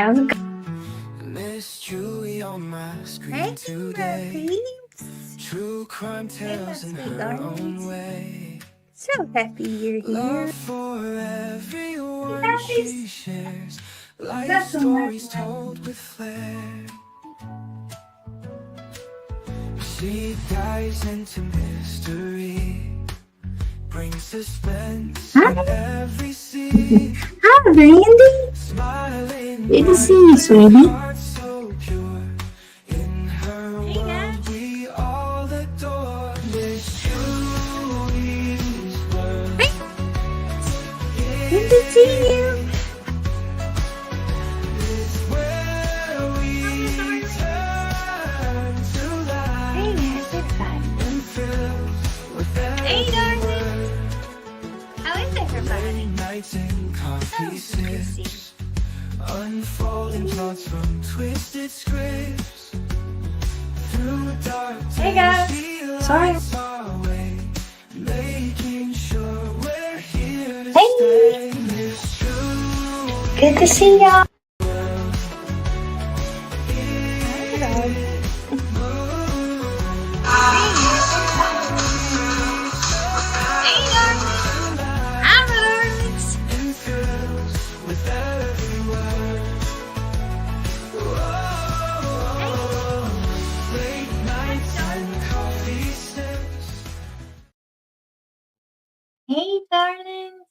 how's it Miss Julie on my going? screen Hey, my today. peeps. True crime Hey, my tales in sweet her own darlings. way. So happy you're Love here. for Hey, everyone she guys. shares. Life Welcome, stories welcome, told welcome. with flair. She dives into mystery. Brings suspense Hi. in every scene. Hi, Randy. Smiling Good to see bright you, with sweetie. heart so pure. In her Hey, world guys. we all adore. Miss Julie's world Hey. Good to see you. is where Hi, my we darlings. turn to Hey, life how's everybody? and filled with Hey, every darlings. word. How is everybody? Late nights and coffee So good to see sips. Unfolding plots from twisted scripts. Through dark you. Hey, days guys. she Sorry. lights our way, making sure we're here to Hey. stay. Miss Julie's Good to see y'all. world Hi, dog. is blue. Hey, hey, darlings. Hi, my darlings. And fills with every word. Hey. Late nights and coffee sips. Hey, darlings.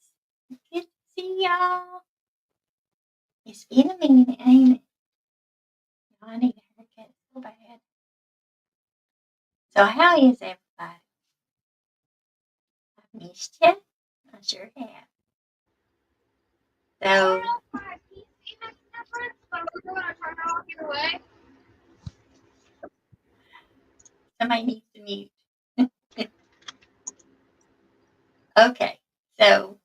Good to see y'all. It's been a minute, ain't it? I need a haircut so bad. So, how is everybody? I've missed you. I sure have. So, somebody needs to mute. Okay, so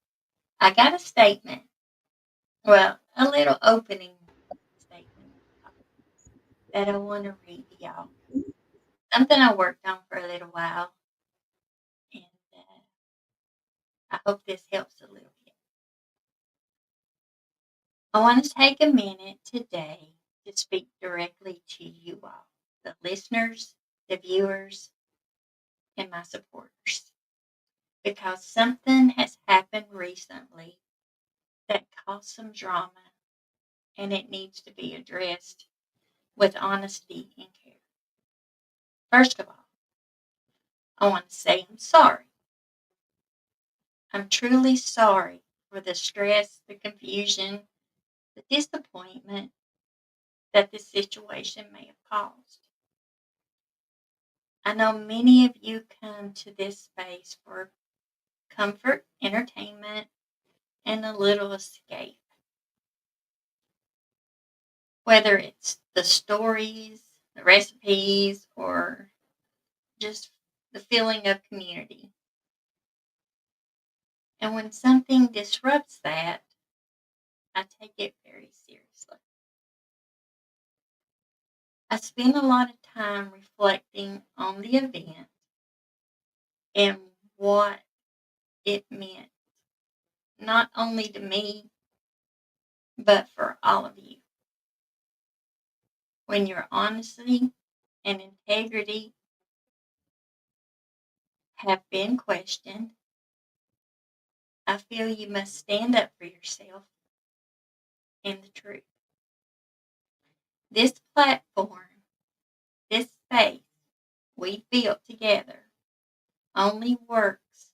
I got a statement. Well, a little opening statement that I want to read to y'all. Something I worked on for a little while, and I hope this helps a little bit. I want to take a minute today to speak directly to you all, the listeners, the viewers, and my supporters, because something has happened recently that caused some drama and it needs to be addressed with honesty and care. First of all, I want to say I'm sorry. I'm truly sorry for the stress, the confusion, the disappointment that this situation may have caused. I know many of you come to this space for comfort, entertainment, and a little escape. Whether it's the stories, the recipes, or just the feeling of community. And when something disrupts that, I take it very seriously. I spend a lot of time reflecting on the event and what it meant, not only to me, but for all of you. When your honesty and integrity have been questioned, I feel you must stand up for yourself and the truth. This platform, this space we built together only works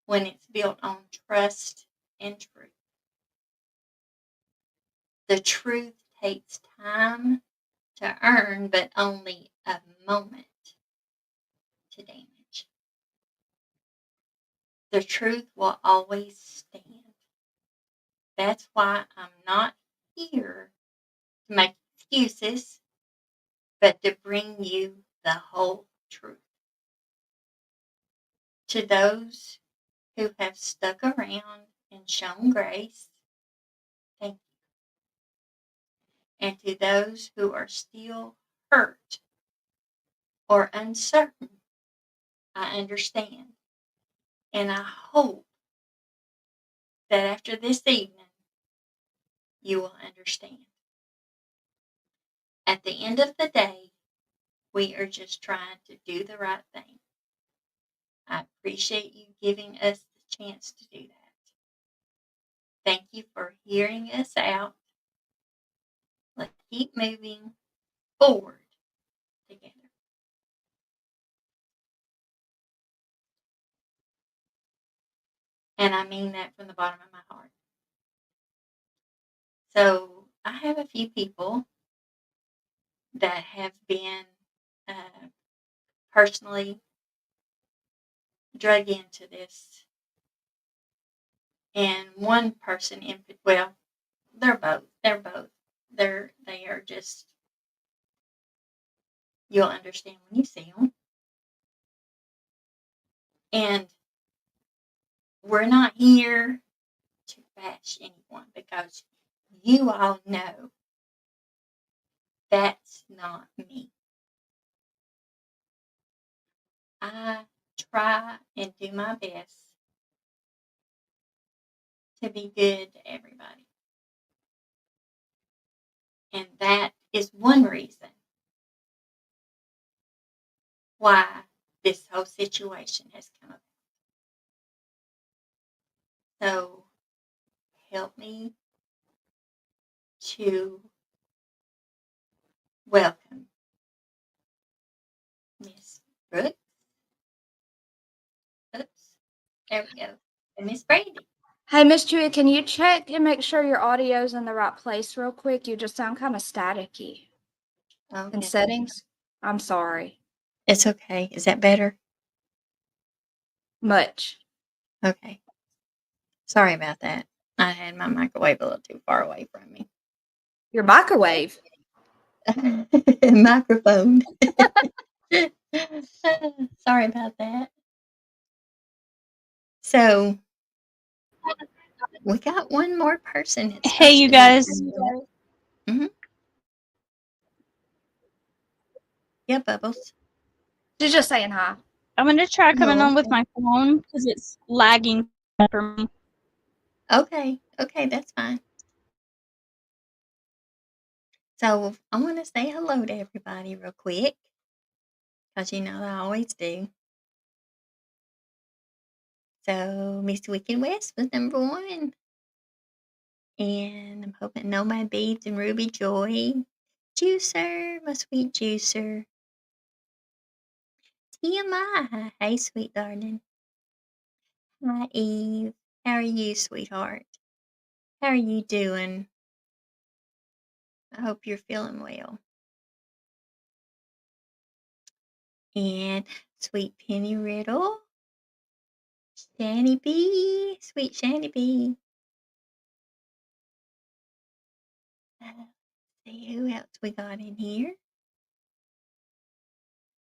when it's built on trust and truth. The truth takes time to earn, but only a moment to damage. The truth will always stand. That's why I'm not here to make excuses, but to bring you the whole truth. To those who have stuck around and shown grace, thank you. And to those who are still hurt or uncertain, I understand. And I hope that after this evening, you will understand. At the end of the day, we are just trying to do the right thing. I appreciate you giving us the chance to do that. Thank you for hearing us out. Let's keep moving forward together. And I mean that from the bottom of my heart. So I have a few people that have been personally drug into this. And one person well, they're both. They're both. They are just, you'll understand when you see them. And we're not here to bash anyone because you all know that's not me. I try and do my best to be good to everybody. And that is one reason why this whole situation has come about. So help me to welcome Miss Brooks. Oops, there we go. And Miss Brady. Hey, Miss Chewy, can you check and make sure your audio's in the right place real quick? You just sound kind of staticky. In Okay. settings? I'm sorry. It's okay. Is that better? Much. Okay. Sorry about that. I had my microwave a little too far away from me. Your microwave. Microphone. Sorry about that. So we got one more person. It's Hey, supposed you to be guys. coming up. Mhm. Yeah, Bubbles. She's just saying hi. I'm gonna try coming Oh, on with my phone because it's lagging for me. okay. Okay, that's fine. So I want to say hello to everybody real quick because you know I always do. So Miss Wicked West was number one. And I'm hoping Nomad Beads and Ruby Joy. Juicer, my sweet juicer. TMI. Hey, sweet darling. Hi, Eve. How are you, sweetheart? How are you doing? I hope you're feeling well. And sweet Penny Riddle. Shanny B. Sweet Shanny B. See who else we got in here.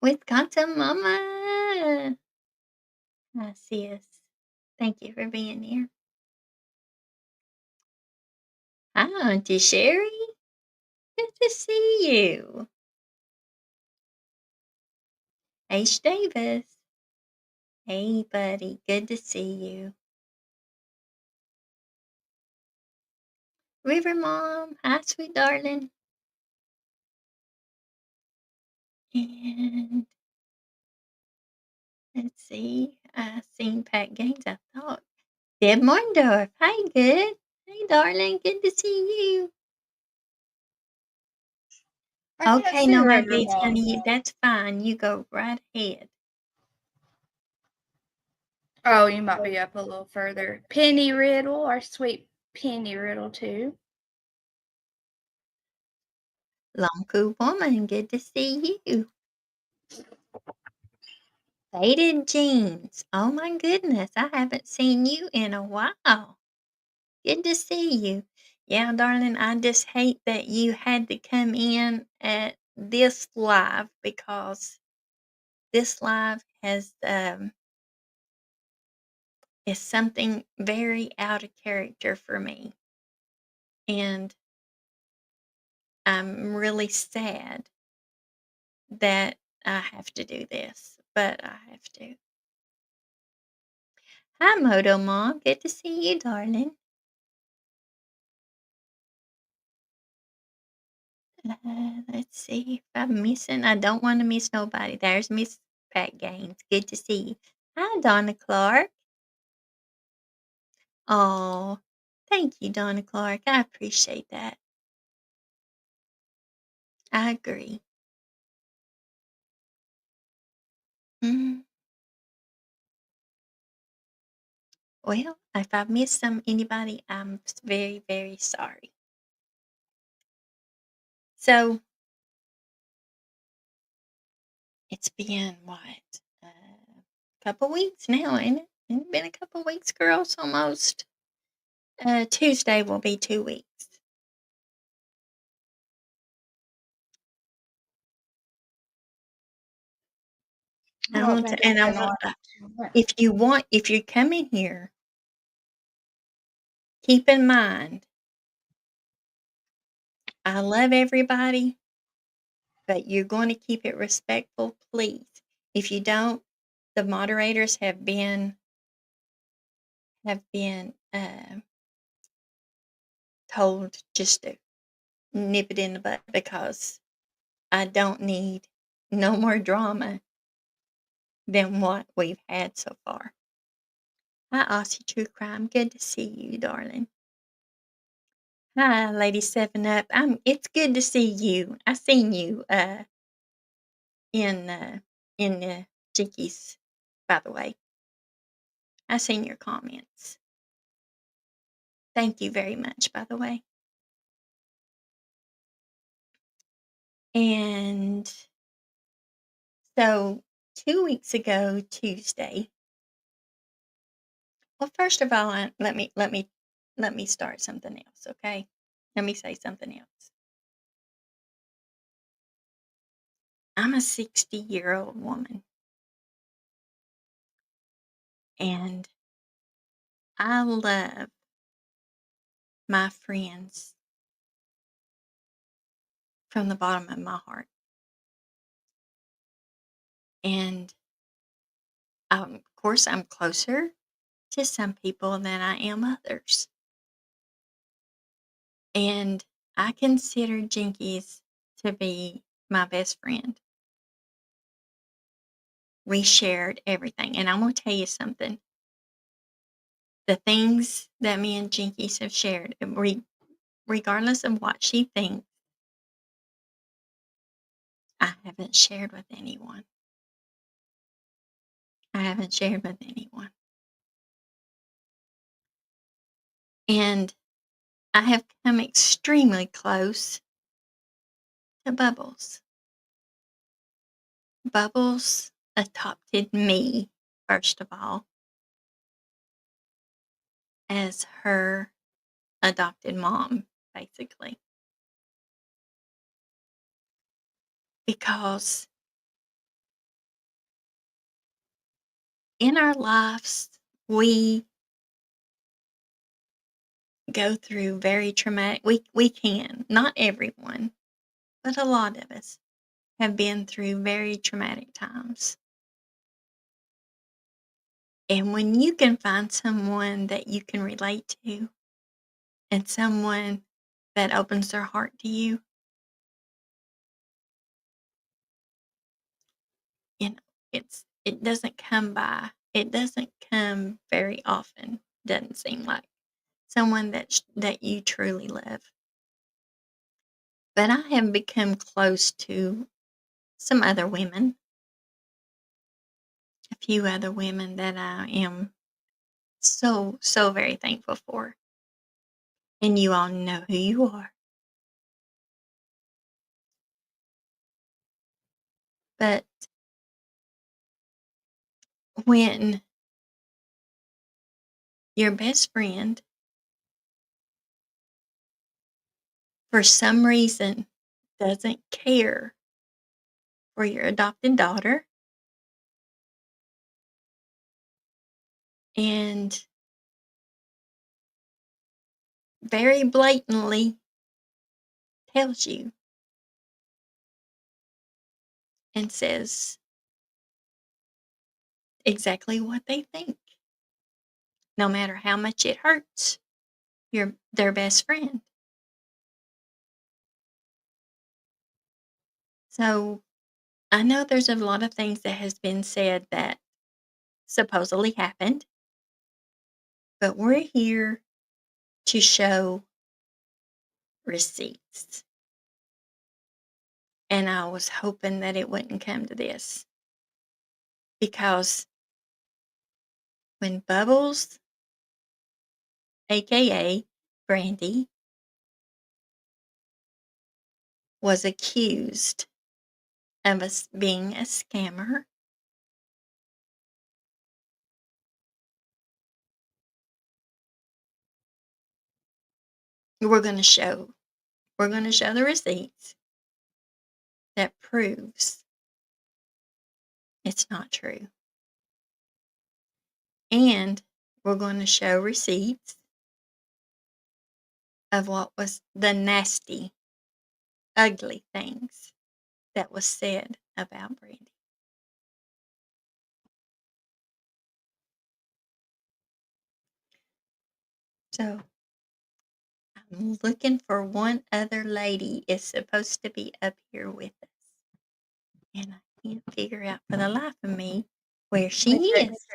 Wisconsin Mama. Hi, sis. Thank you for being here. Hi, Auntie Sherry. Good to see you. H. Davis. Hey, buddy. Good to see you. River Mom. Hi, sweet darling. And let's see. I seen Pat Gaines, I thought. Deb Morndorf. Hi, good. Hey, darling. Good to see you. Okay, no, my beats, honey. That's fine. You go right ahead. Oh, you might be up a little further. Penny Riddle, our sweet Penny Riddle, too. Lonku Woman. Good to see you. Faded Jeans. Oh my goodness. I haven't seen you in a while. Good to see you. Yeah, darling, I just hate that you had to come in at this live because this live has is something very out of character for me. And I'm really sad that I have to do this, but I have to. Hi, Moto Mom. Good to see you, darling. Let's see if I'm missing. I don't want to miss nobody. There's Miss Pat Gaines. Good to see you. Hi, Donna Clark. Oh, thank you, Donna Clark. I appreciate that. I agree. Mm. Well, if I've missed anybody, I'm very, very sorry. So it's been what? A couple weeks now, ain't it? It's been a couple weeks, girls, almost. Tuesday will be 2 weeks. I Oh, want maybe to, and I they're want, not. if you're coming here, keep in mind, I love everybody, but you're going to keep it respectful, please. If you don't, the moderators have been told just to nip it in the bud because I don't need no more drama than what we've had so far. Hi, Aussie True Crime. Good to see you, darling. Hi, Lady Seven Up. It's good to see you. I seen you in the Jinkies, by the way. I seen your comments. Thank you very much, by the way. And so 2 weeks ago, Tuesday. Well, first of all, let me start something else, okay? Let me say something else. I'm a 60-year-old woman, and I love my friends from the bottom of my heart. And of course, I'm closer to some people than I am others. And I consider Jinkies to be my best friend. We shared everything. And I'm going to tell you something. The things that me and Jinkies have shared, regardless of what she thinks, I haven't shared with anyone. I haven't shared with anyone. And I have come extremely close to Bubbles. Bubbles adopted me, first of all, as her adopted mom, basically. Because in our lives, we go through very traumatic, we can, not everyone, but a lot of us have been through very traumatic times. And when you can find someone that you can relate to and someone that opens their heart to you, you know, it doesn't come by. It doesn't come very often, doesn't seem like. Someone that you truly love. But I have become close to some other women, a few other women that I am so, so very thankful for. And you all know who you are. But when your best friend, for some reason, doesn't care for your adopted daughter and very blatantly tells you and says exactly what they think, no matter how much it hurts their best friend. So I know there's a lot of things that has been said that supposedly happened, but we're here to show receipts. And I was hoping that it wouldn't come to this because when Bubbles, aka Brandy, was accused of us being a scammer, we're going to show the receipts that proves it's not true. And we're going to show receipts of what was the nasty, ugly things that was said about Brandy. So I'm looking for one other lady is supposed to be up here with us. And I can't figure out for the life of me where she is.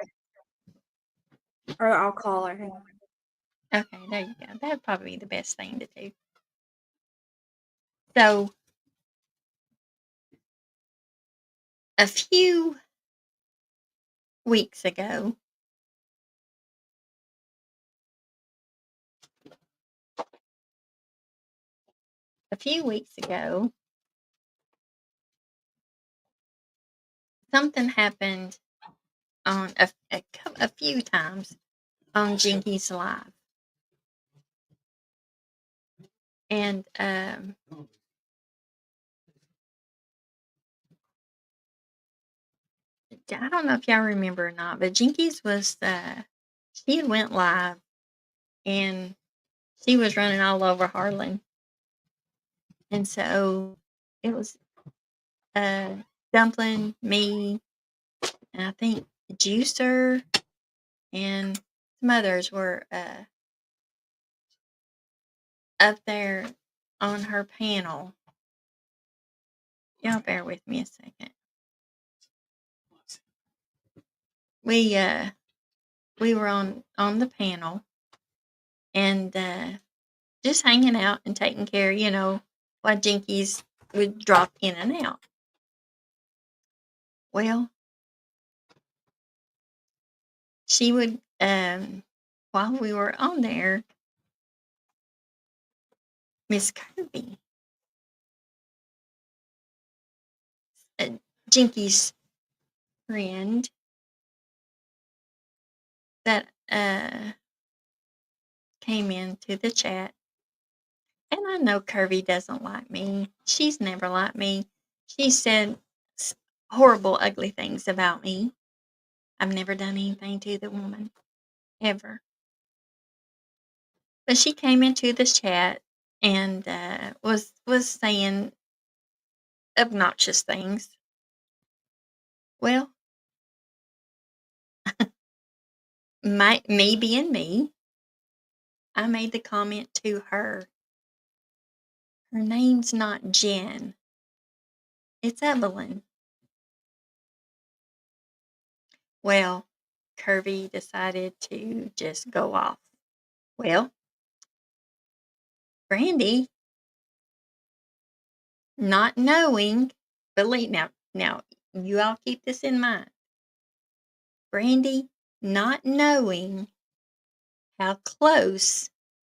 Or I'll call her. Hang on. Okay, there you go. That'd probably be the best thing to do. So a few weeks ago, something happened on a few times on Jinky's Live. And I don't know if y'all remember or not, but Jinkies was she went live and she was running all over Harlan. And so it was Dumpling, me, and I think Juicer and some others were up there on her panel. Y'all bear with me a second. We were on the panel and just hanging out and taking care, while Jinkies would drop in and out. Well, she would while we were on there, Miss Kirby, Jinky's friend, that came into the chat. And I know Kirby doesn't like me. She's never liked me. She said horrible, ugly things about me. I've never done anything to the woman, ever. But she came into this chat and was saying obnoxious things. Well, me being me, I made the comment to her. Her name's not Jen. It's Evelyn. Well, Kirby decided to just go off. Well, Brandy, not knowing, believe now you all keep this in mind. Brandy, not knowing how close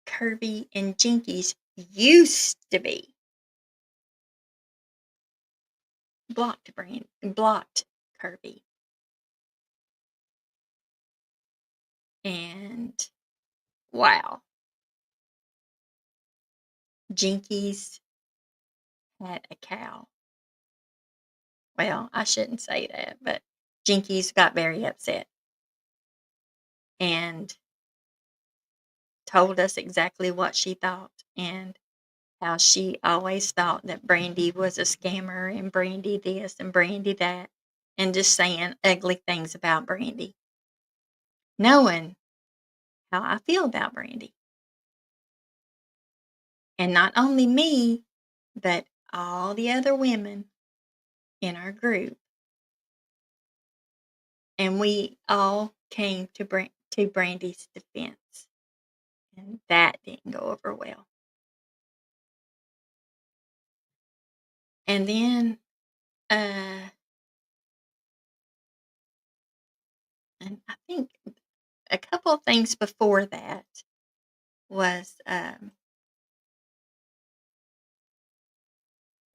Kirby and Jinkies used to be, blocked Kirby. And wow, Jinkies had a cow. Well, I shouldn't say that, but Jinkies got very upset and told us exactly what she thought and how she always thought that Brandy was a scammer and Brandy this and Brandy that, and just saying ugly things about Brandy, knowing how I feel about Brandy. And not only me, but all the other women in our group, and we all came to Brandy's defense, and that didn't go over well. And then, and I think a couple of things before that was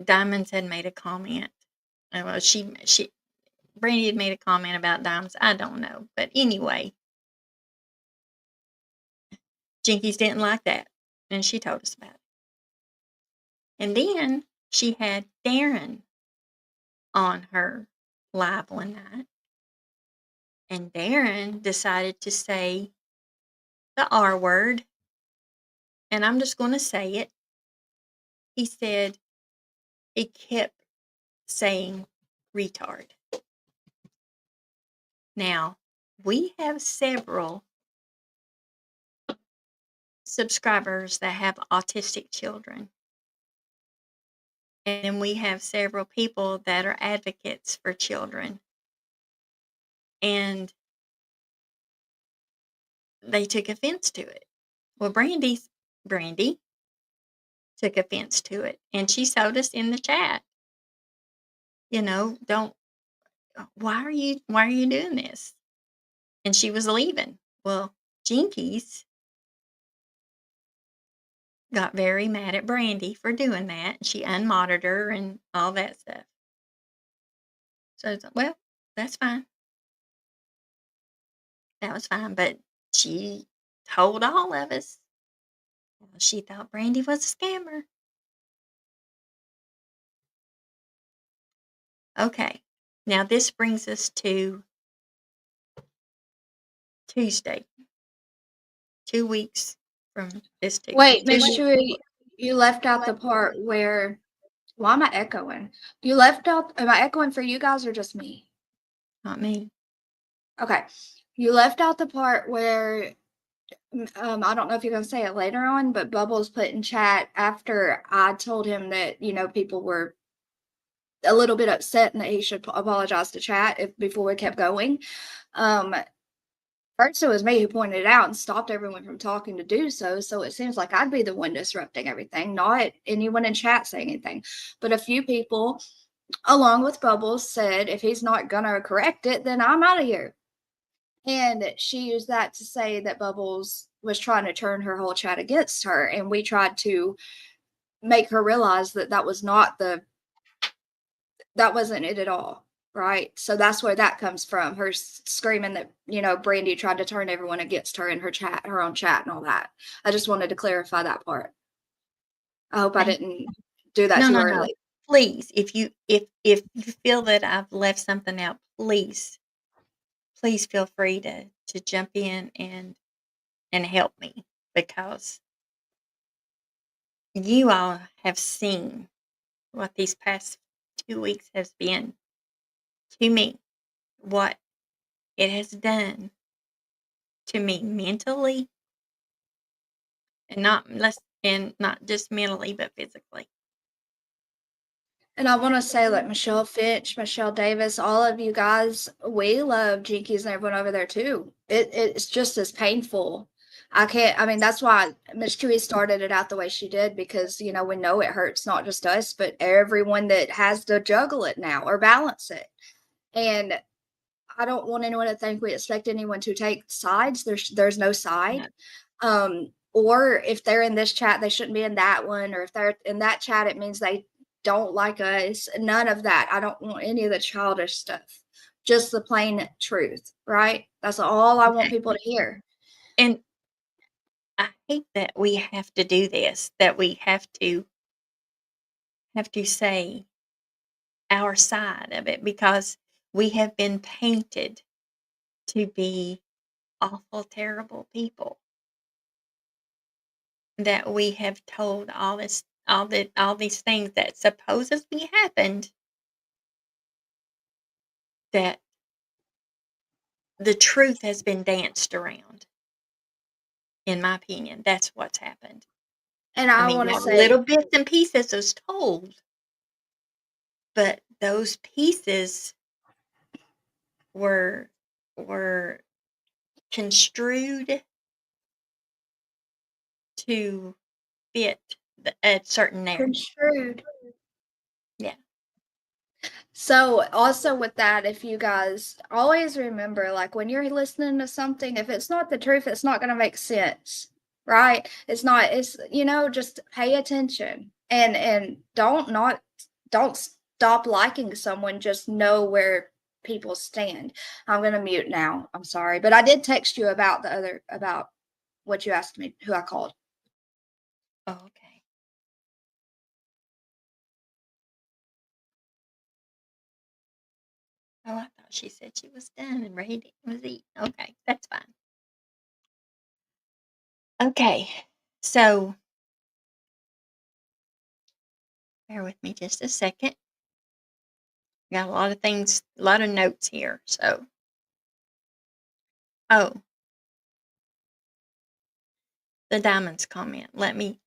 Diamonds had made a comment. Well, Brandy had made a comment about Diamonds. I don't know, but anyway, Jinkies didn't like that, and she told us about it. And then she had Darren on her live one night, and Darren decided to say the R word, and I'm just going to say it. He said he kept saying retard. Now, we have several subscribers that have autistic children. And we have several people that are advocates for children. And they took offense to it. Well, Brandy took offense to it, and she told us in the chat, why are you doing this? And she was leaving. Well, Jinkies got very mad at Brandy for doing that. She unmodded her and all that stuff. So it's like, well, that's fine. That was fine, but she told all of us she thought Brandy was a scammer. Okay, now this brings us to Tuesday. 2 weeks from this Tuesday. Wait, Miss Chewy, you left out the part where. Why am I echoing? You left out. Am I echoing for you guys or just me? Not me. Okay, you left out the part where. I don't know if you're gonna say it later on, but Bubbles put in chat after I told him that people were a little bit upset and that he should apologize to chat before we kept going. First, it was me who pointed it out and stopped everyone from talking to do so. So it seems like I'd be the one disrupting everything, not anyone in chat saying anything. But a few people, along with Bubbles, said if he's not gonna correct it, then I'm out of here. And she used that to say that Bubbles was trying to turn her whole chat against her. And we tried to make her realize that that wasn't it at all. Right. So that's where that comes from. Her screaming that, Brandy tried to turn everyone against her in her own chat and all that. I just wanted to clarify that part. I hope I didn't do that too early. No. Please, if you feel that I've left something out, please feel free to jump in and help me, because you all have seen what these past 2 weeks has been to me, what it has done to me mentally, and not just mentally, but physically. And I want to say, like Michelle Finch, Michelle Davis, all of you guys, we love Jinkies and everyone over there too. It's just as painful. That's why Miss Chewy started it out the way she did, because, we know it hurts not just us, but everyone that has to juggle it now or balance it. And I don't want anyone to think we expect anyone to take sides. There's no side. Or if they're in this chat, they shouldn't be in that one. Or if they're in that chat, it means they don't like us. None of that. I don't want any of the childish stuff. Just the plain truth, right? That's all I want people to hear. And I hate that we have to do this, that we have to say our side of it, because we have been painted to be awful, terrible people. That we have told all these things that supposedly happened, that the truth has been danced around. In my opinion, that's what's happened. And I want to say little bits and pieces was told, but those pieces were construed to fit a certain narrative. Construed. Yeah. So also with that, if you guys always remember, like when you're listening to something, if it's not the truth, it's not going to make sense, right? It's not. It's just pay attention and don't stop liking someone. Just know where people stand. I'm going to mute now. I'm sorry, but I did text you about about what you asked me, who I called. Oh, okay. Oh, I thought she said she was done and ready to was eat. Okay, that's fine. Okay, so bear with me just a second. Got a lot of things, a lot of notes here. So, oh, the diamonds comment. Let me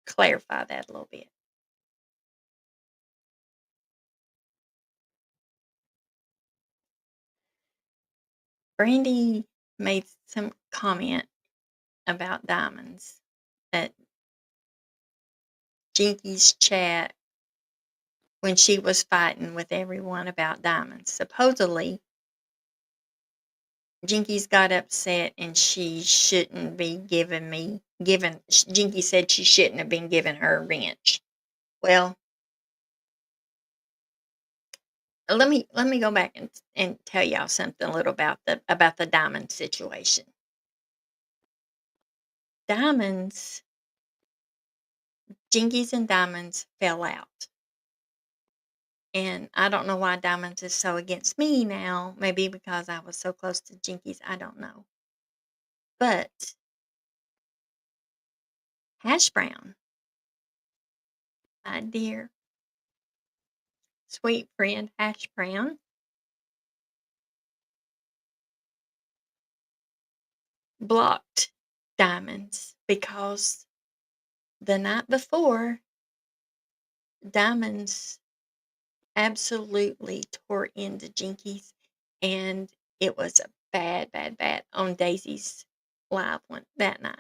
clarify that a little bit. Brandy made some comment about diamonds at Jinky's chat when she was fighting with everyone about diamonds. Supposedly, Jinky's got upset and she shouldn't be Jinky said she shouldn't have been giving her a wrench. Well, let me go back and tell y'all something a little about the diamond situation. Diamonds, Jinkies and Diamonds fell out. And I don't know why Diamonds is so against me now. Maybe because I was so close to Jinkies. I don't know. But Hash Brown, my dear sweet friend Hash Brown, blocked Diamonds because the night before, Diamonds absolutely tore into Jinkies, and it was a bad on Daisy's live one that night.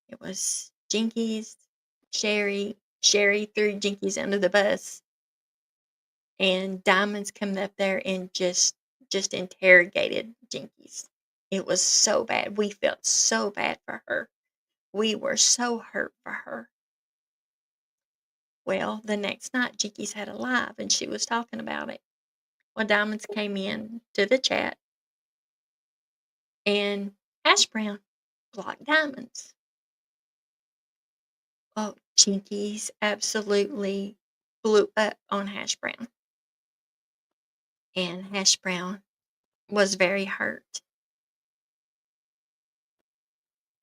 It was Jinkies, Sherry threw Jinkies under the bus, and Diamonds come up there and just interrogated Jinkies. It was so bad. We felt so bad for her. We were so hurt for her. Well, the next night, Jinkies had a live, and she was talking about it. Well, Diamonds came in to the chat, and Hash Brown blocked Diamonds. Oh, Jinkies absolutely blew up on Hash Brown. And Hash Brown was very hurt.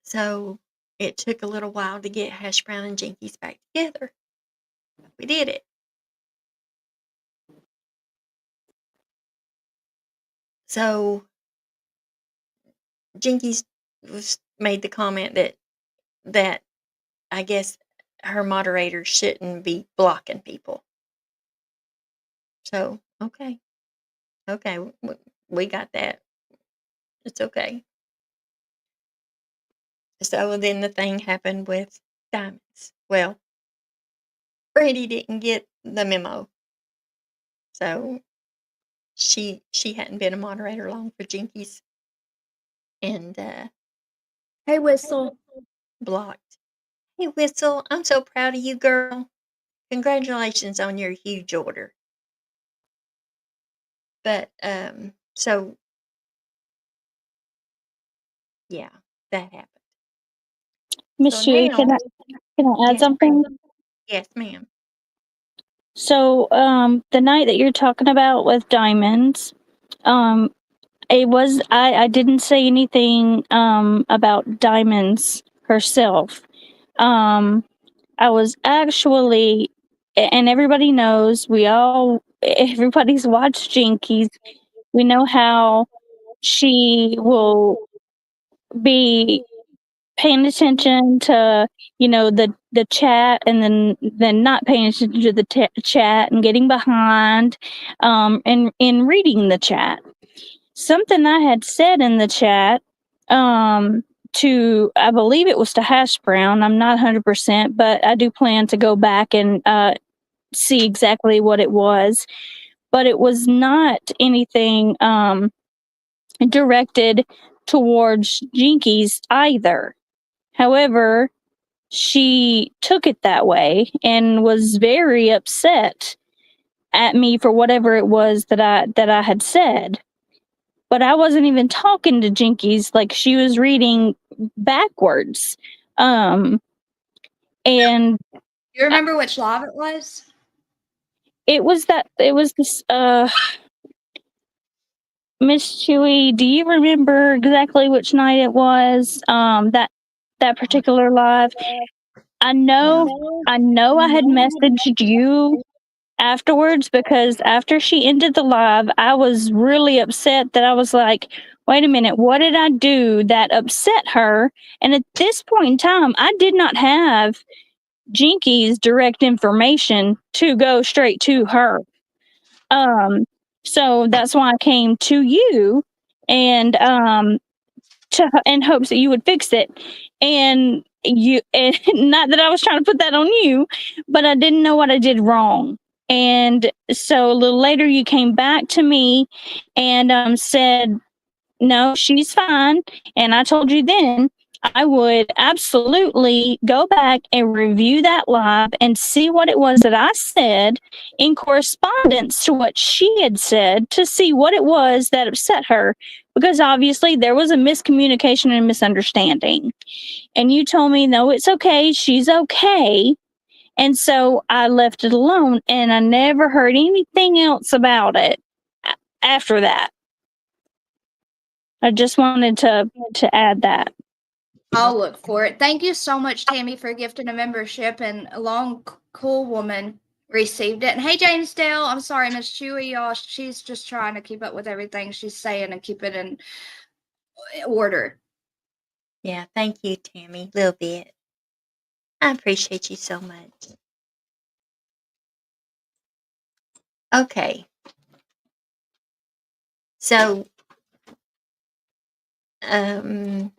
So it took a little while to get Hash Brown and Jinkies back together. We did it. So Jinkies made the comment that I guess her moderator shouldn't be blocking people. So, okay, we got that. It's okay. So then the thing happened with Diamonds. Well, Brandy didn't get the memo. So she hadn't been a moderator long for Jinkies, and Hey, Whistle. blocked. Hey, Whistle, I'm so proud of you, girl. Congratulations on your huge order. But so yeah, that happened. Miss So Judy, now, can I add yes, something? yes, ma'am. So, the night that you're talking about with Diamonds, it was I didn't say anything about Diamonds herself. I was actually, and everybody knows, everybody's watched Jinkies. We know how she will be paying attention to, the chat and then not paying attention to the chat and getting behind, and in reading the chat. Something I had said in the chat, to, I believe it was to Hash Brown. I'm not 100%, but I do plan to go back and see exactly what it was. But it was not anything directed towards Jinkies either. However, she took it that way and was very upset at me for whatever it was that I had said. But I wasn't even talking to Jinkies, like she was reading backwards. And You remember which live it was? it was this Miss Chewy, do you remember exactly which night it was? That particular live. I know I had messaged you afterwards, because after she ended the live, I was really upset that I was like, wait a minute, what did I do that upset her? And at this point in time, I did not have Jinky's direct information to go straight to her. So that's why I came to you and in hopes that you would fix it. And not that I was trying to put that on you, but I didn't know what I did wrong. And so a little later you came back to me and said, no, she's fine. And I told you then I would absolutely go back and review that live and see what it was that I said in correspondence to what she had said, to see what it was that upset her. Because obviously there was a miscommunication and misunderstanding. And you told me, no, it's okay. She's okay. And so I left it alone, and I never heard anything else about it after that. I just wanted to add that. I'll look for it. Thank you so much, Tammy, for gifting a membership, and a long, cool woman received it. And hey, James Dale, I'm sorry, Miss Chewy, y'all. She's just trying to keep up with everything she's saying and keep it in order. Yeah, thank you, Tammy. A little bit. I appreciate you so much. Okay. So, Randy,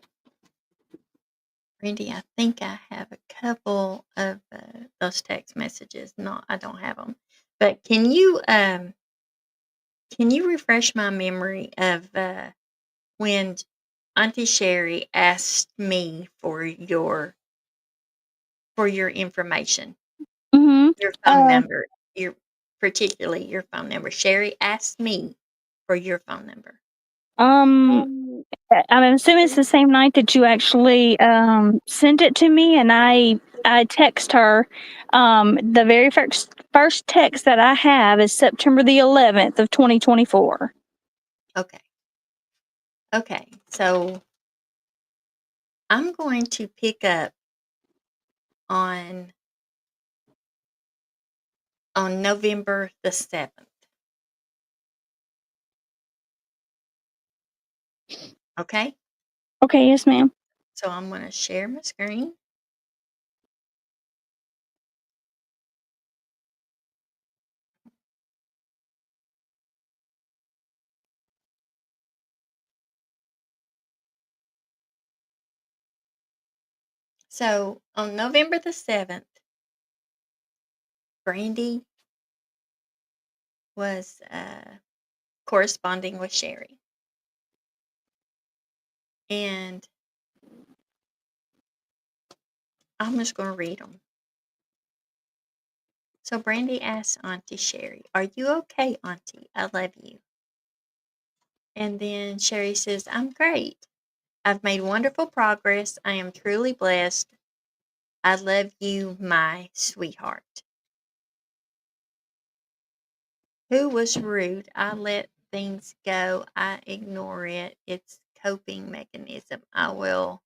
I think I have a couple of those text messages. No, I don't have them. But can you refresh my memory of when Auntie Sherry asked me for your information, Mm-hmm. your phone number, particularly your phone number. Sherry asked me for your phone number. I'm assuming it's the same night that you actually sent it to me, and I text her. The very first text that I have is September the 11th of 2024. Okay. So I'm going to pick up on November the 7th. Okay? Okay, yes, ma'am. So I'm going to share my screen. So on November the 7th, Brandy was corresponding with Sherry. And I'm just going to read them. So Brandy asks Auntie Sherry, "Are you okay, Auntie? I love you." And then Sherry says, "I'm great. I've made wonderful progress. I am truly blessed. I love you, my sweetheart." Who was rude? I let things go. I ignore it. It's coping mechanism. I will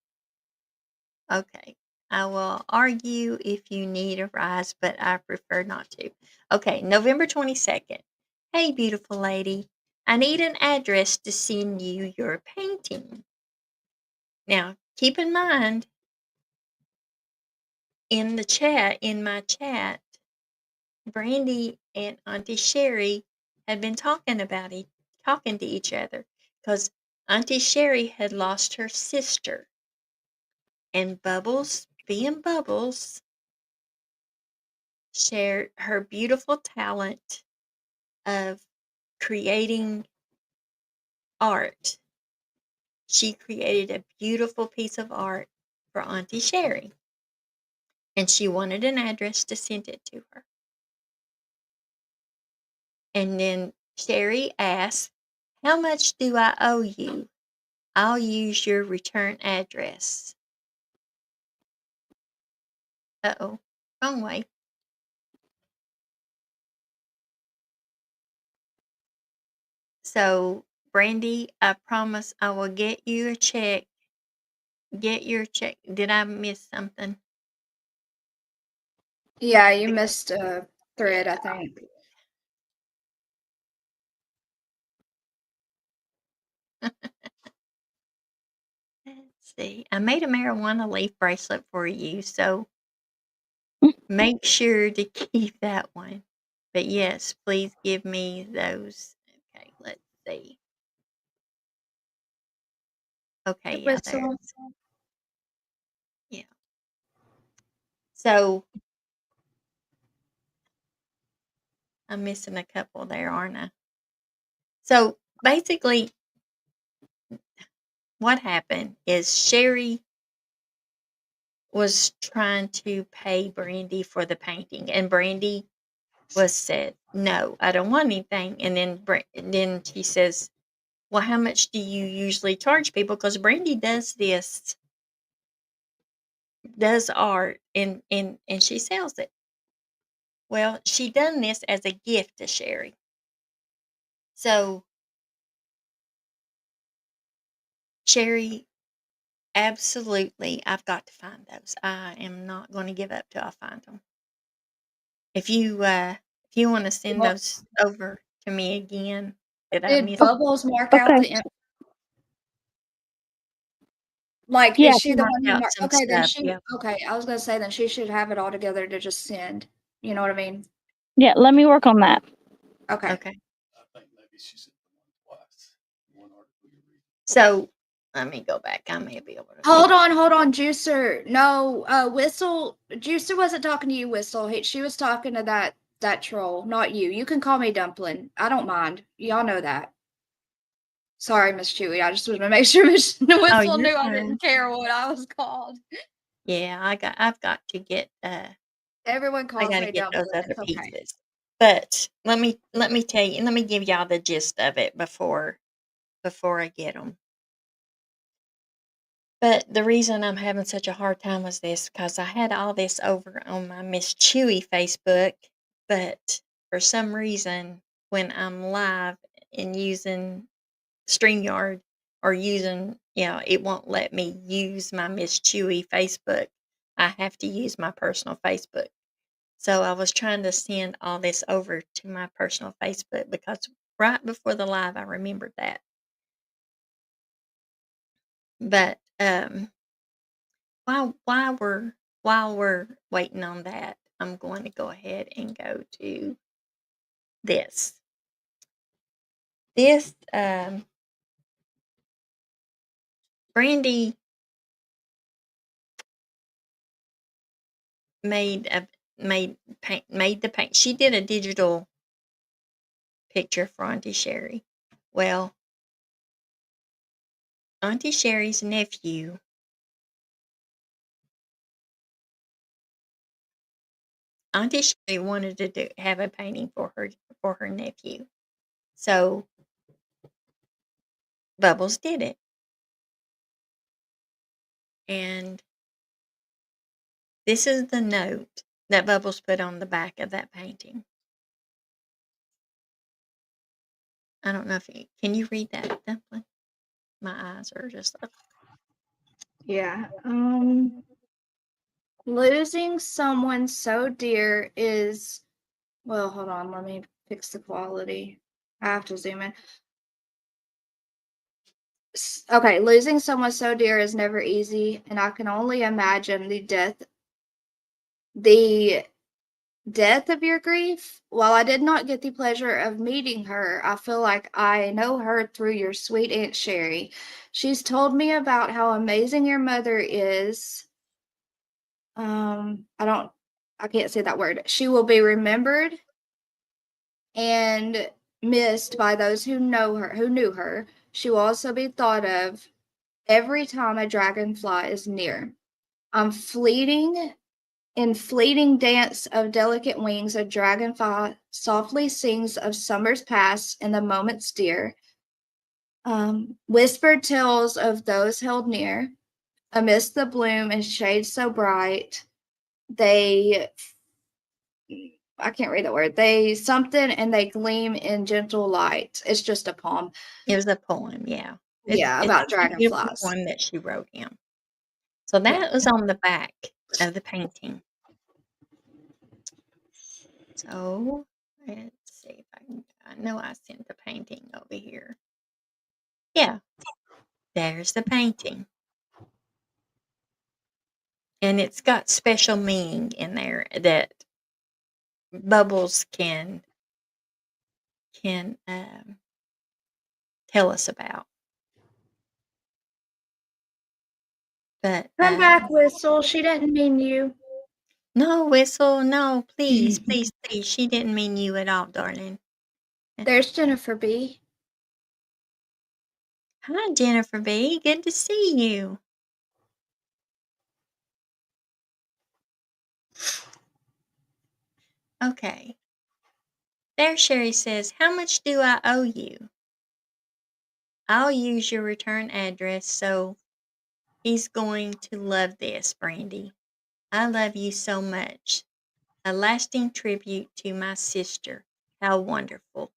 argue if you need a rise, but I prefer not to. Okay, November 22nd. "Hey, beautiful lady. I need an address to send you your painting." Now, keep in mind, in the chat, in my chat, Brandy and Auntie Sherry had been talking to each other because Auntie Sherry had lost her sister, and Bubbles, being Bubbles, shared her beautiful talent of creating art. She created a beautiful piece of art for Auntie Sherry, and she wanted an address to send it to her. And then Sherry asked, "How much do I owe you? I'll use your return address." Uh-oh, wrong way. So, Brandy, I promise I will get you a check. Get your check. Did I miss something? Yeah, you missed a thread, I Yeah. think. Let's see. I made a marijuana leaf bracelet for you, so make sure to keep that one. But yes, please give me those. Okay, let's see. Okay, yeah, there. Whistle. Yeah. So I'm missing a couple there, aren't I? So basically, what happened is Sherry was trying to pay Brandy for the painting, and Brandy was said, "No, I don't want anything." And then she says, "Well, how much do you usually charge people?" Because Brandy does art, and she sells it. Well, she done this as a gift to Sherry. So Sherry, absolutely, I've got to find those. I am not going to give up till I find them. If you want to send Well, those over to me again, that I did missed. Bubbles mark out Okay. the like, Yeah. is She she the marked one who out marked? some Okay, then stuff. she. Yeah. Okay, I was gonna say then she should have it all together to just send. You know what I mean? Yeah. Let me work on that. Okay. Okay. I think maybe she sent the one twice. One article you read. So let me go back. I may be able to. Hold on, Juicer. No, Whistle. Juicer wasn't talking to you, Whistle. She was talking to that troll, not you. You can call me Dumpling. I don't mind. Y'all know that. Sorry, Miss Chewy. I just wanted to make sure Miss Oh, Whistle you're knew I fine. didn't care what I was called. Yeah, I've got to get Everyone I calls got to me get those Dumpling. other It's okay. pieces. But let me tell you, let me give y'all the gist of it before I get them. But the reason I'm having such a hard time was this because I had all this over on my Miss Chewy Facebook, but for some reason, when I'm live and using StreamYard or it won't let me use my Miss Chewy Facebook. I have to use my personal Facebook. So I was trying to send all this over to my personal Facebook because right before the live, I remembered that. But while we're waiting on that, I'm going to go ahead and go to this. This Brandy made the paint. She did a digital picture for Auntie Sherry. Well, Auntie Sherry's nephew Auntie Sherry wanted to have a painting for her nephew. So Bubbles did it. And this is the note that Bubbles put on the back of that painting. I don't know if can you read that, Dumpling? My eyes are just up. Yeah. Losing someone so dear is, well, hold on, let me fix the quality. I have to zoom in. Okay, losing someone so dear is never easy, and I can only imagine the death the depth of your grief. While I did not get the pleasure of meeting her, I feel like I know her through your sweet Aunt Sherry. She's told me about how amazing your mother is. I can't say that word. She will be remembered and missed by those who knew her. She will also be thought of every time a dragonfly is near. I'm fleeting In fleeting dance of delicate wings, a dragonfly softly sings of summers past and the moments dear. Whispered tales of those held near, amidst the bloom and shade so bright. They, I can't read the word. They something and they gleam in gentle light. It's just a poem. It was a poem, yeah. Yeah, It's about a beautiful dragonflies. poem that she wrote him. So that Yeah. was on the back of the painting. So let's see if I know I sent the painting over here. Yeah, there's the painting. And it's got special meaning in there that Bubbles can tell us about. But Come back, Whistle. She didn't mean you. no, Whistle, no, please, please, please. She didn't mean you at all, darling. There's Jennifer B. Hi, Jennifer B. Good to see you. Okay. There, Sherry says, how much do I owe you? I'll use your return address, so he's going to love this, Brandy. I love you so much. A lasting tribute to my sister. How wonderful.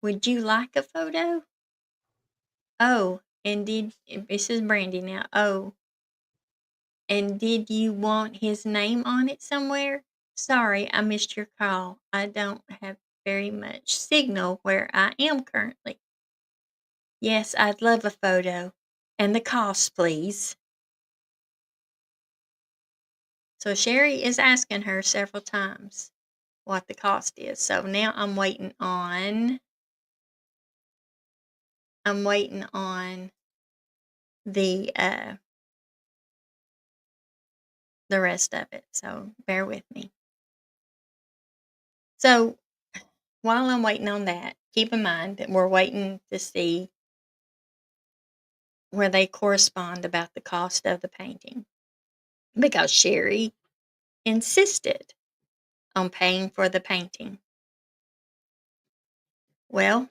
Would you like a photo? Oh, and this is Brandy now. Oh, and did you want his name on it somewhere? Sorry, I missed your call. I don't have very much signal where I am currently. Yes, I'd love a photo. And the cost, please. So Sherry is asking her several times what the cost is. So now I'm waiting on the rest of it. So bear with me. So while I'm waiting on that, keep in mind that we're waiting to see where they correspond about the cost of the painting, because Sherry insisted on paying for the painting. Well,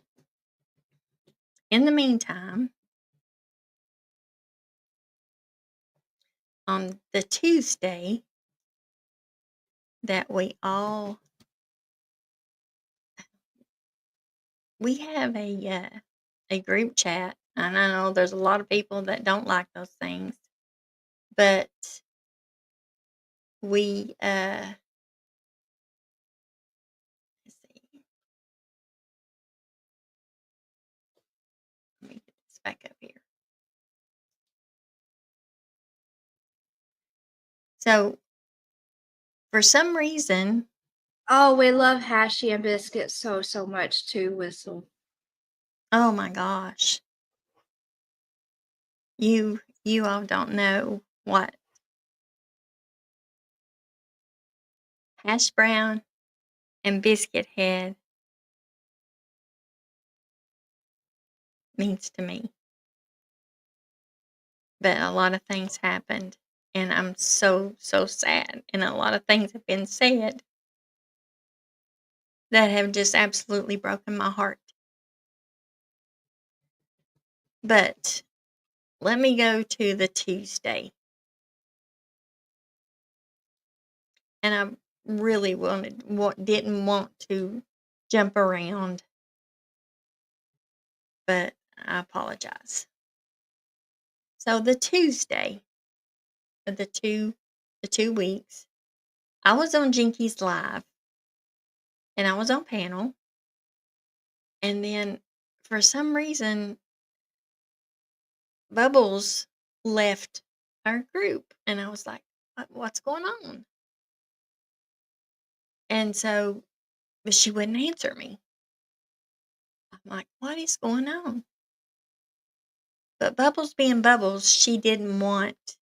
in the meantime, on the Tuesday that we have a group chat, and I know there's a lot of people that don't like those things, but we let's see. Let me get this back up here. So for some reason, Oh, we love Hashy and Biscuit so much too, Whistle. oh my gosh, you all don't know what Hash Brown and Biscuit Head means to me. But a lot of things happened, and I'm so sad, and a lot of things have been said that have just absolutely broken my heart. But let me go to the Tuesday. And I really didn't want to jump around, but I apologize. So the Tuesday of the 2 weeks, I was on Jinkies Live, and I was on panel, and then for some reason Bubbles left our group, and I was like, What's going on?" And so, but she wouldn't answer me. I'm like, "What is going on?" But Bubbles being Bubbles, she didn't want,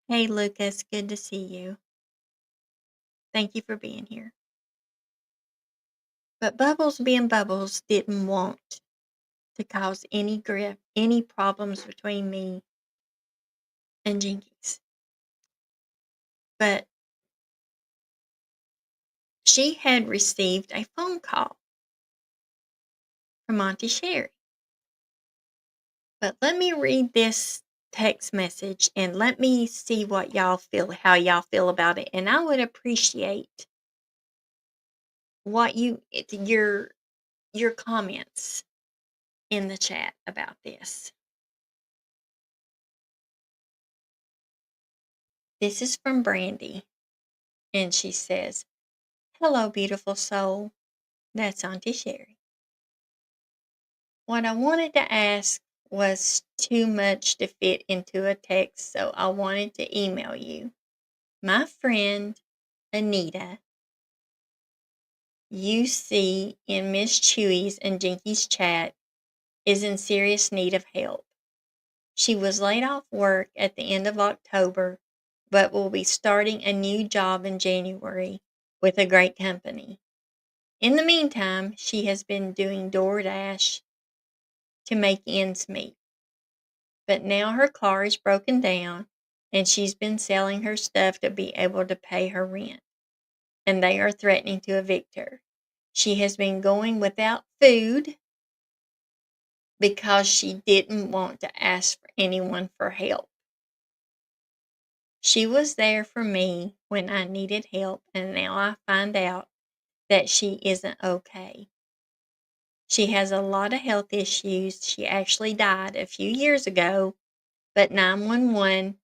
"Hey, Lucas, good to see you. Thank you for being here." But Bubbles being Bubbles didn't want to cause any problems between me and Jinkies. But she had received a phone call from Auntie Sherry. But let me read this text message and let me see what y'all feel, how y'all feel about it. And I would appreciate what your comments in the chat about this. This is from Brandy, and she says, "Hello, beautiful soul." That's Auntie Sherry. "What I wanted to ask was too much to fit into a text, so I wanted to email you. My friend, Anita, you see in Miss Chewy's and Jinky's chat, is in serious need of help. She was laid off work at the end of October, but will be starting a new job in January with a great company. In the meantime, she has been doing DoorDash to make ends meet. But now her car is broken down and she's been selling her stuff to be able to pay her rent. And they are threatening to evict her. She has been going without food because she didn't want to ask for anyone for help. She was there for me when I needed help, and now I find out that she isn't okay. She has a lot of health issues. She actually died a few years ago, but 911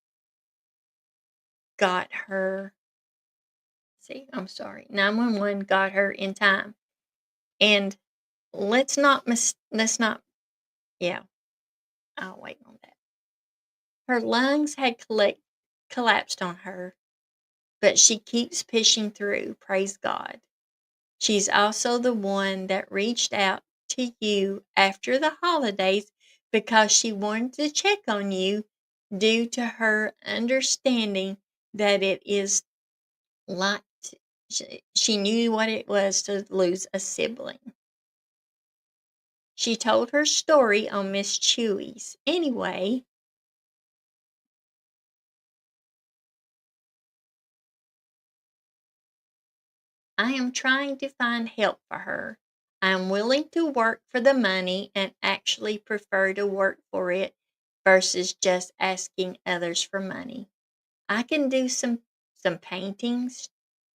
got her. 911 got her in time. And let's not, yeah, I'll wait on that. Her lungs had collapsed on her, but she keeps pushing through. Praise God. She's also the one that reached out to you after the holidays because she wanted to check on you due to her understanding that it is like she knew what it was to lose a sibling. She told her story on Miss Chewy's. Anyway, I am trying to find help for her. I am willing to work for the money and actually prefer to work for it versus just asking others for money. I can do some paintings,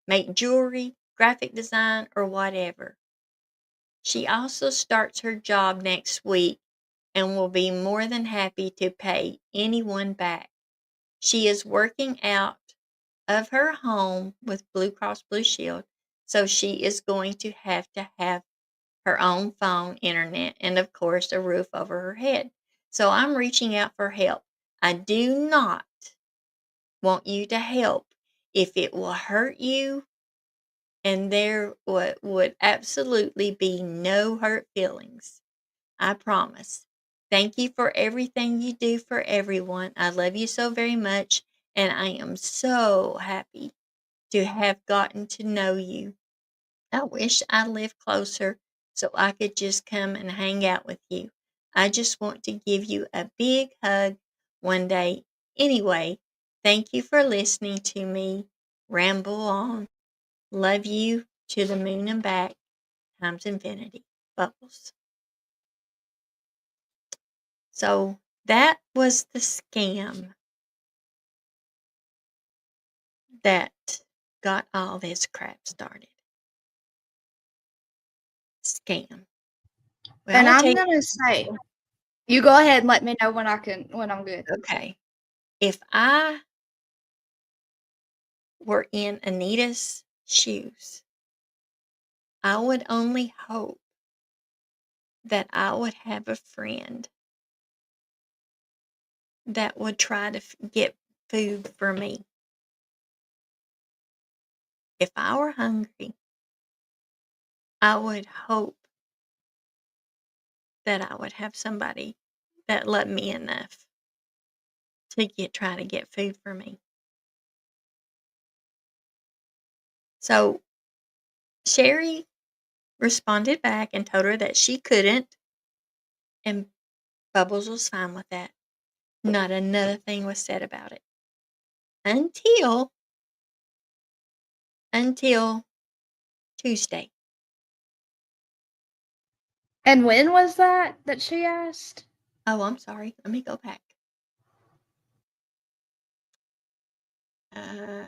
make jewelry, graphic design, or whatever. She also starts her job next week and will be more than happy to pay anyone back. She is working out of her home with Blue Cross Blue Shield, so she is going to have her own phone, internet, and of course, a roof over her head. So I'm reaching out for help. I do not want you to help if it will hurt you, and there would absolutely be no hurt feelings. I promise. Thank you for everything you do for everyone. I love you so very much, and I am so happy to have gotten to know you. I wish I lived closer so I could just come and hang out with you. I just want to give you a big hug one day. Anyway, thank you for listening to me ramble on. Love you to the moon and back times infinity. Bubbles. So that was the scam that got all this crap started. Scam. Well, And I'll I'm tell you, gonna say, you go ahead and let me know when I'm good. okay, if I were in Anita's shoes, I would only hope that I would have a friend that would try to get food for me. if I were hungry, I would hope that I would have somebody that loved me enough to try to get food for me. So Sherry responded back and told her that she couldn't, and Bubbles was fine with that. Not another thing was said about it until Tuesday. And when was that she asked? Oh, I'm sorry. Let me go back. Uh,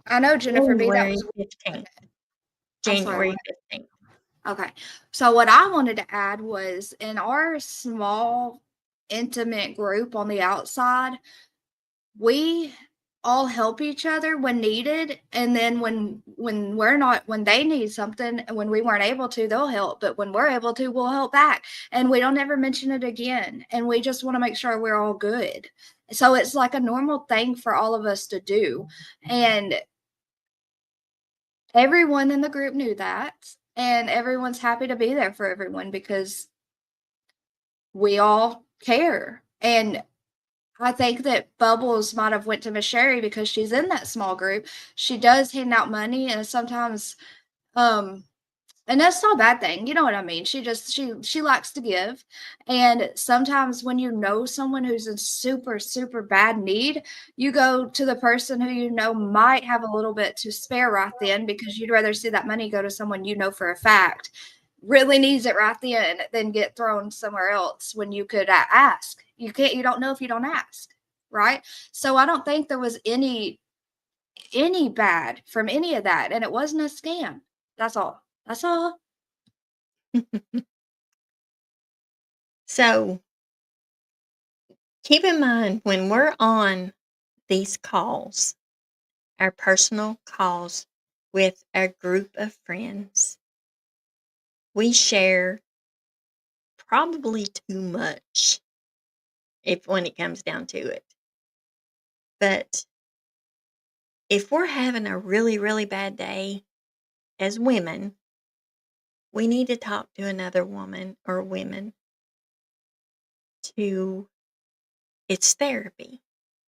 I know Jennifer B. That January was 15th. I'm sorry. January What? 15th. Okay. So what I wanted to add was in our small, intimate group on the outside, we all help each other when needed, and then when we're not, when they need something and when we weren't able to, they'll help, but when we're able to, we'll help back, and we don't ever mention it again, and we just want to make sure we're all good. So it's like a normal thing for all of us to do, and everyone in the group knew that, and everyone's happy to be there for everyone because we all care. And I think that Bubbles might have went to Miss Sherry because she's in that small group. She does hand out money, and sometimes, um, and that's not a bad thing. You know what I mean? She likes to give, and sometimes when you know someone who's in super super bad need, you go to the person who you know might have a little bit to spare right then because you'd rather see that money go to someone you know for a fact really needs it right then than get thrown somewhere else when you could ask. You don't know if you don't ask, right? So I don't think there was any bad from any of that, and it wasn't a scam. That's all. That's all. So keep in mind when we're on these calls, our personal calls with our group of friends, we share probably too much if when it comes down to it. But if we're having a really, really bad day as women, we need to talk to another woman or women to it's therapy.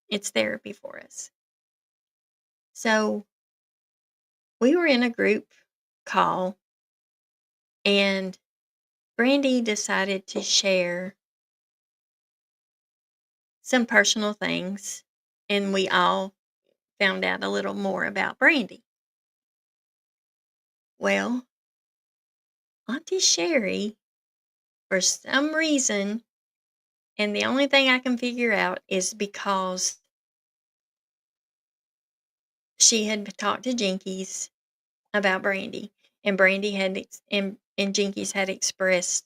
It's therapy for us. So we were in a group call and Brandy decided to share some personal things, and we all found out a little more about Brandy. Well, Auntie Sherry, for some reason, and the only thing I can figure out is because she had talked to Jinkies about Brandy, and Brandy had and Jinkies had expressed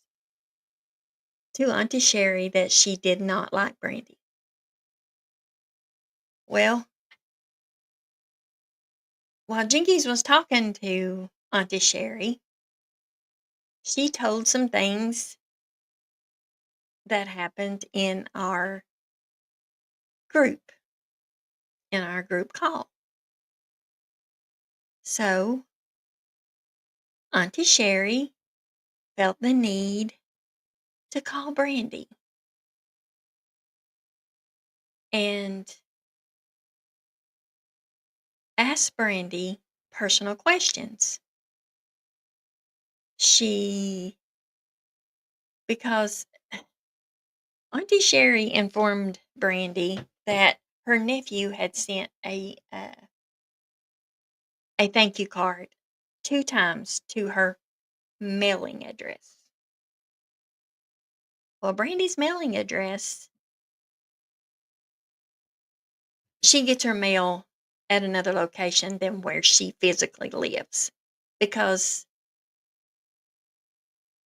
to Auntie Sherry that she did not like Brandy. Well, while Jinkies was talking to Auntie Sherry, she told some things that happened group, in our group call. So, Auntie Sherry felt the need to call Brandy and ask Brandy personal questions. Because Auntie Sherry informed Brandy that her nephew had sent a thank you card 2 times to her mailing address. Well, Brandy's mailing address, she gets her mail at another location than where she physically lives. Because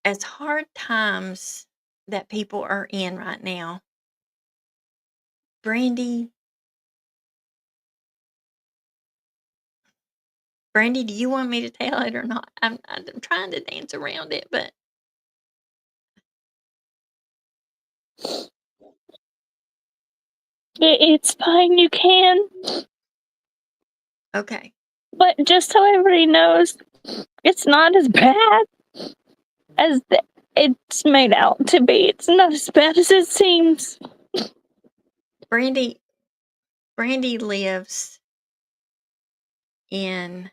as hard times that people are in right now, Brandy, do you want me to tell it or not? I'm trying to dance around it, but It's fine, you can. Okay. But just so everybody knows, it's not as bad as it's made out to be. It's not as bad as it seems. Brandy lives in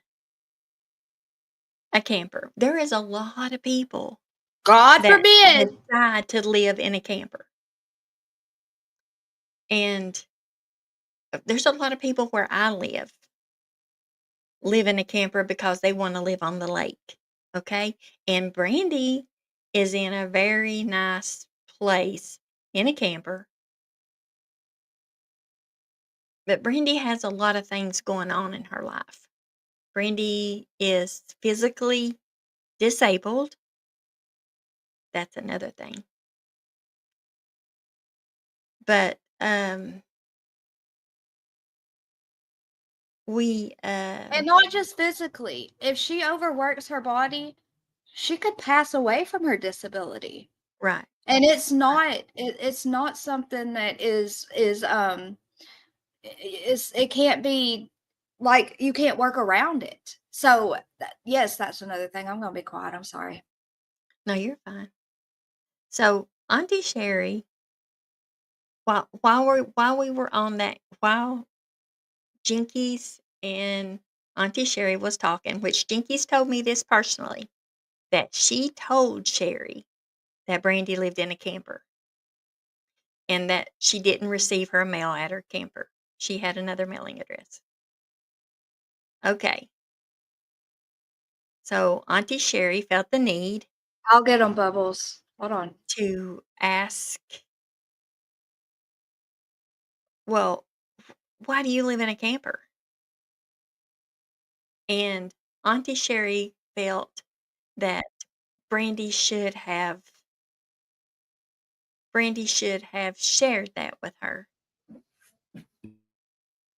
a camper. There is a lot of people God that forbid. decide to live in a camper. And there's a lot of people where I live in a camper because they want to live on the lake. Okay. And Brandy is in a very nice place in a camper. But Brandy has a lot of things going on in her life. Brandy is physically disabled. That's another thing. But we And not just physically. If she overworks her body, she could pass away from her disability. right. And it's not something that is it can't be like you can't work around it. So yes, that's another thing. I'm gonna be quiet. I'm sorry. No, you're fine. So Auntie Sherry, while we were on that, while Jinkies and Auntie Sherry was talking, which Jinkies told me this personally, that she told Sherry that Brandy lived in a camper and that she didn't receive her mail at her camper. She had another mailing address. Okay. So Auntie Sherry felt the need I'll get them, Bubbles. Hold on. to ask, well, why do you live in a camper? And Auntie Sherry felt that Brandy should have shared that with her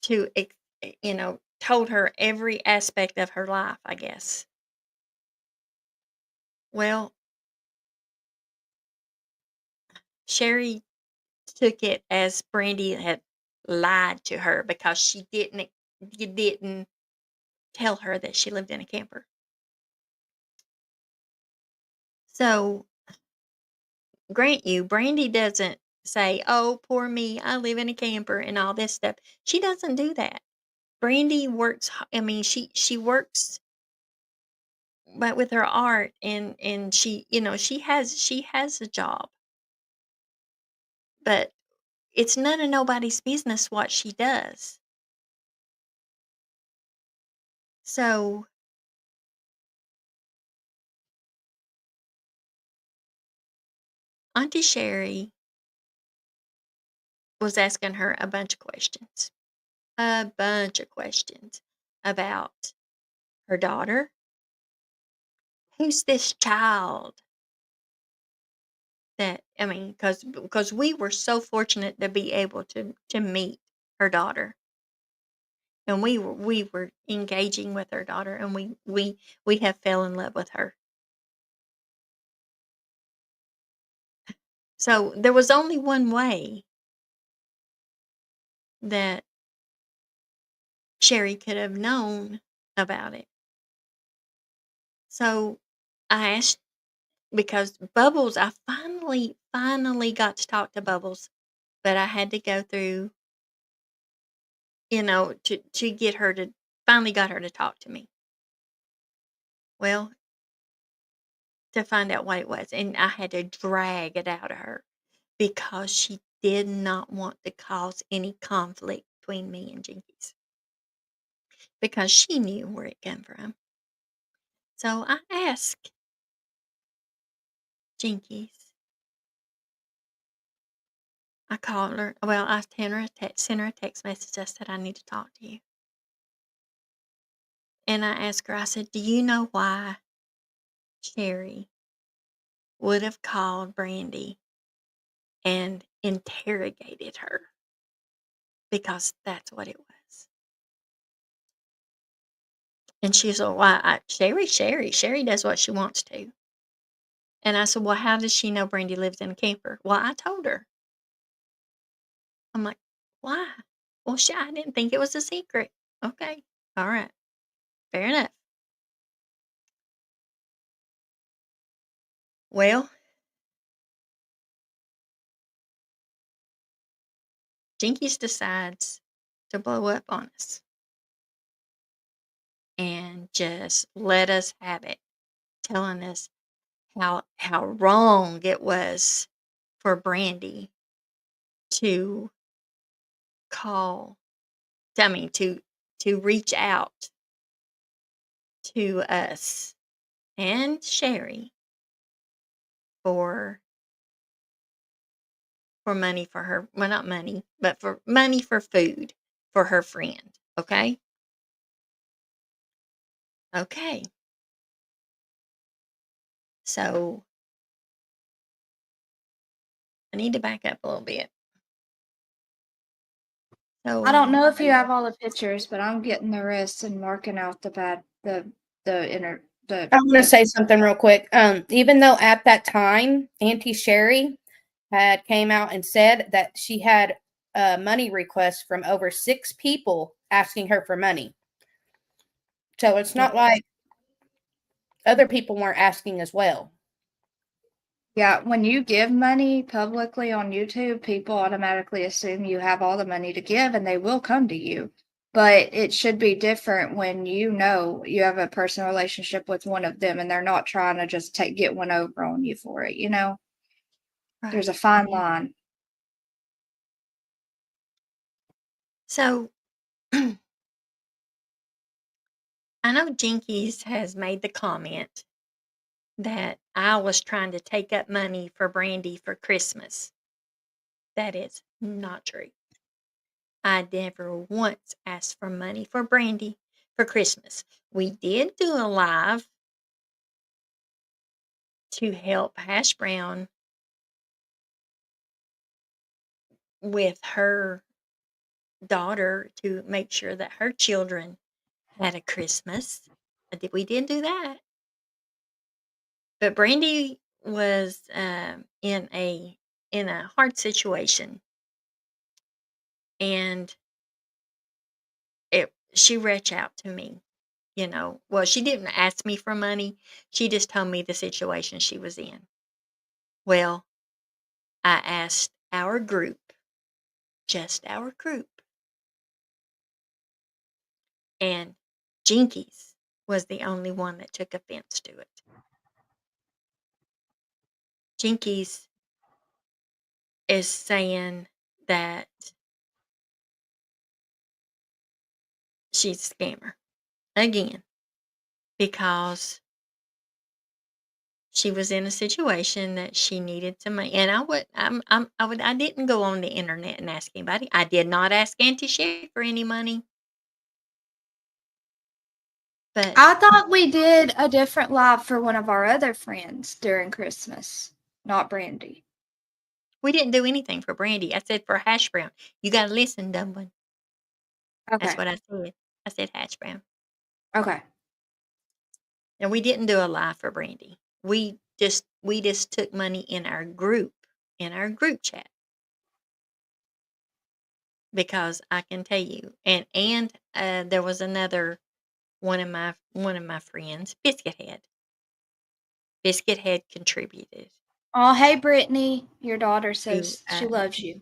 to told her every aspect of her life, I guess. Well, Sherry took it as Brandy had lied to her because she didn't tell her that she lived in a camper. So, grant you, Brandy doesn't say, "Oh, poor me, I live in a camper," and all this stuff. She doesn't do that. Brandy works. I mean, she works, but with her art, and she has a job, but it's none of nobody's business what she does. So Auntie Sherry was asking her a bunch of questions about her daughter. Who's this child? That I mean, because we were so fortunate to be able to meet her daughter, and we were engaging with her daughter, and we have fell in love with her. So there was only one way that Sherry could have known about it. So I asked, because Bubbles, I finally got to talk to Bubbles, but I had to go through, to get her to finally got her to talk to me. Well, to find out what it was, and I had to drag it out of her because she did not want to cause any conflict between me and Jinkies because she knew where it came from. So I asked Jinkies. I called her. Well, I sent her a text message. I said, "I need to talk to you." And I asked her, I said, "Do you know why Sherry would have called Brandy and interrogated her?" Because that's what it was. And she said, "Why, Sherry does what she wants to." And I said, "Well, how does she know Brandy lives in a camper?" Well, I told her. I'm like, Why? Well, I didn't think it was a secret. Okay. All right. Fair enough. Well, Jinkies decides to blow up on us and just let us have it, telling us how wrong it was for Brandy to call, I mean, to reach out to us and Sherry for money for her, well, not money, but for money for food for her friend. Okay. Okay. So I need to back up a little bit. So I don't know if you have all the pictures, but I'm getting the rest and marking out the bad, the inner, the. I want to say something real quick. Even though at that time Auntie Sherry had came out and said that she had a money request from over 6 people asking her for money. So it's not like other people weren't asking as well. Yeah, when you give money publicly on YouTube, people automatically assume you have all the money to give and they will come to you. But it should be different when you know you have a personal relationship with one of them and they're not trying to just get one over on you for it, you know? There's a fine line. So I know Jinkies has made the comment that I was trying to take up money for Brandy for Christmas. That is not true. I never once asked for money for Brandy for Christmas. We did do a live to help Hash Brown with her daughter to make sure that her children had a Christmas. We did do that. But Brandy was in a hard situation, and she reached out to me. Well, she didn't ask me for money. She just told me the situation she was in. Well, I asked our group, just our group, and Jinkies was the only one that took offense to it. Jinkies is saying that she's a scammer again because she was in a situation that she needed some money. And I didn't go on the internet and ask anybody. I did not ask Auntie Sherry for any money. But I thought we did a different live for one of our other friends during Christmas, not Brandy. we didn't do anything for Brandy. I said for Hash Brown. You got to listen, dumb one. That's Okay. what I said. I said Hash Brown. Okay. And we didn't do a live for Brandy. We just took money in our group chat. Because I can tell you, and there was another one of my friends, Biscuit Head contributed. Oh, hey, Brittany. Your daughter says To, she loves you.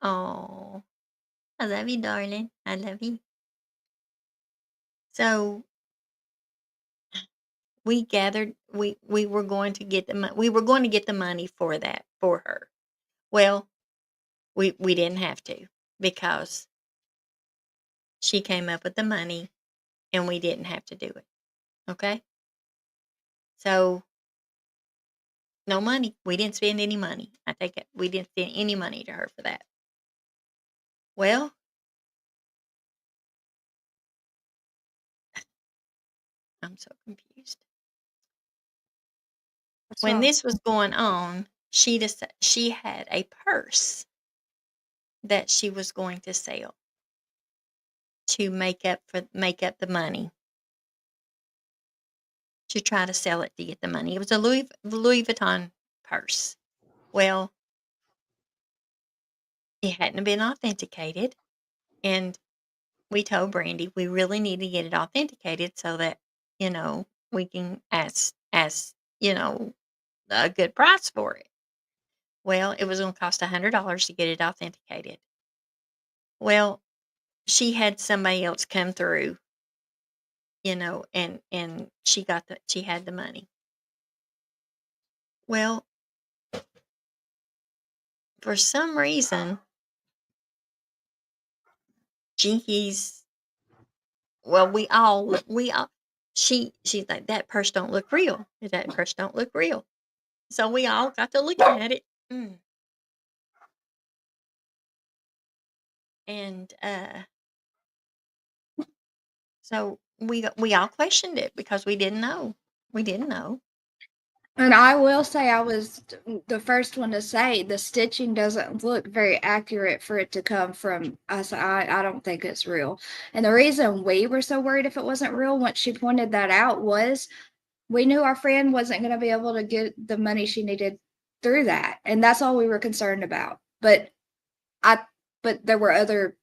Oh, I love you, darling. I love you. So we gathered. We were going to get the money. We were going to get the money for that for her. Well, we didn't have to because she came up with the money, and we didn't have to do it. Okay. So no money. We didn't spend any money. I take it. We didn't spend any money to her for that. Well, I'm so confused. When this was going on, she had a purse that she was going to sell to make up the money. To try to sell it to get the money. It was a Louis Vuitton purse. Well, it hadn't been authenticated. And we told Brandy we really need to get it authenticated so that, we can ask, a good price for it. Well, it was going to cost $100 to get it authenticated. Well, she had somebody else come through, and she had the money. Well, for some reason, Jinkies, well, she's like, that purse don't look real. That purse don't look real. So we all got to look at it. And so we all questioned it because we didn't know. We didn't know. And I will say I was the first one to say the stitching doesn't look very accurate for it to come from us. I don't think it's real. And the reason we were so worried if it wasn't real once she pointed that out was we knew our friend wasn't going to be able to get the money she needed through that. And that's all we were concerned about. But there were other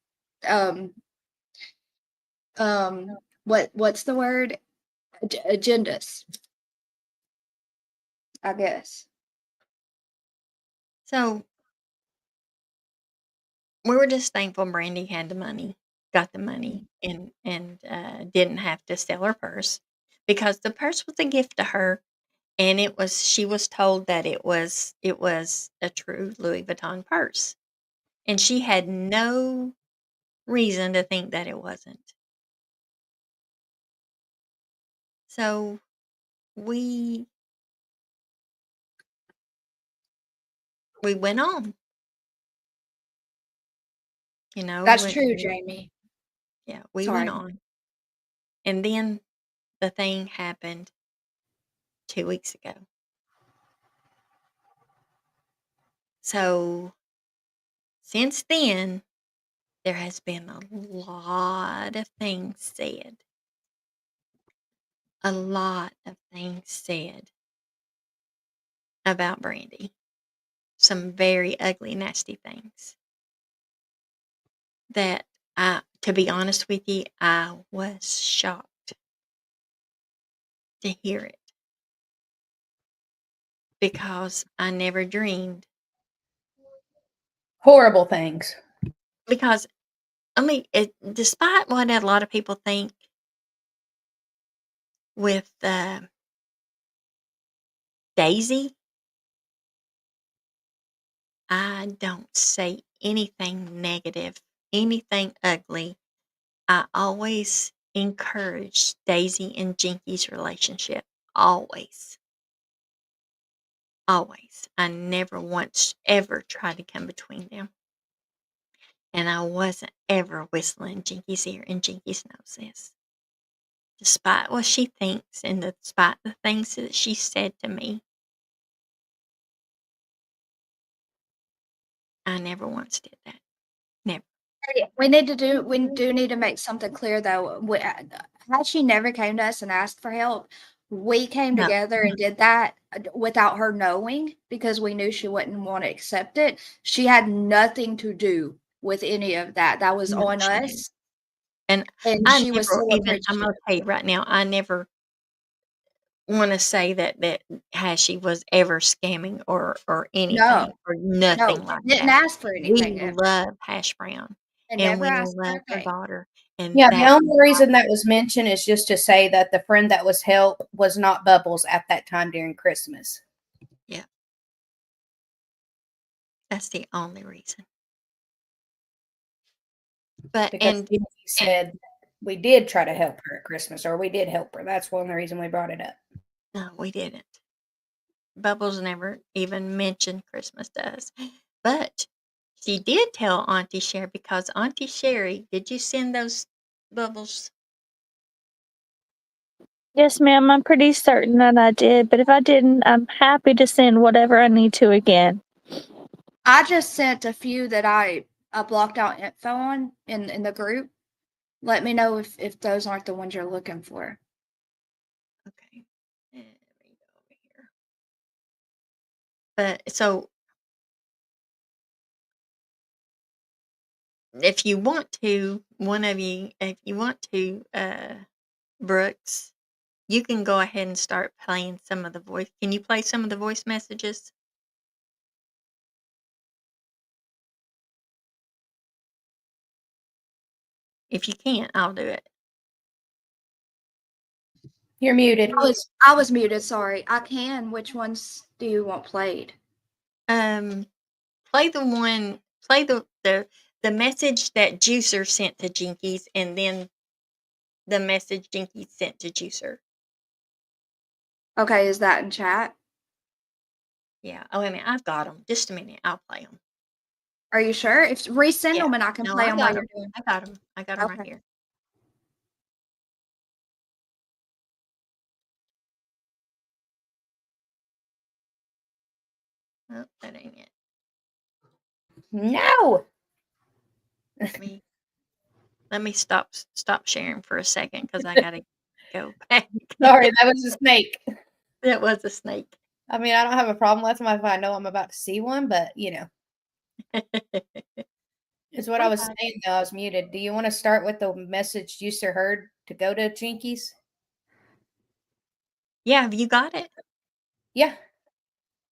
what's the word? Agendas, I guess. So we were just thankful Brandy had the money, got the money, and didn't have to sell her purse because the purse was a gift to her, and she was told that it was a true Louis Vuitton purse, and she had no reason to think that it wasn't. So we went on. That's true, Jamie. Yeah, we Sorry. went on. And then the thing happened 2 weeks ago. So since then, there has been a lot of things said. A lot of things said about Brandy. Some very ugly, nasty things. That to be honest with you, I was shocked to hear it. Because I never dreamed. Horrible things. Because, despite what a lot of people think with Daisy, I don't say anything negative, anything ugly. I always encourage Daisy and Jinky's relationship. Always. Always. I never once ever tried to come between them. And I wasn't ever whistling Jinky's ear, and Jinky's knows this. Despite what she thinks and despite the things that she said to me, I never once did that. Never. We do need to make something clear though. Had she never came to us and asked for help, we came No. together and did that without her knowing because we knew she wouldn't want to accept it. She had nothing to do with any of that. That was No, on she didn't. us. And And I she was never so even, I'm appreciative. gonna tell you right now, I never wanna say that she was ever scamming or anything No, or nothing like didn't that. ask for We anything ever. love Hash Brown, And and never we asked for love a her thing. daughter, and Yeah, the that only reason that was mentioned is just to say that the friend that was helped was not Bubbles at that time during Christmas. that's the only reason. But Because and he said we did try to help her at Christmas, or we did help her. That's one of the reason we brought it up. no, we didn't. Bubbles never even mentioned Christmas to us. But she did tell Auntie Sherry because Auntie Sherry, did you send those bubbles? Yes, ma'am. I'm pretty certain that I did, but if I didn't, I'm happy to send whatever I need to again. I just sent a few that I blocked out info on in the group. Let me know if those aren't the ones you're looking for. Okay. Let me go over here. But so if you want to, one of you, if you want to, Brooks, you can go ahead and start playing some of the voice. Can you play some of the voice messages? If you can't, I'll do it. You're muted. I was muted. Sorry. I can. Which ones do you want played? Play the one. Play the message that Juicer sent to Jinkies, and then the message Jinkies sent to Juicer. Okay, is that in chat? Yeah. Oh, wait a minute. I've got them. Just a minute. I'll play them. Are you sure? If resend Yeah. them and I can No, play I them while got you're them. doing. I got them. I got them right Okay. here. Oh, that ain't it. No. Let me stop sharing for a second because I gotta go back. Sorry, that was a snake. That was a snake. I mean, I don't have a problem with them if I know I'm about to see one, but you know, is what I was saying though. I was muted. Do you want to start with the message Juicer heard to go to Jinkies? Yeah, have you got it? Yeah.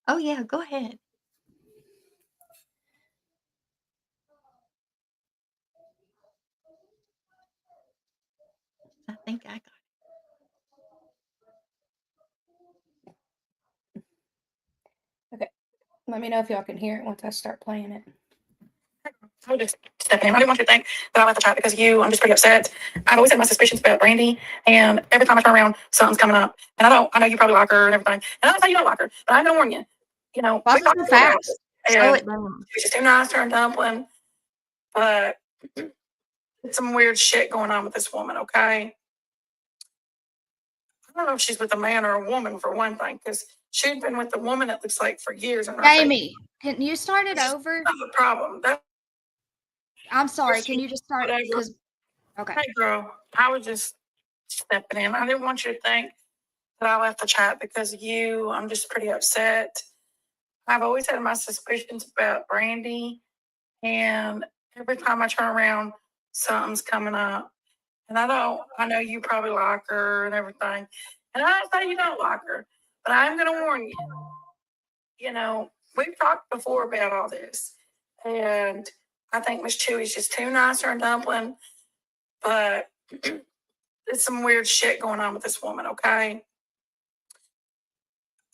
Oh yeah, go ahead. I think I got it. Okay. Let me know if y'all can hear it once I start playing it. I would just step in. I didn't want you to think that I left the chat because you. I'm just pretty upset. I've always had my suspicions about Brandy, and every time I turn around, something's coming up. And I know you probably like her and everything, and I don't say you don't like her, but I'm gonna warn you. You know, Why we is it talked so about fast? this, Slow and it down. she's just too nice to her and dumpling. But it's some weird shit going on with this woman. Okay, I don't know if she's with a man or a woman for one thing, because she's been with the woman it looks like for years. And Jamie, can you start it over? That's the problem. That's I'm sorry. Can you just start? whatever. Because okay. Hey, girl, I was just stepping in. I didn't want you to think that I left the chat because of you. I'm just pretty upset. I've always had my suspicions about Brandy, and every time I turn around, something's coming up. And I know you probably like her and everything. And I don't say you don't like her, but I'm going to warn you. You know, we've talked before about all this. And I think Miss Chewy's just too nice or a dumpling. But there's some weird shit going on with this woman, okay?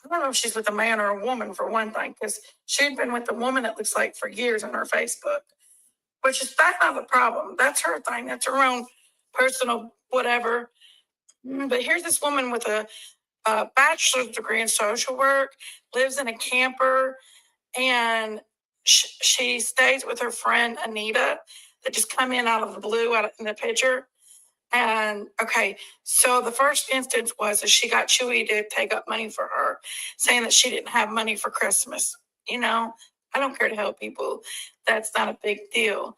I don't know if she's with a man or a woman for one thing, because she'd been with a woman it looks like for years on her Facebook, which is that's not the problem. That's her thing. That's her own personal whatever. But here's this woman with a bachelor's degree in social work, lives in a camper, and she stays with her friend Anita that just come in out of the blue out in the picture. And okay, so the first instance was that she got Chewy to take up money for her, saying that she didn't have money for Christmas. You know, I don't care to help people. That's not a big deal.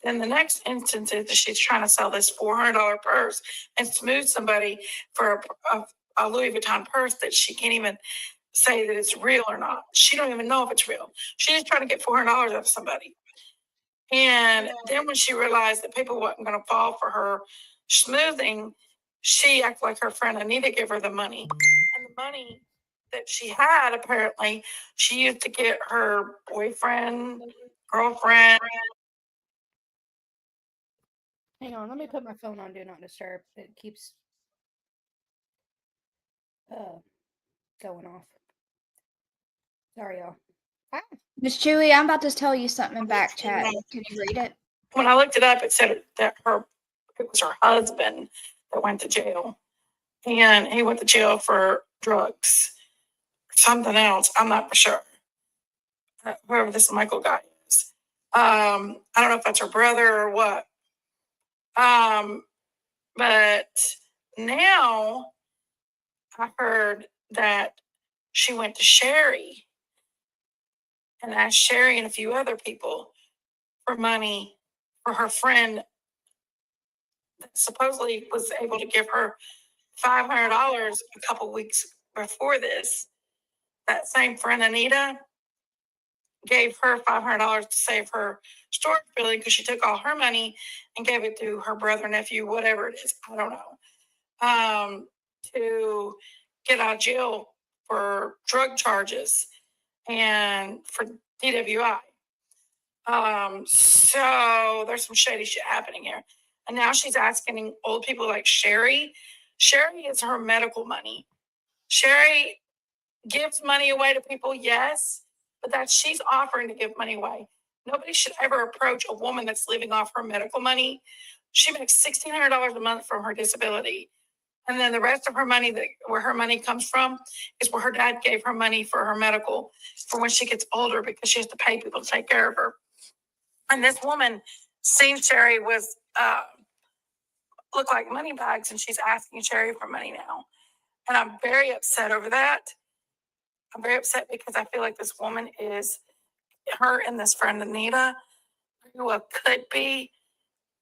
Then the next instance is that she's trying to sell this $400 purse and smooth somebody for a Louis Vuitton purse that she can't even say that it's real or not. She don't even know if it's real. She's just trying to get $400 out of somebody. And then when she realized that people wasn't going to fall for her smoothing, she acted like her friend Anita gave her the money. And the money that she had, apparently, she used to get her boyfriend, girlfriend. Hang on, let me put my phone on Do Not Disturb. It keeps going off. Sorry, y'all. Miss Chewy, I'm about to tell you something in back chat. Can you read it? When I looked it up, it said that it was her husband that went to jail. And he went to jail for drugs. Something else. I'm not for sure. Whoever this Michael guy is. I don't know if that's her brother or what. But now I heard that she went to Sherry and asked Sherry and a few other people for money for her friend that supposedly was able to give her $500 a couple weeks before this. That same friend Anita, gave her $500 to save her storage building because she took all her money and gave it to her brother, nephew, whatever it is. I don't know. To get out of jail for drug charges and for DWI. So there's some shady shit happening here. And now she's asking old people like Sherry. Sherry is her medical money. Sherry gives money away to people, yes, but that she's offering to give money away. Nobody should ever approach a woman that's living off her medical money. She makes $1,600 a month from her disability. And then the rest of her money, where her money comes from, is where her dad gave her money for her medical for when she gets older because she has to pay people to take care of her. And this woman, seeing Sherry was look like money bags, and she's asking Sherry for money now. And I'm very upset over that. I'm very upset because I feel like this woman is, her and this friend Anita, who could be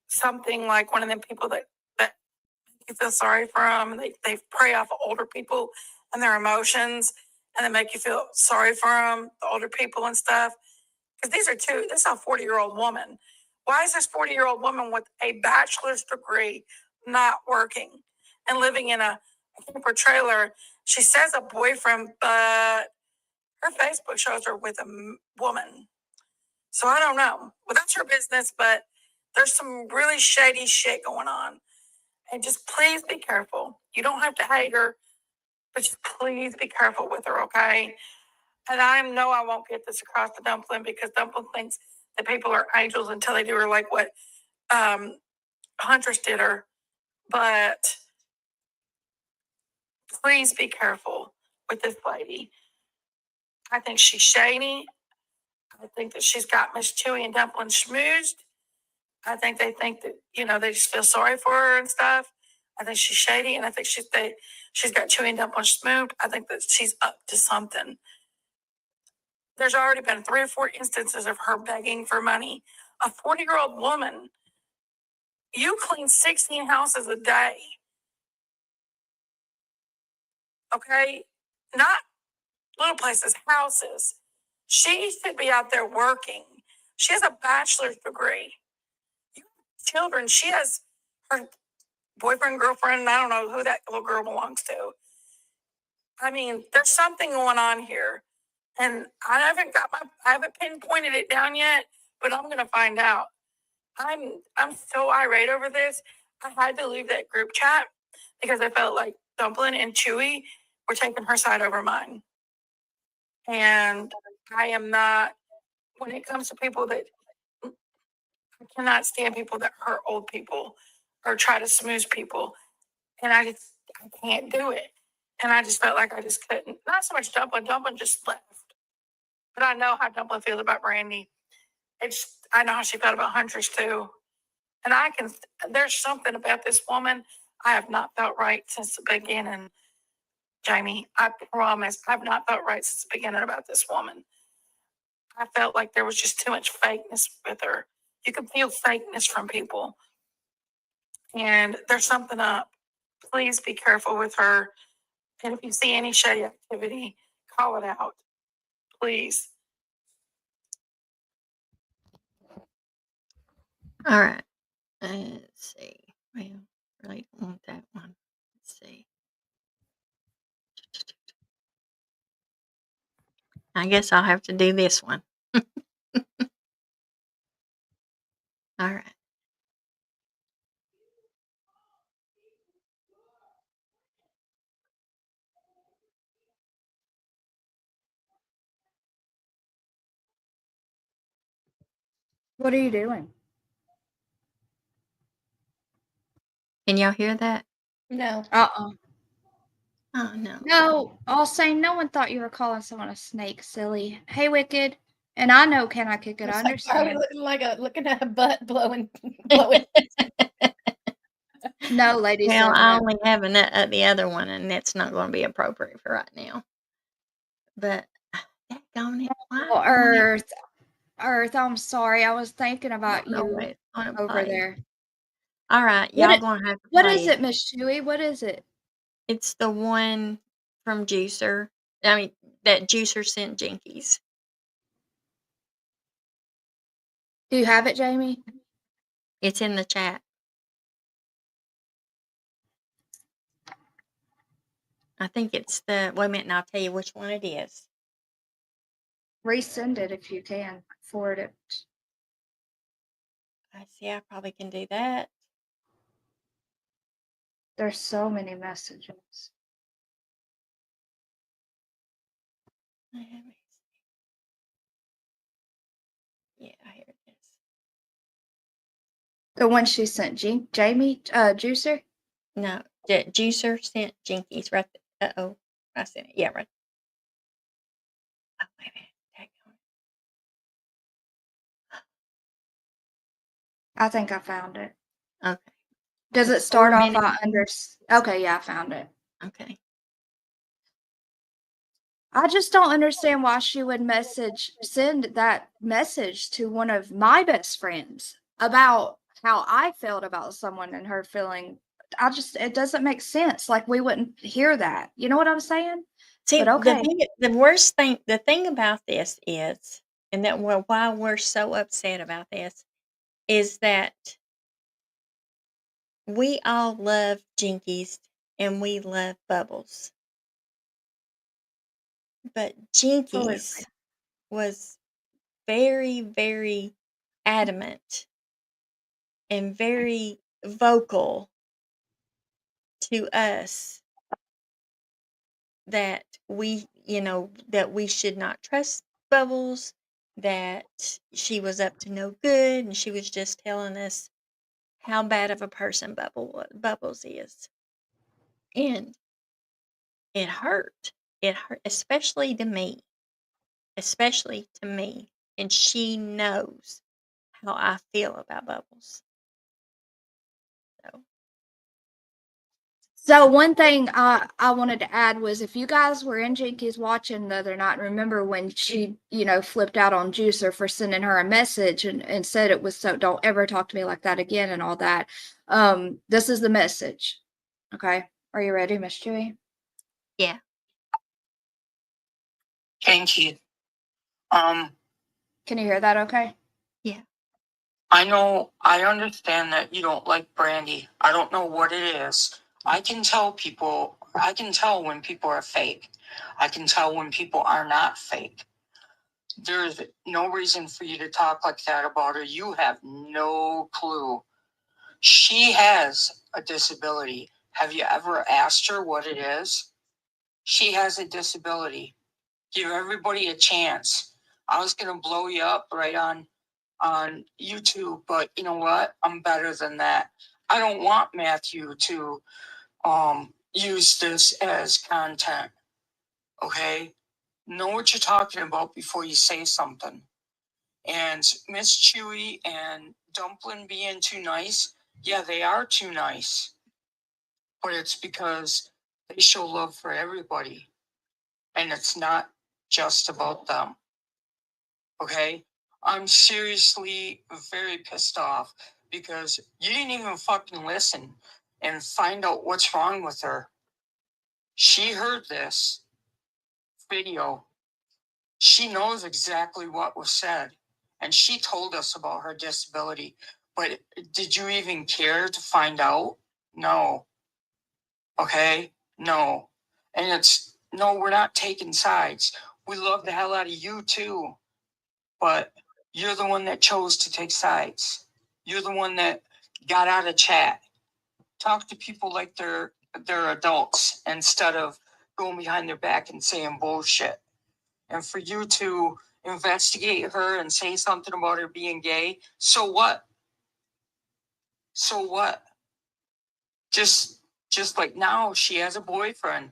something like one of them people that you feel sorry for them. They prey off of older people and their emotions, and they make you feel sorry for them, the older people and stuff. Because this is a 40-year-old woman. Why is this 40-year-old woman with a bachelor's degree not working and living in a camper trailer? She says a boyfriend, but her Facebook shows her with a woman. So I don't know. Well, that's her business, but there's some really shady shit going on. And just please be careful. You don't have to hate her, but just please be careful with her, okay? And I know I won't get this across to Dumpling because Dumpling thinks that people are angels until they do her like what Huntress did her. But please be careful with this lady. I think she's shady. I think that she's got Miss Chewy and Dumpling schmoozed. I think they think that, they just feel sorry for her and stuff. I think she's shady, and I think she's got Chewy and Dumpling schmoozed. I think that she's up to something. There's already been 3 or 4 instances of her begging for money. A 40-year-old woman, you clean 16 houses a day. Okay? Not little places, houses. She should be out there working. She has a bachelor's degree. You have children. She has her boyfriend, girlfriend, I don't know who that little girl belongs to. I mean, there's something going on here. And I haven't pinpointed it down yet, but I'm gonna find out. I'm so irate over this. I had to leave that group chat because I felt like Dumpling and Chewy were taking her side over mine. And I am not, when it comes to people that, I cannot stand people that hurt old people or try to smooth people. And I can't do it. And I just felt like I just couldn't. Not so much Dumpling. Dumpling just left. But I know how Dumpling feels about Brandy. I know how she felt about Huntress too. And there's something about this woman I have not felt right since the beginning. Jamie, I promise I've not felt right since the beginning about this woman. I felt like there was just too much fakeness with her. You can feel fakeness from people. And there's something up. Please be careful with her. And if you see any shady activity, call it out. Please. All right. Let's see. Well, really don't want that one. Let's see. I guess I'll have to do this one. All right. What are you doing? Can y'all hear that? No. Uh-uh. Oh, no. No, I'll say no one thought you were calling someone a snake, silly. Hey, Wicked. And I know Can I Kick It? I understand. Looking at a butt blowing. No, ladies. Well, don't I know. only have the other one, and that's not going to be appropriate for right now. But, daggone it. Well, Earth, I'm sorry. I was thinking about No, you it's gonna over play. there. All right, What y'all it- going to have to What play is it, Miss Chewy? What is it? It's the one from Juicer. I mean, that Juicer sent Jinkies. Do you have it, Jamie? It's in the chat. I think it's the, wait a minute, and I'll tell you which one it is. Resend it if you can. Forward it. I see, I probably can do that. There's so many messages. Let me see. Yeah, here it is. The one she sent Jamie, Juicer. No, Juicer sent Jinkies right there. Uh-oh, I sent it. Yeah, right. Oh, wait a minute. I think I found it. Okay, Does The it start 4 off minute- under? Okay, yeah, I found it. okay. I just don't understand why she would send that message to one of my best friends about how I felt about someone and her feeling. It doesn't make sense. Like we wouldn't hear that. You know what I'm saying? See, But okay. the worst thing, the thing about this is, and that why we're so upset about this, is that we all love Jinkies and we love Bubbles. But Jinkies Absolutely. was very, very adamant and very vocal to us that that we should not trust Bubbles, that she was up to no good, and she was just telling us how bad of a person Bubbles is. And it hurt. It hurt, especially to me. Especially to me. And she knows how I feel about Bubbles. So, So one thing I wanted to add was if you guys were in Jinkies watching the other night, remember when she, flipped out on Juicer for sending her a message and said it was so don't ever talk to me like that again and all that. This is the message. Okay. Are you ready, Miss Chewy? yeah. Thank you. Can you hear that okay? I understand that you don't like Brandy. I don't know what it is. I can tell when people are fake. I can tell when people are not fake. There's no reason for you to talk like that about her. You have no clue. She has a disability. Have you ever asked her what it is? She has a disability. Give everybody a chance. I was going to blow you up right on YouTube, but you know what? I'm better than that. I don't want Matthew to use this as content. Okay? Know what you're talking about before you say something. And Miss Chewy and Dumpling being too nice, yeah, they are too nice. But it's because they show love for everybody. And it's not just about them. Okay? I'm seriously very pissed off because you didn't even fucking listen and find out what's wrong with her. She heard this video. She knows exactly what was said. And she told us about her disability. But did you even care to find out? No. Okay? No. And no, we're not taking sides. We love the hell out of you too. But you're the one that chose to take sides. You're the one that got out of chat. Talk to people like they're adults instead of going behind their back and saying bullshit. And for you to investigate her and say something about her being gay, so what? So what? Just like now she has a boyfriend.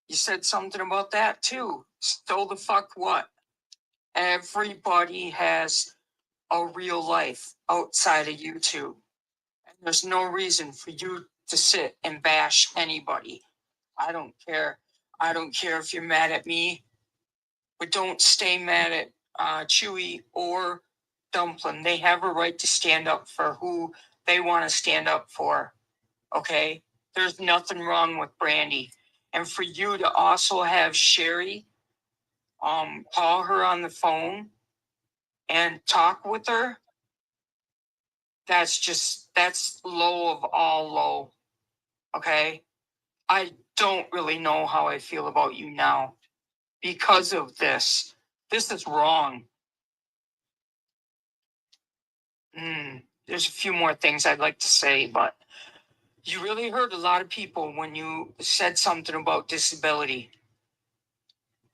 You said something about that too. So the fuck what? Everybody has a real life outside of YouTube. And there's no reason for you to sit and bash anybody. I don't care. I don't care if you're mad at me, but don't stay mad at Chewy or Dumpling. They have a right to stand up for who they want to stand up for. Okay? There's nothing wrong with Brandy. And for you to also have Sherry call her on the phone and talk with her, that's low of all low. Okay? I don't really know how I feel about you now because of this. This is wrong. There's a few more things I'd like to say, but you really hurt a lot of people when you said something about disability.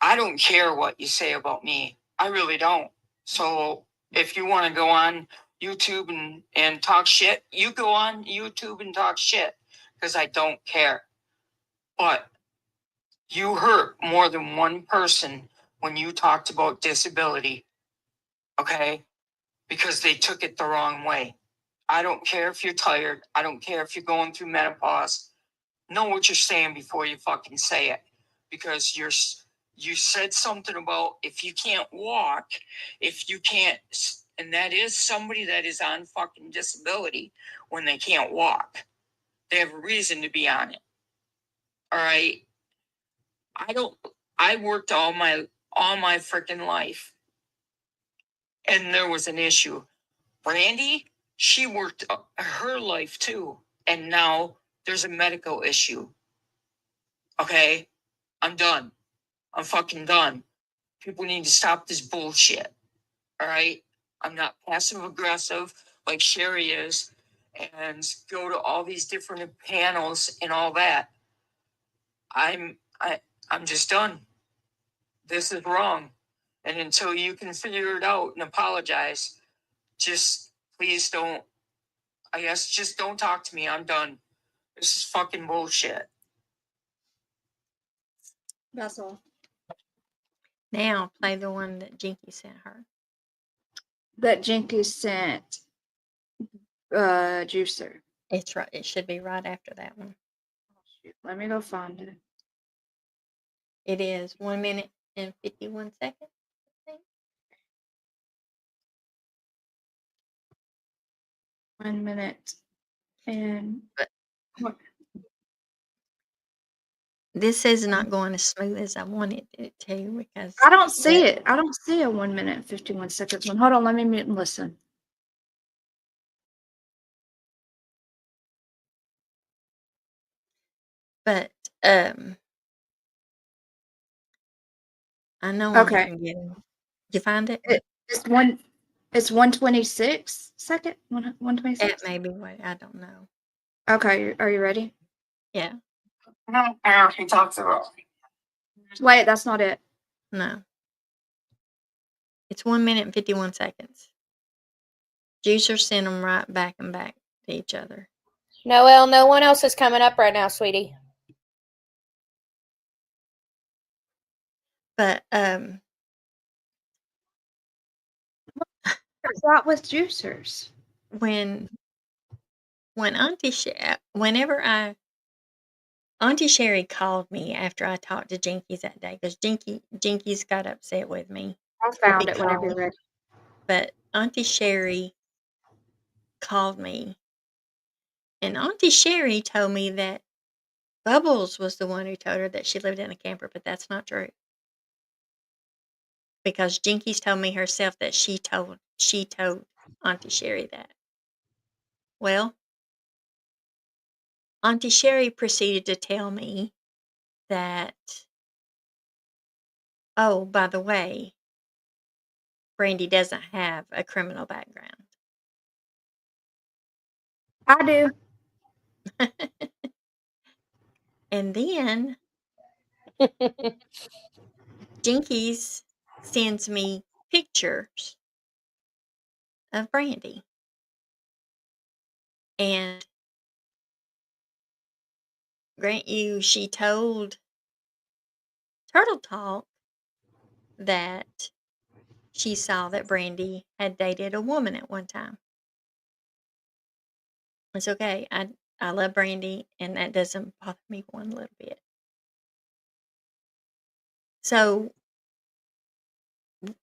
I don't care what you say about me. I really don't. So if you want to go on YouTube and talk shit, you go on YouTube and talk shit because I don't care. But you hurt more than one person when you talked about disability. Okay? Because they took it the wrong way. I don't care if you're tired. I don't care if you're going through menopause. Know what you're saying before you fucking say it. Because you said something about if you can't walk, if you can't, and that is somebody that is on fucking disability when they can't walk. They have a reason to be on it. All right. I worked all my freaking life. And there was an issue. Brandy, she worked her life too. And now there's a medical issue. Okay? I'm done. I'm fucking done. People need to stop this bullshit. All right? I'm not passive aggressive like Sherry is and go to all these different panels and all that. I'm just done. This is wrong. And until you can figure it out and apologize, just please don't, I guess just don't talk to me. I'm done. This is fucking bullshit. That's all. Now play the one that Jinky sent her. That Jinky sent Juicer. It's right. It should be right after that one. Shoot, let me go find it. It is 1 minute and 51 seconds. I think. 1 minute and This is not going as smooth as I wanted it to because I don't see it. I don't see a 1 minute and 51 seconds one. Hold on, let me mute and listen. But I know Okay. I can get it. You find it? It's 126 second. That 126. may be what I don't know. Okay, are you ready? Yeah. I don't care if he talks about. Wait, that's not it. No. It's 1 minute and 51 seconds. Juicer sent them right back and back to each other. Noelle, no one else is coming up right now, sweetie. But What's that with juicers? when whenever Auntie Sherry called me after I talked to Jinkies that day because Jinkies got upset with me. I found it whenever you're ready. But Auntie Sherry called me, and Auntie Sherry told me that Bubbles was the one who told her that she lived in a camper, but that's not true. Because Jinkies told me herself that she told Auntie Sherry that. Well, Auntie Sherry proceeded to tell me that, oh, by the way, Brandy doesn't have a criminal background. I do. And then Jinkies sends me pictures of Brandy. And grant you, she told Turtle Talk that she saw that Brandy had dated a woman at one time. It's okay. I love Brandy, and that doesn't bother me one little bit. So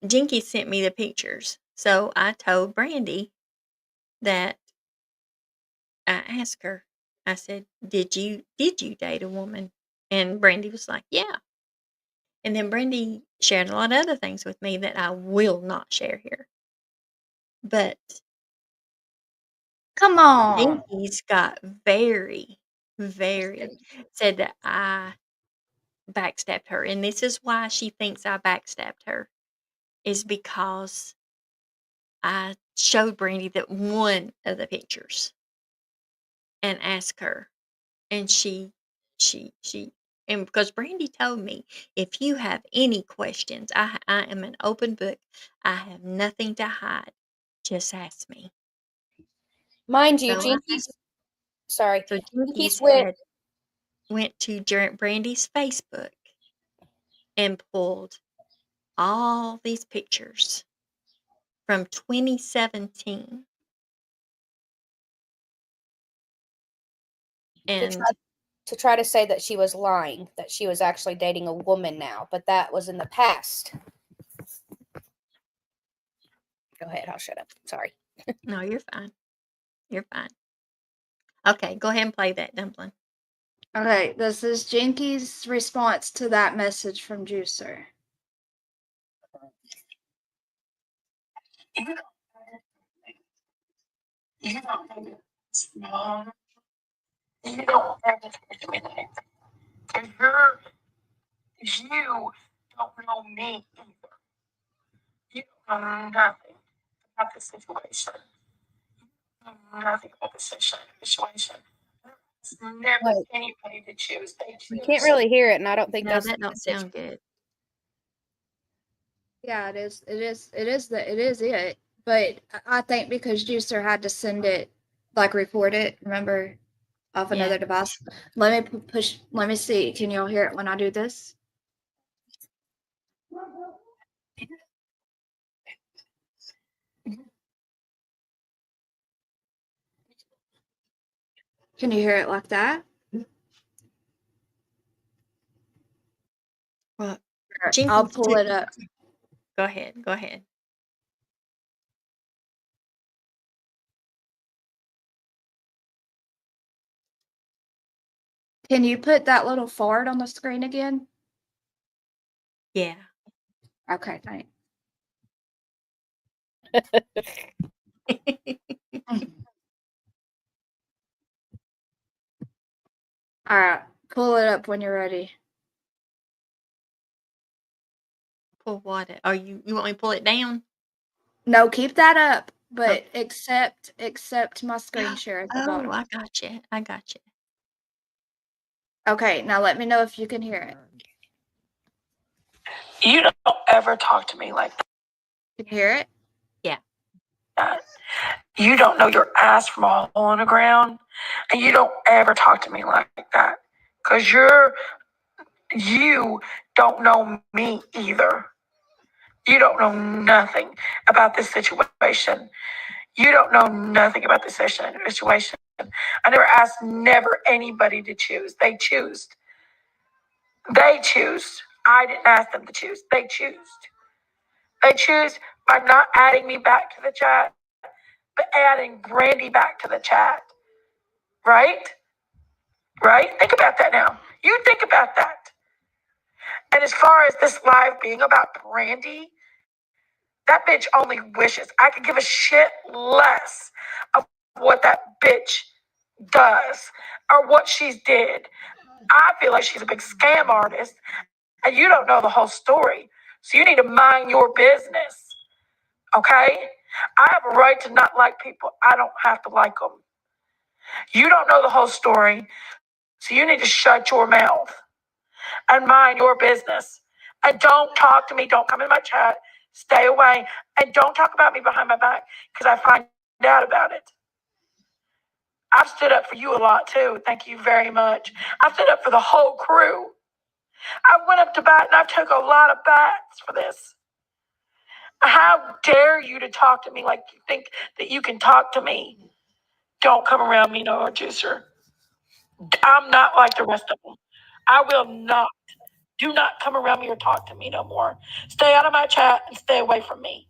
Jinky sent me the pictures. So I told Brandy that I asked her. I said, "Did you date a woman?" And Brandy was like, "Yeah." And then Brandy shared a lot of other things with me that I will not share here. But Come on. Jinkies got very said that I backstabbed her, and this is why she thinks I backstabbed her, is because I showed Brandy that one of the pictures and asked her, and she and because Brandy told me, if you have any questions, I am an open book. I have nothing to hide. Just ask me. Mind you, So Jinkies. Sorry, so Jinkies Jinkies went to Brandy's Facebook and pulled all these pictures from 2017. And to try to say that she was lying, that she was actually dating a woman now, but that was in the past. Go ahead, I'll shut up. Sorry. no, you're fine. You're fine. Okay, go ahead and play that, Dumpling. Okay, this is Jinky's response to that message from Juicer. You don't know this, Mom. You don't have to talk to me like that. Because you don't know me either. You don't know nothing about the situation. You don't know nothing about the situation. It's never Wait. anybody to choose. They choose. You can't really hear it, and I don't think No, that's that the don't message. sound good. Yeah, it is. It is it. But I think because Juicer had to send it, like record it, remember, off Yeah. another device. Let me push. Let me see. Can y'all hear it when I do this? Can you hear it like that? Well, I'll Jinkies pull took- it up. Go ahead. Go ahead. Can you put that little fart on the screen again? Yeah. Okay, thanks. All right, pull it up when you're ready. Pull what? Oh, you want me to pull it down? No, keep that up, but accept my screen share at the Oh, bottom. I got you. I got you. Okay, now let me know if you can hear it. You don't ever talk to me like Can you hear it? that. You don't know your ass from a hole in the ground, and you don't ever talk to me like that. Because you don't know me either. You don't know nothing about this situation. You don't know nothing about this situation. I never asked never anybody to choose. They choose. They choose. I didn't ask them to choose. They choose. They choose by not adding me back to the chat, but adding Brandy back to the chat. Right? Right? Think about that now. You think about that. And as far as this live being about Brandy, that bitch only wishes. I could give a shit less of what that bitch does or what she's did. I feel like she's a big scam artist and you don't know the whole story. So you need to mind your business. Okay? I have a right to not like people. I don't have to like them. You don't know the whole story. So you need to shut your mouth and mind your business. And don't talk to me. Don't come in my chat. Stay away. And don't talk about me behind my back because I find out about it. I've stood up for you a lot too. Thank you very much. I've stood up for the whole crew. I went up to bat and I took a lot of bats for this. How dare you to talk to me like you think that you can talk to me? Don't come around me, no juicer. I'm not like the rest of them. I will not. Do not come around me or talk to me no more. Stay out of my chat and stay away from me.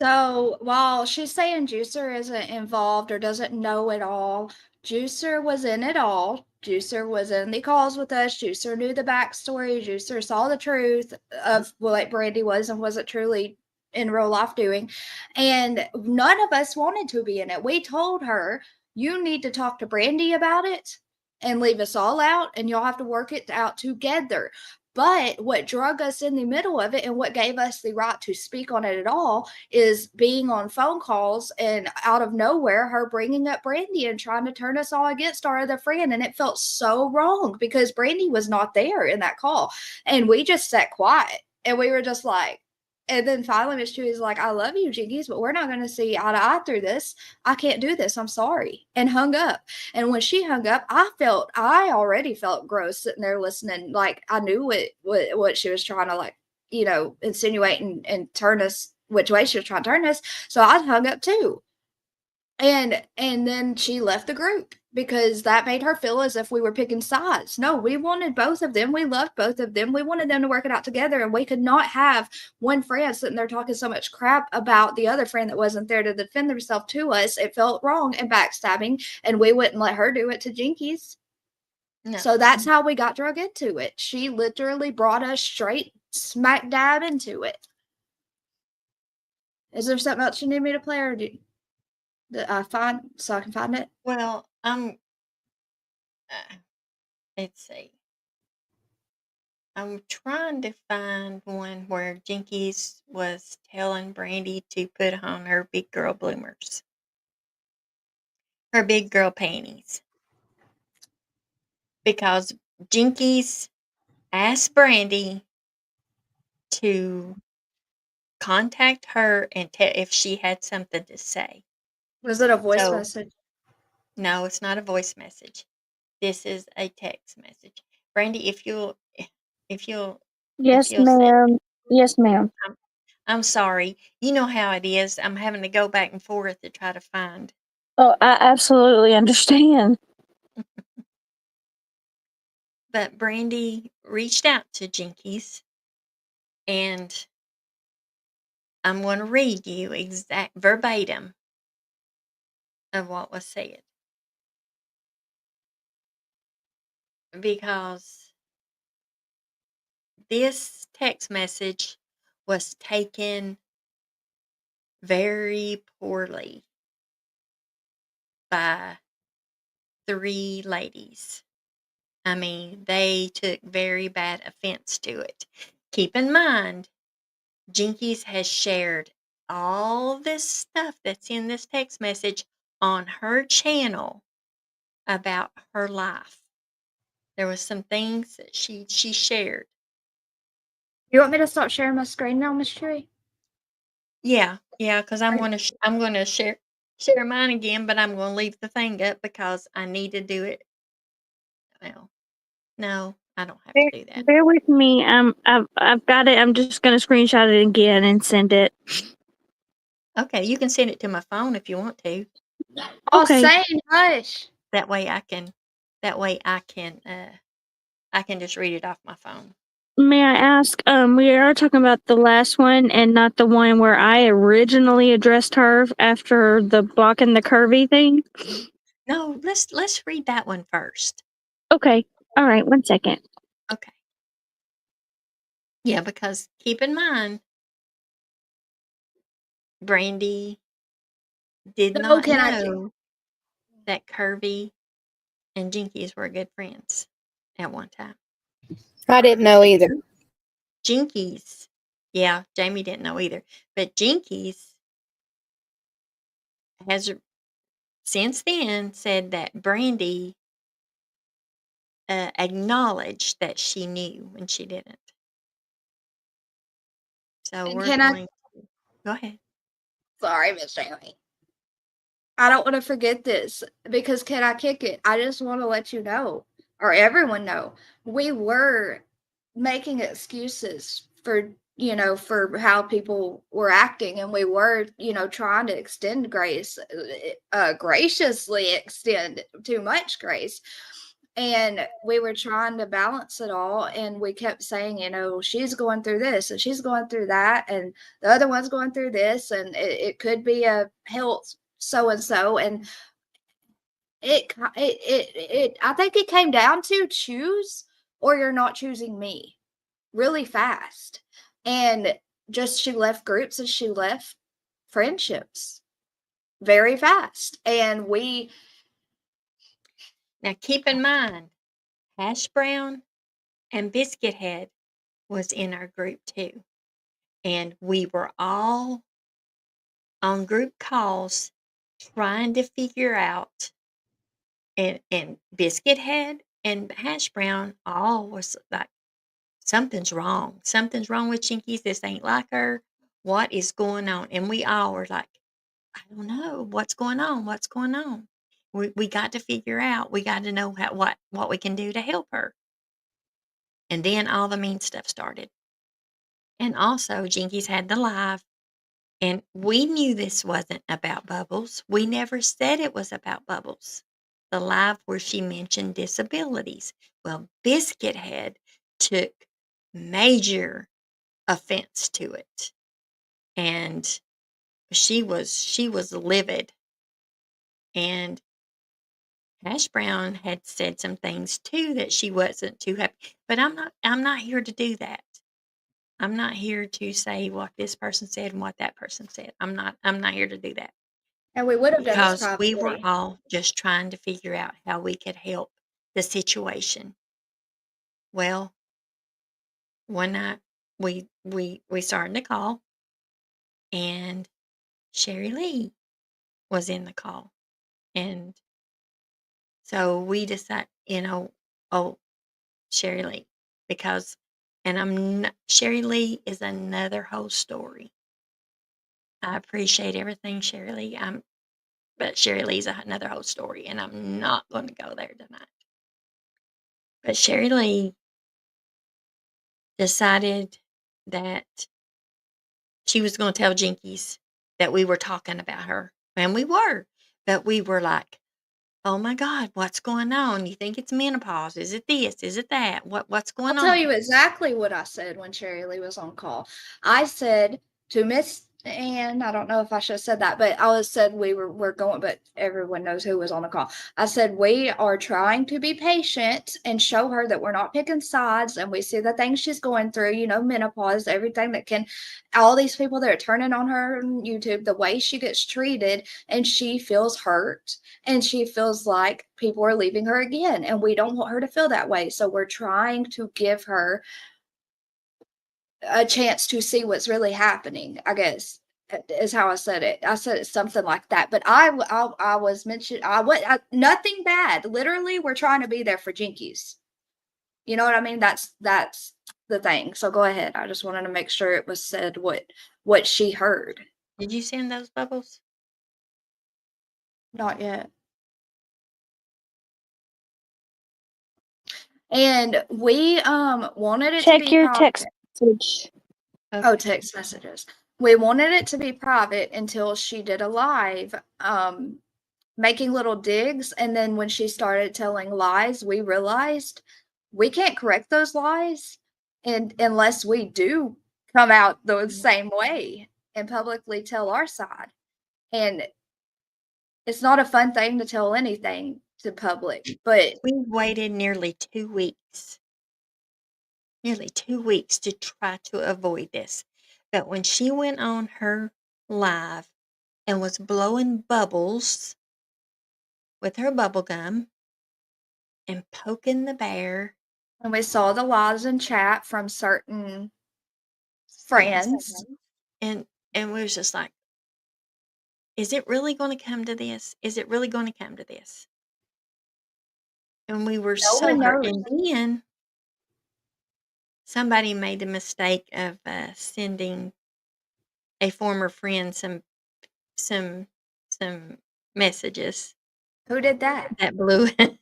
So while she's saying Juicer isn't involved or doesn't know it all, Juicer was in it all. Juicer was in the calls with us. Juicer knew the backstory. Juicer saw the truth of what Brandy was and wasn't truly in real life doing. And none of us wanted to be in it. We told her, you need to talk to Brandy about it and leave us all out, and y'all have to work it out together. But what drug us in the middle of it and what gave us the right to speak on it at all is being on phone calls and out of nowhere, her bringing up Brandy and trying to turn us all against our other friend. And it felt so wrong because Brandy was not there in that call. And we just sat quiet and we were just like, and then finally Miss Chewy's like, I love you, Jinkies, but we're not going to see eye to eye through this. I can't do this. I'm sorry. And hung up. And when she hung up, I already felt gross sitting there listening. Like I knew what she was trying to like, insinuate and turn us which way she was trying to turn us. So I hung up too. And then she left the group because that made her feel as if we were picking sides. No, we wanted both of them. We loved both of them. We wanted them to work it out together. And we could not have one friend sitting there talking so much crap about the other friend that wasn't there to defend themselves to us. It felt wrong and backstabbing. And we wouldn't let her do it to Jinkies. No. So that's how we got drug into it. She literally brought us straight smack dab into it. Is there something else you need me to play, or that I find so I can find it? Well, let's see. I'm trying to find one where Jinkies was telling Brandy to put on her big girl bloomers, her big girl panties, because Jinkies asked Brandy to contact her and tell if she had something to say. Was it a voice So- message? No, it's not a voice message. This is a text message. Brandy, if you'll Yes, you'll send- ma'am. Yes, ma'am. I'm sorry. You know how it is. I'm having to go back and forth to try to find. Oh, I absolutely understand. But Brandy reached out to Jinkies, and I'm going to read you exact verbatim of what was said. Because this text message was taken very poorly by 3 ladies. I mean, they took very bad offense to it. Keep in mind, Jinkies has shared all this stuff that's in this text message on her channel about her life. There was some things that she shared. You want me to stop sharing my screen now, Miss Chewy? Yeah, because I'm gonna share mine again, but I'm gonna leave the thing up because I need to do it. Well, no, I don't have to do that. Bear with me. I've got it. I'm just gonna screenshot it again and send it. Okay, you can send it to my phone if you want to. Oh, Okay. saying hush. That way I can just read it off my phone. May I ask? We are talking about the last one and not the one where I originally addressed her after the blocking the curvy thing. No, let's read that one first. Okay. All right. 1 second. Okay. Yeah, because keep in mind, Brandy did No, not can I- know that Kirby and Jinkies were good friends at one time. I didn't know either. Jinkies, yeah, Jamie didn't know either, but Jinkies has since then said that Brandy acknowledged that she knew when she didn't. So And we're can I- going to go ahead. Sorry, Miss Jamie. I don't want to forget this because can I kick it? I just want to let you know, or everyone know, we were making excuses for for how people were acting, and we were trying to extend grace, graciously extend too much grace. And we were trying to balance it all, and we kept saying, she's going through this and she's going through that, and the other one's going through this, and it could be a health so and so, and I think it came down to choose or you're not choosing me really fast. And she left groups and she left friendships very fast. And Now keep in mind, Hash Brown and Biscuit Head was in our group too. And we were all on group calls trying to figure out, and Biscuit Head and Hash Brown all was like, something's wrong. Something's wrong with Chinkies. This ain't like her. What is going on? And we all were like, I don't know. What's going on? What's going on? We got to figure out. We got to know what we can do to help her. And then all the mean stuff started. And also, Jinkies had the live. And we knew this wasn't about Bubbles. We never said it was about Bubbles. The live where she mentioned disabilities. Well, Biscuit Head took major offense to it. And she was livid. And Hash Brown had said some things too that she wasn't too happy. But I'm not here to do that. I'm not here to say what this person said and what that person said. I'm not here to do that. we would have done this Because we were privately. all just trying to figure out how we could help the situation. Well, one night we started the call, and Sherry Lee was in the call. And so we decided, oh, Sherry Lee, because, and Sherry Lee is another whole story. I appreciate everything, Sherry Lee. But Sherry Lee's another whole story, and I'm not going to go there tonight. But Sherry Lee decided that she was going to tell Jinkies that we were talking about her, and we were. But we were like, oh my God, what's going on? You think it's menopause? Is it this? Is it that? What's going I'll on? tell you exactly what I said when Sherry Lee was on call. I said to Miss Ann, I don't know if I should have said that, but I said we're going, but everyone knows who was on the call. I said we are trying to be patient and show her that we're not picking sides, and we see the things she's going through, menopause, everything that can, all these people that are turning on her on YouTube, the way she gets treated, and she feels hurt and she feels like people are leaving her again, and we don't want her to feel that way. So we're trying to give her a chance to see what's really happening, I guess, is how I said it. I said it something like that. But I was mentioned, nothing bad. Literally, we're trying to be there for Jinkies. You know what I mean? That's the thing. So go ahead. I just wanted to make sure it was said what she heard. Did you send those bubbles? Not yet. And we wanted it to Check be your private. text message. Oh, text messages. We wanted it to be private until she did a live, making little digs. And then when she started telling lies, we realized we can't correct those lies unless we do come out the same way and publicly tell our side. And it's not a fun thing to tell anything to public, but We waited nearly 2 weeks. Nearly 2 weeks to try to avoid this. But when she went on her live and was blowing bubbles with her bubble gum and poking the bear, and we saw the lies in chat from certain friends. and we was just like, is it really going to come to this? Is it really going to come to this? And we were so one hurt. knows. And then somebody made the mistake of sending a former friend some messages Who did that? that blew Okay,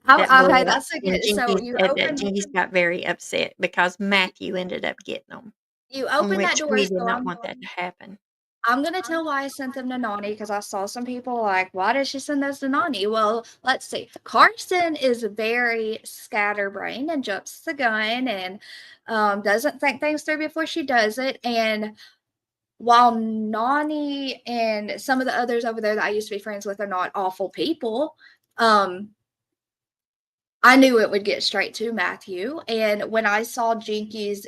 up. that's a And good. So you opened Jinkies got very upset because Matthew ended up getting them, that which door. we did So not want that to happen. I'm gonna tell why I sent them to Nani, because I saw some people like, why did she send those to Nani? Well, let's see. Carson is very scatterbrained and jumps the gun and doesn't think things through before she does it. And while Nani and some of the others over there that I used to be friends with are not awful people, I knew it would get straight to Matthew. And when I saw Jinkies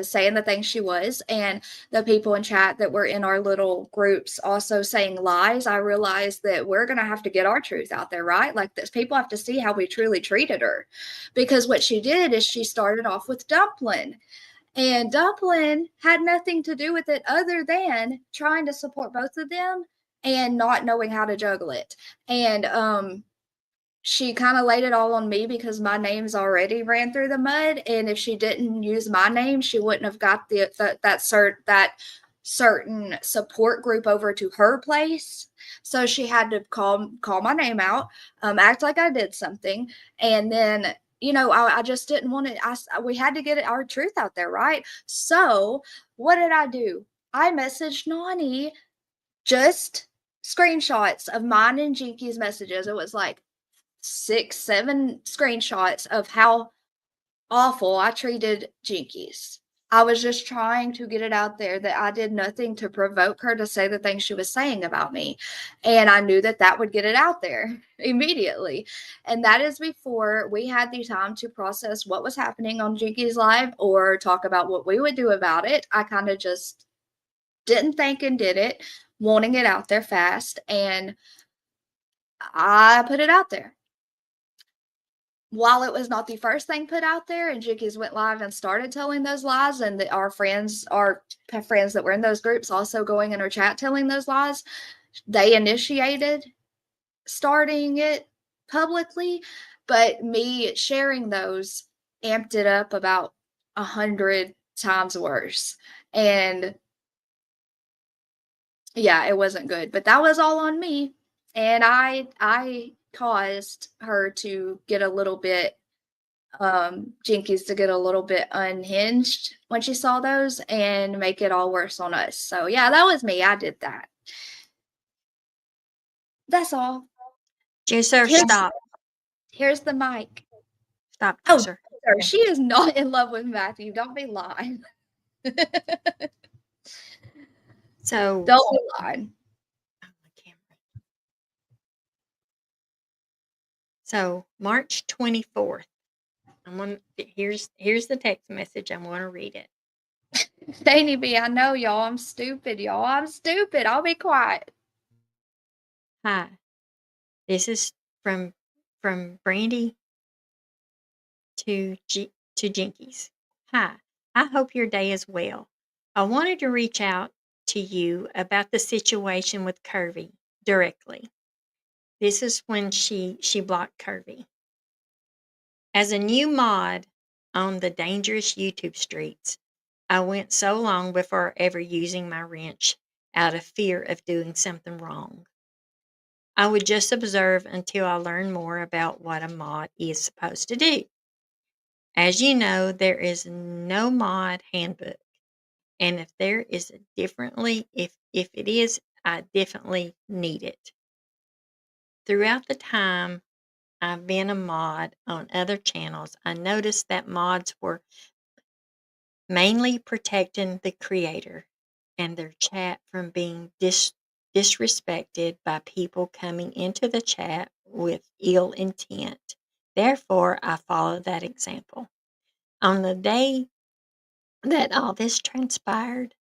saying the things she was, and the people in chat that were in our little groups also saying lies, I realized that we're going to have to get our truth out there, right? Like this, people have to see how we truly treated her. Because what she did is she started off with Dumpling. And Dumpling had nothing to do with it other than trying to support both of them and not knowing how to juggle it. And she kind of laid it all on me because my name's already ran through the mud, and if she didn't use my name, she wouldn't have got that certain support group over to her place. So she had to call my name out, act like I did something, and then I just didn't want to. We had to get our truth out there, right? So what did I do? I messaged Nani just screenshots of mine and Jinky's messages. It was like 6, 7 screenshots of how awful I treated Jinkies. I was just trying to get it out there that I did nothing to provoke her to say the things she was saying about me. And I knew that that would get it out there immediately. And that is before we had the time to process what was happening on Jinkies Live or talk about what we would do about it. I kind of just didn't think and did it, wanting it out there fast. And I put it out there. While it was not the first thing put out there, and Jinkies went live and started telling those lies, and our friends that were in those groups also going in our chat telling those lies, they initiated starting it publicly, but me sharing those amped it up about 100 times worse. And yeah, it wasn't good, but that was all on me. And I caused her to get a little bit Jinkies to get a little bit unhinged when she saw those and make it all worse on us. So yeah, that was me. I did that. That's all. Juicer, Here's, stop. here's the mic. Stop, Oh, Juicer. sir, she is not in love with Matthew. Don't be lying. So, Don't be lying. oh, my camera. So March 24th. Here's the text message. I'm gonna read it. Danny B, I know y'all. I'm stupid, y'all. I'm stupid. I'll be quiet. Hi. This is from Brandy to Jinkies. Hi. I hope your day is well. I wanted to reach out to you about the situation with Curvy directly. This is when she blocked Curvy. As a new mod on the dangerous YouTube streets, I went so long before ever using my wrench out of fear of doing something wrong. I would just observe until I learned more about what a mod is supposed to do. As you know, there is no mod handbook. And if there is if it is, I definitely need it. Throughout the time I've been a mod on other channels, I noticed that mods were mainly protecting the creator and their chat from being disrespected by people coming into the chat with ill intent. Therefore, I followed that example. On the day that all this transpired,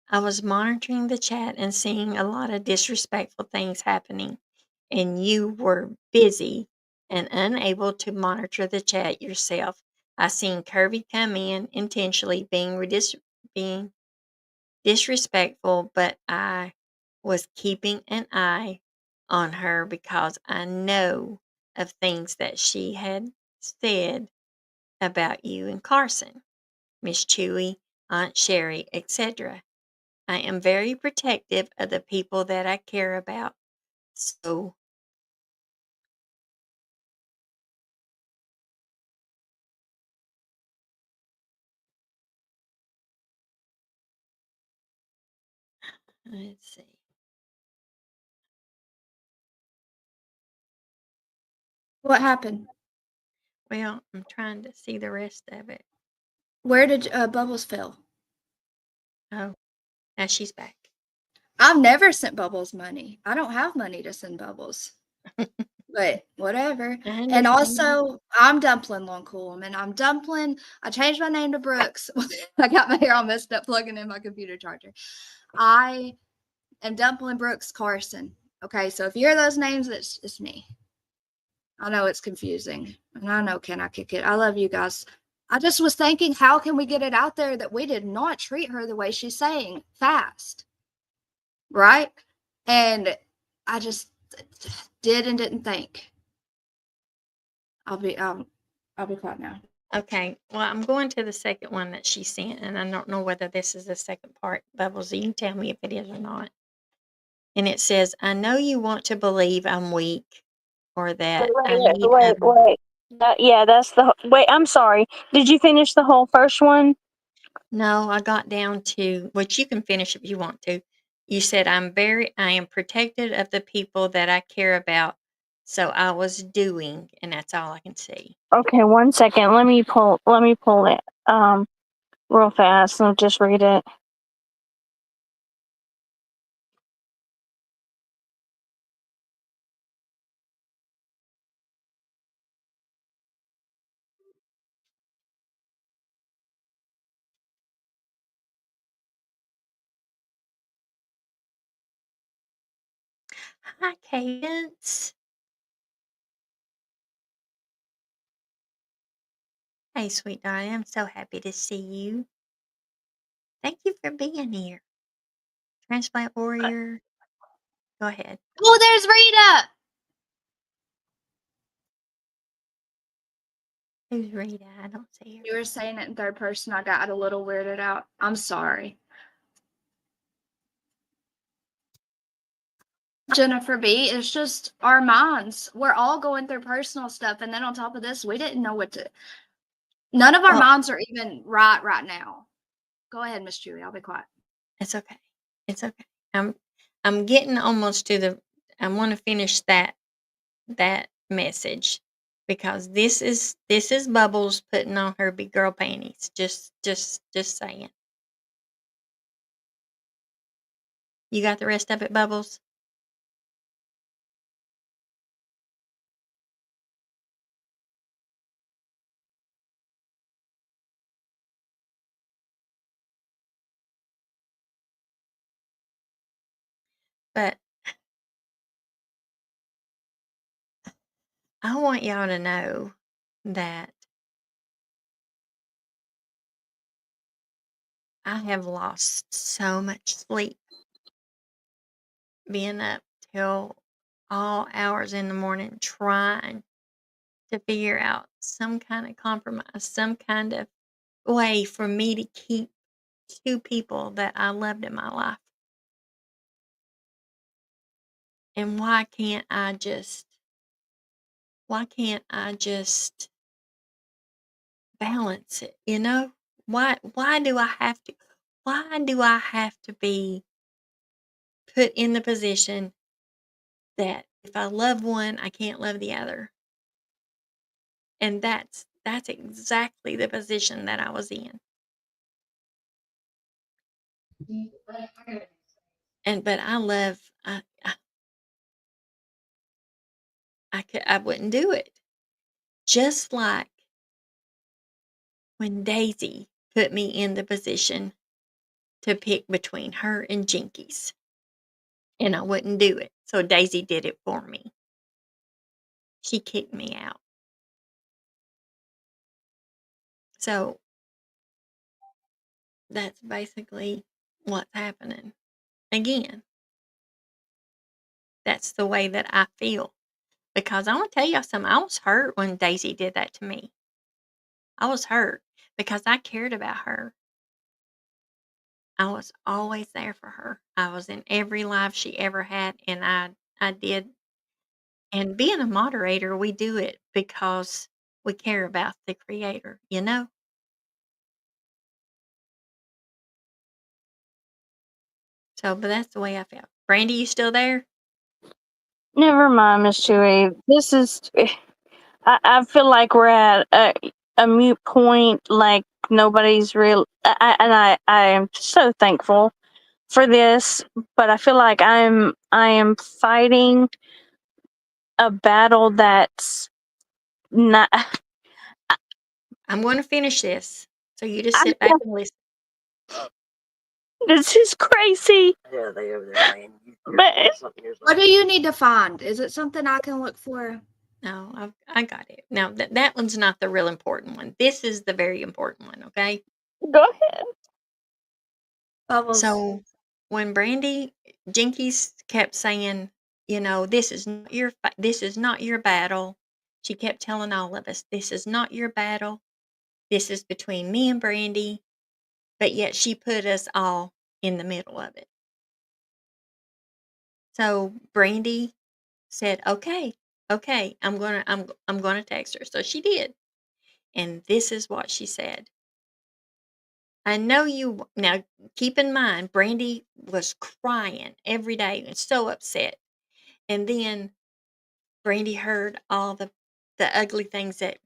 I was monitoring the chat and seeing a lot of disrespectful things happening, and you were busy and unable to monitor the chat yourself. I seen Kirby come in intentionally being disrespectful, but I was keeping an eye on her because I know of things that she had said about you and Carson, Miss Chewy, Aunt Sherry, etc. I am very protective of the people that I care about. So let's see. What happened? Well, I'm trying to see the rest of it. Where did Bubbles fell? Oh, now she's back. I've never sent Bubbles money. I don't have money to send Bubbles. but whatever. I And understand. also, I'm Dumpling Long Coolum, and I'm Dumpling. I changed my name to Brooks. I got my hair all messed up plugging in my computer charger. I am Dumpling Brooks Carson. Okay, so if you hear those names, it's me. I know it's confusing, and I know can I kick it? I love you guys. I just was thinking, how can we get it out there that we did not treat her the way she's saying fast, right? And I just did and didn't think. I'll be quiet now. Okay, well, I'm going to the second one that she sent, and I don't know whether this is the second part, Bubbles. You can tell me if it is or not. And it says, I know you want to believe I'm weak or that I need Wait. Yeah, that's the. Wait, I'm sorry. Did you finish the whole first one? No, I got down to, which you can finish if you want to. You said, I am protected of the people that I care about. So I was doing, and that's all I can see. Okay, 1 second. Let me pull it real fast. I'll just read it. Hi, Cadence. Hey, sweet darling. I'm so happy to see you. Thank you for being here. Transplant Warrior. Go ahead. Oh, there's Rita. Who's Rita? I don't see her. You were saying it in third person. I got a little weirded out. I'm sorry. Jennifer B, it's just our minds. We're all going through personal stuff. And then on top of this, we didn't know what to. None of our Well, minds are even right now. Go ahead, Miss Julie. I'll be quiet. it's okay. It's okay. I'm getting almost to the. I want to finish that message because this is Bubbles putting on her big girl panties. Just saying. You got the rest of it, Bubbles? But I want y'all to know that I have lost so much sleep being up till all hours in the morning trying to figure out some kind of compromise, some kind of way for me to keep two people that I loved in my life. And why can't I just balance it, you know? Why do I have to be put in the position that if I love one, I can't love the other? And that's exactly the position that I was in. But I wouldn't do it. Just like when Daisy put me in the position to pick between her and Jinkies. And I wouldn't do it. So Daisy did it for me. She kicked me out. So that's basically what's happening. Again, that's the way that I feel. Because I want to tell y'all something. I was hurt when Daisy did that to me. I was hurt because I cared about her. I was always there for her. I was in every life she ever had, and I did. And being a moderator, we do it because we care about the creator, you know? So, but that's the way I felt. Brandy, you still there? Never mind, Miss Chewy. This is. I feel like we're at a mute point. Like nobody's real. I am so thankful for this, but I feel like I am fighting a battle that's not. I'm going to finish this. So you just I, sit back and listen. this is crazy. But What do you need to find? Is it something I can look for? No, I got it. Now that one's not the real important one. This is the very important one. Okay. go ahead. Bubbles. So when Brandy Jinkies kept saying, this is not this is not your battle. She kept telling all of us, this is not your battle. This is between me and Brandy. But yet she put us all in the middle of it. So Brandy said, "Okay, I'm gonna text her." So she did, and this is what she said. I know you now. Keep in mind, Brandy was crying every day and so upset, and then Brandy heard all the ugly things that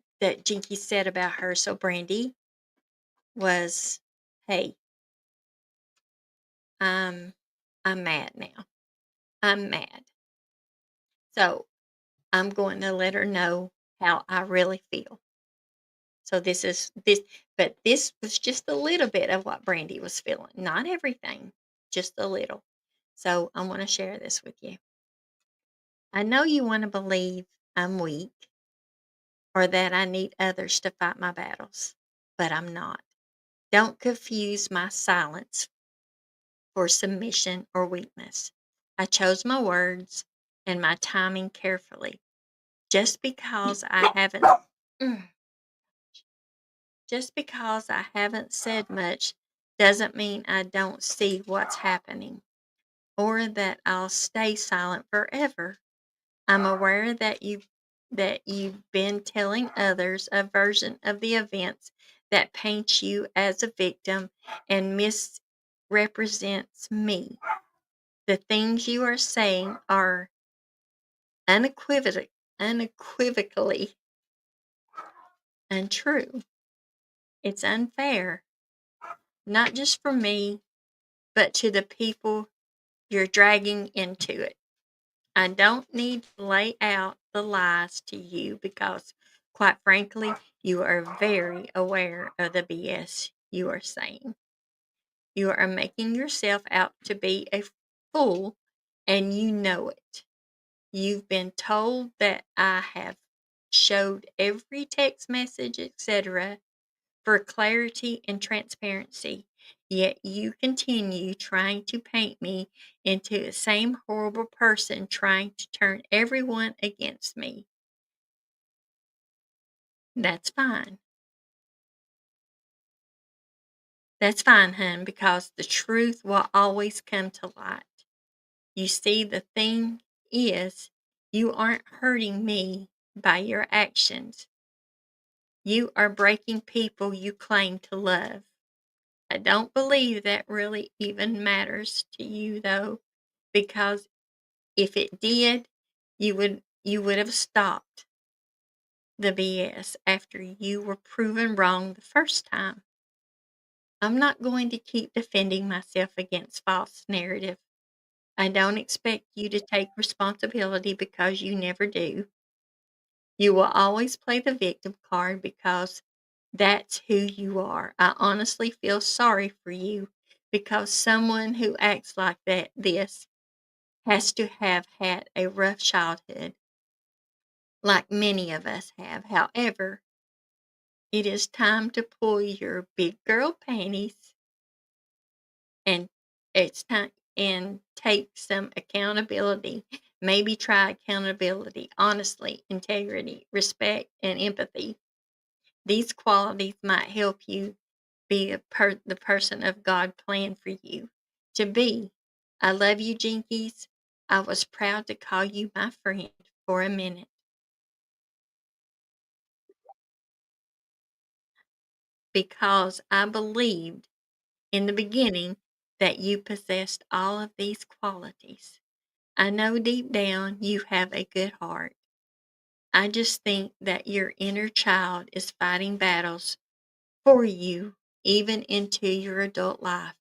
Jinky said about her. So Brandy was, "Hey, I'm mad now. I'm mad. So I'm going to let her know how I really feel." So but this was just a little bit of what Brandy was feeling, not everything, just a little. So I want to share this with you. I know you want to believe I'm weak or that I need others to fight my battles, but I'm not. Don't confuse my silence for submission or weakness. I chose my words and my timing carefully. Just because I haven't Mm. Just because I haven't said much doesn't mean I don't see what's happening or that I'll stay silent forever. I'm aware that you've been telling others a version of the events that paints you as a victim and misrepresents me. The things you are saying are unequivocally untrue. It's unfair, not just for me, but to the people you're dragging into it. I don't need to lay out the lies to you because, quite frankly, you are very aware of the BS you are saying. You are making yourself out to be a fool, and you know it. You've been told that I have showed every text message, etc., for clarity and transparency, yet you continue trying to paint me into the same horrible person, trying to turn everyone against me. That's fine. That's fine, hun, because the truth will always come to light. You see, the thing is, you aren't hurting me by your actions. You are breaking people you claim to love. I don't believe that really even matters to you, though, because if it did, you would have stopped the BS after you were proven wrong the first time. I'm not going to keep defending myself against false narrative. I don't expect you to take responsibility because you never do. You will always play the victim card because that's who you are. I honestly feel sorry for you because someone who acts like this has to have had a rough childhood, like many of us have. However, it is time to pull your big girl panties and it's time and take some accountability. Maybe try accountability, honestly, integrity, respect, and empathy. These qualities might help you be the person of God planned for you to be. I love you, Jinkies. I was proud to call you my friend for a minute. Because I believed in the beginning that you possessed all of these qualities. I know deep down you have a good heart. I just think that your inner child is fighting battles for you even into your adult life.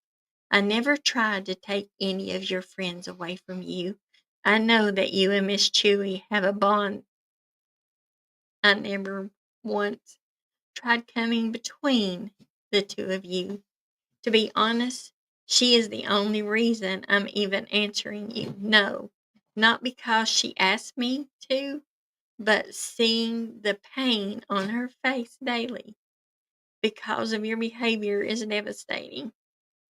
I never tried to take any of your friends away from you, I know that you and Miss Chewy have a bond. I never once tried coming between the two of you. To be honest, she is the only reason I'm even answering you. No, not because she asked me to, but seeing the pain on her face daily because of your behavior is devastating.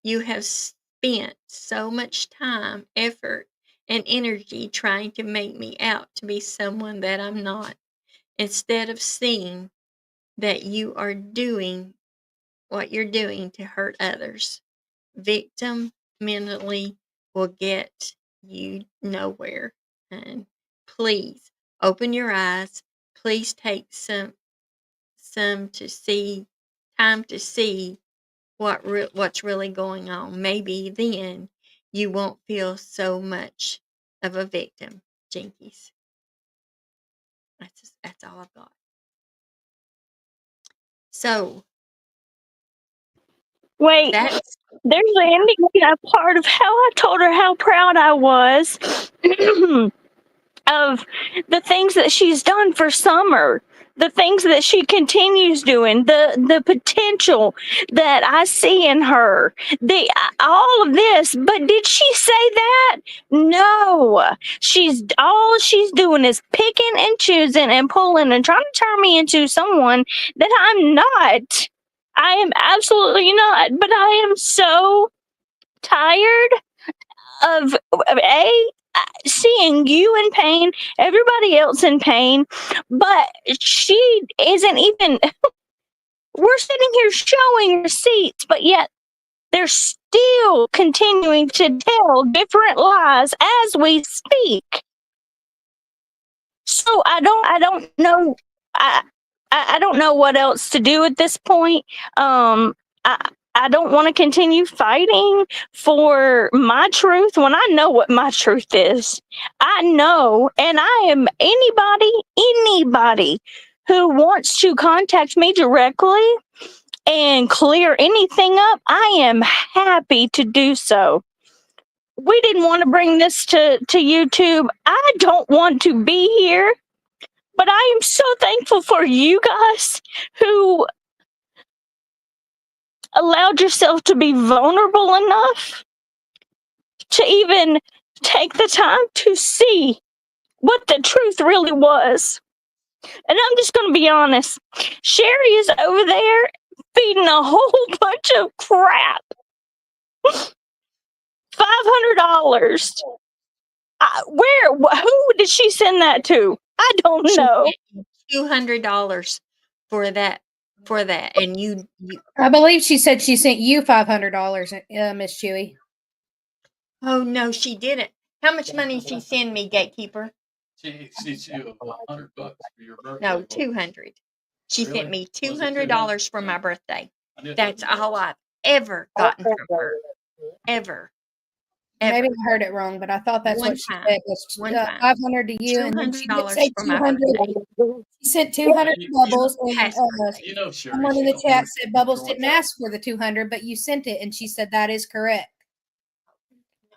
You have spent so much time, effort, and energy trying to make me out to be someone that I'm not, instead of seeing that you are doing what you're doing to hurt others. Victim mentally will get you nowhere. And please open your eyes. Please take some to see time to see what's really going on. Maybe then you won't feel so much of a victim, Jinkies. That's all I've got. So Wait, that's there's the ending part of how I told her how proud I was of the things that she's done for Summer, the things that she continues doing, the potential that I see in her, the all of this. But did she say that? No. All she's doing is picking and choosing and pulling and trying to turn me into someone that I'm not. I am absolutely not. But I am so tired of seeing you in pain, everybody else in pain, but she isn't even. We're sitting here showing receipts, but yet they're still continuing to tell different lies as we speak. So I don't know. I don't know what else to do at this point. I don't want to continue fighting for my truth when I know what my truth is. I know, and I am anybody who wants to contact me directly and clear anything up, I am happy to do so. We didn't want to bring this to YouTube. I don't want to be here, but I am so thankful for you guys who allowed yourself to be vulnerable enough to even take the time to see what the truth really was. And I'm just going to be honest. Sherry is over there feeding a whole bunch of crap. $500. Who did she send that to? I don't she know. sent you $200 for that, and you I believe she said she sent you $500, Miss Chewy. oh no, she didn't. How much money she send me, gatekeeper? She sent you $100 for your birthday. No, book. 200. She Really? sent me Was it $200 for Yeah. my birthday. I knew it That's wasn't all much. I've ever gotten from her. Ever. Maybe I heard it wrong, but I thought that's One what she time. said was One time. 500 to you, and then she did $200 say for my 200. birthday. She sent 200 to Bubbles, and Past birthday. You know, Sherry, someone in she the chat always said Bubbles enjoys didn't ask for the 200, but you sent it, and she said that is correct.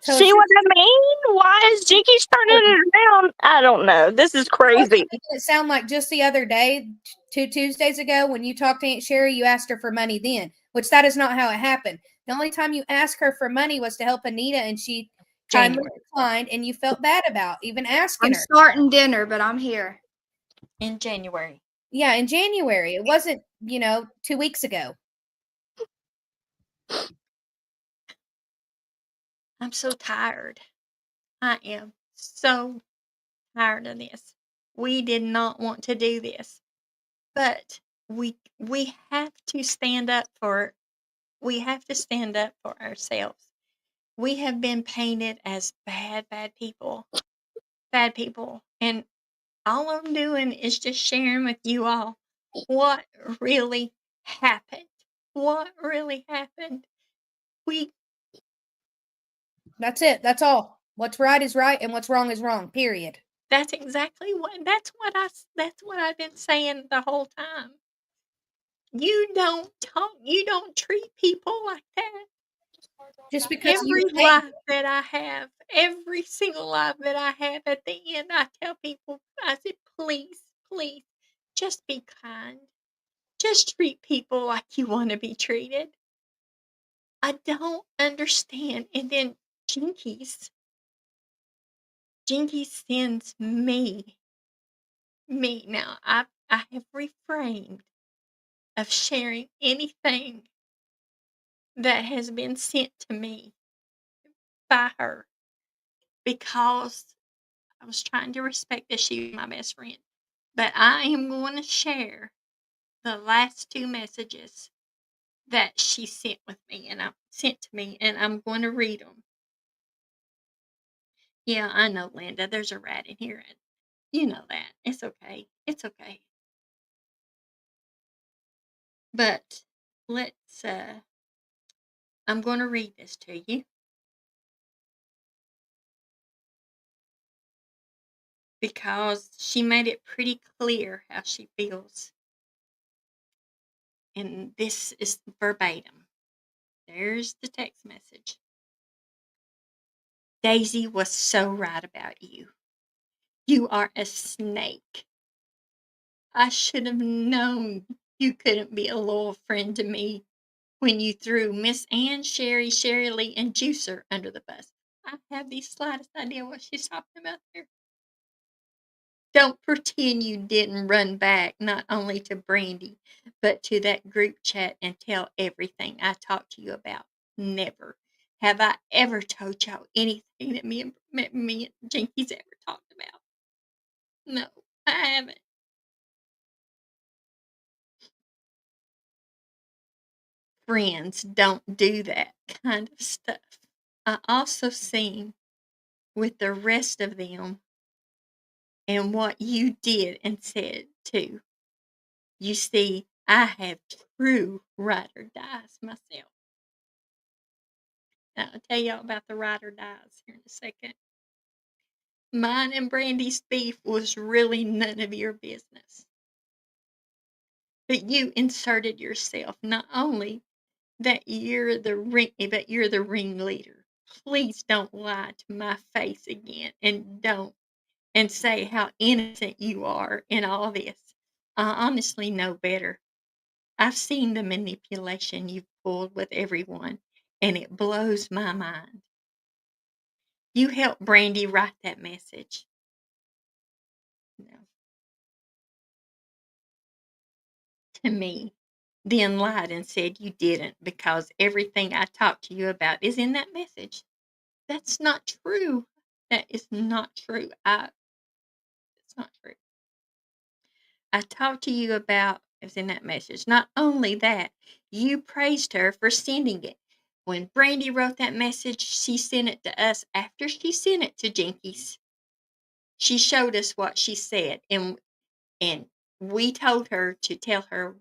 So See it's what I mean? Why is Jinky's turning it around? I don't know. This is crazy. making it sound like just the other day, 2 Tuesdays ago, when you talked to Aunt Sherry, you asked her for money then, which that is not how it happened. The only time you asked her for money was to help Anita, and she kindly January. declined, and you felt bad about even asking I'm her. starting dinner, but I'm here. In January. Yeah, in January. It wasn't, 2 weeks ago. I'm so tired. I am so tired of this. We did not want to do this, but we have to stand up for ourselves. We have been painted as bad people, and all I'm doing is just sharing with you all what really happened. What really happened? That's it. That's all. What's right is right, and what's wrong is wrong. Period. That's exactly that's what I've been saying the whole time. You don't treat people like that. Just because you Every say life that I have, every single life that I have, at the end, I tell people, I said, please, please, just be kind. Just treat people like you want to be treated. I don't understand. And then Jinkies sends me. Now, I have refrained of sharing anything that has been sent to me by her because I was trying to respect that she was my best friend. But I am going to share the last 2 messages that she sent to me, and I'm going to read them. Yeah, I know, Linda. There's a rat in here, and you know that. It's okay. It's okay. But let's. I'm going to read this to you because she made it pretty clear how she feels, and this is verbatim. There's the text message. Daisy was so right about you. You are a snake. I should have known you couldn't be a loyal friend to me when you threw Miss Anne, Sherry, Sherry Lee, and Juicer under the bus. I have the slightest idea what she's talking about there. Don't pretend you didn't run back not only to Brandy, but to that group chat and tell everything I talked to you about. Never have I ever told y'all anything that me and Jinkies ever talked about. No, I haven't. Friends don't do that kind of stuff. I also seen with the rest of them and what you did and said too. You see, I have true ride or dies myself. Now, I'll tell y'all about the ride or dies here in a second. Mine and Brandy's beef was really none of your business. But you inserted yourself, not only that you're the ringleader. Please don't lie to my face again, and say how innocent you are in all this. I honestly know better. I've seen the manipulation you've pulled with everyone, and it blows my mind. You helped Brandy write that message. No. To me, then lied and said you didn't because everything I talked to you about is in that message. That's not true. That is not true. It's not true. I talked to you about is in that message. Not only that, you praised her for sending it. When Brandy wrote that message, she sent it to us after she sent it to Jinkies. She showed us what she said, and we told her to tell her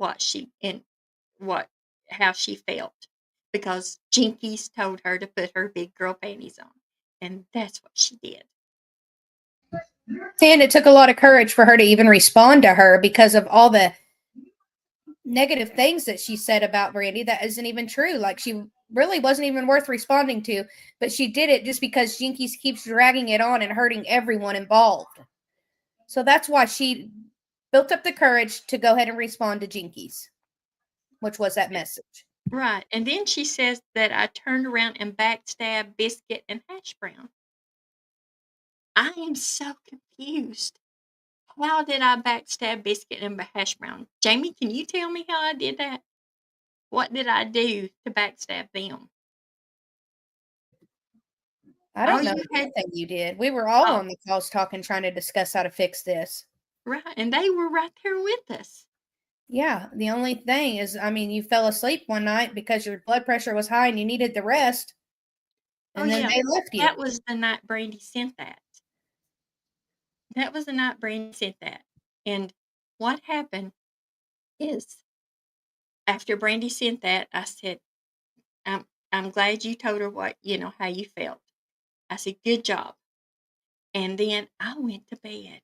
how she felt because Jinkies told her to put her big girl panties on, and that's what she did. and it took a lot of courage for her to even respond to her because of all the negative things that she said about Brandy that isn't even true. Like she really wasn't even worth responding to, but she did it just because Jinkies keeps dragging it on and hurting everyone involved. So that's why she built up the courage to go ahead and respond to Jinkies, which was that message. Right. And then she says that I turned around and backstabbed Biscuit and Hash Brown. I am so confused. How did I backstab Biscuit and Hash Brown? Jamie, can you tell me how I did that? What did I do to backstab them? I don't Oh, know you had anything you did. We were all oh, on the calls talking, trying to discuss how to fix this. right. And they were right there with us. Yeah, the only thing is, I mean, you fell asleep one night because your blood pressure was high and you needed the rest, Oh, and then yeah. they left you. That was the night Brandy sent that. That was the night Brandy sent that. And what happened is after Brandy sent that, I said, I'm glad you told her how you felt. I said, good job. And then I went to bed.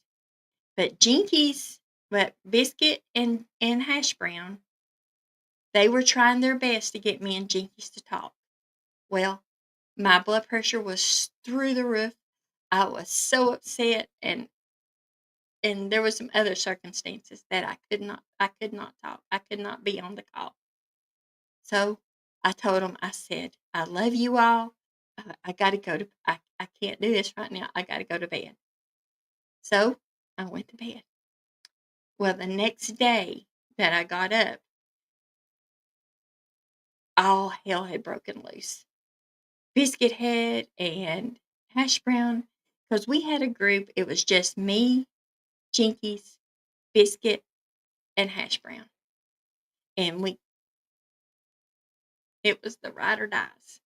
But Biscuit and Hash Brown, they were trying their best to get me and Jinkies to talk. Well, my blood pressure was through the roof. I was so upset, and there was some other circumstances that I could not talk. I could not be on the call. So I told them, I said, I love you all. I got to go to, I can't do this right now. I got to go to bed. So I went to bed. Well, the next day that I got up, all hell had broken loose. Biscuit Head and Hash Brown, because we had a group. It was just me, Jinkies, Biscuit, and Hash Brown. And it was the ride or dies.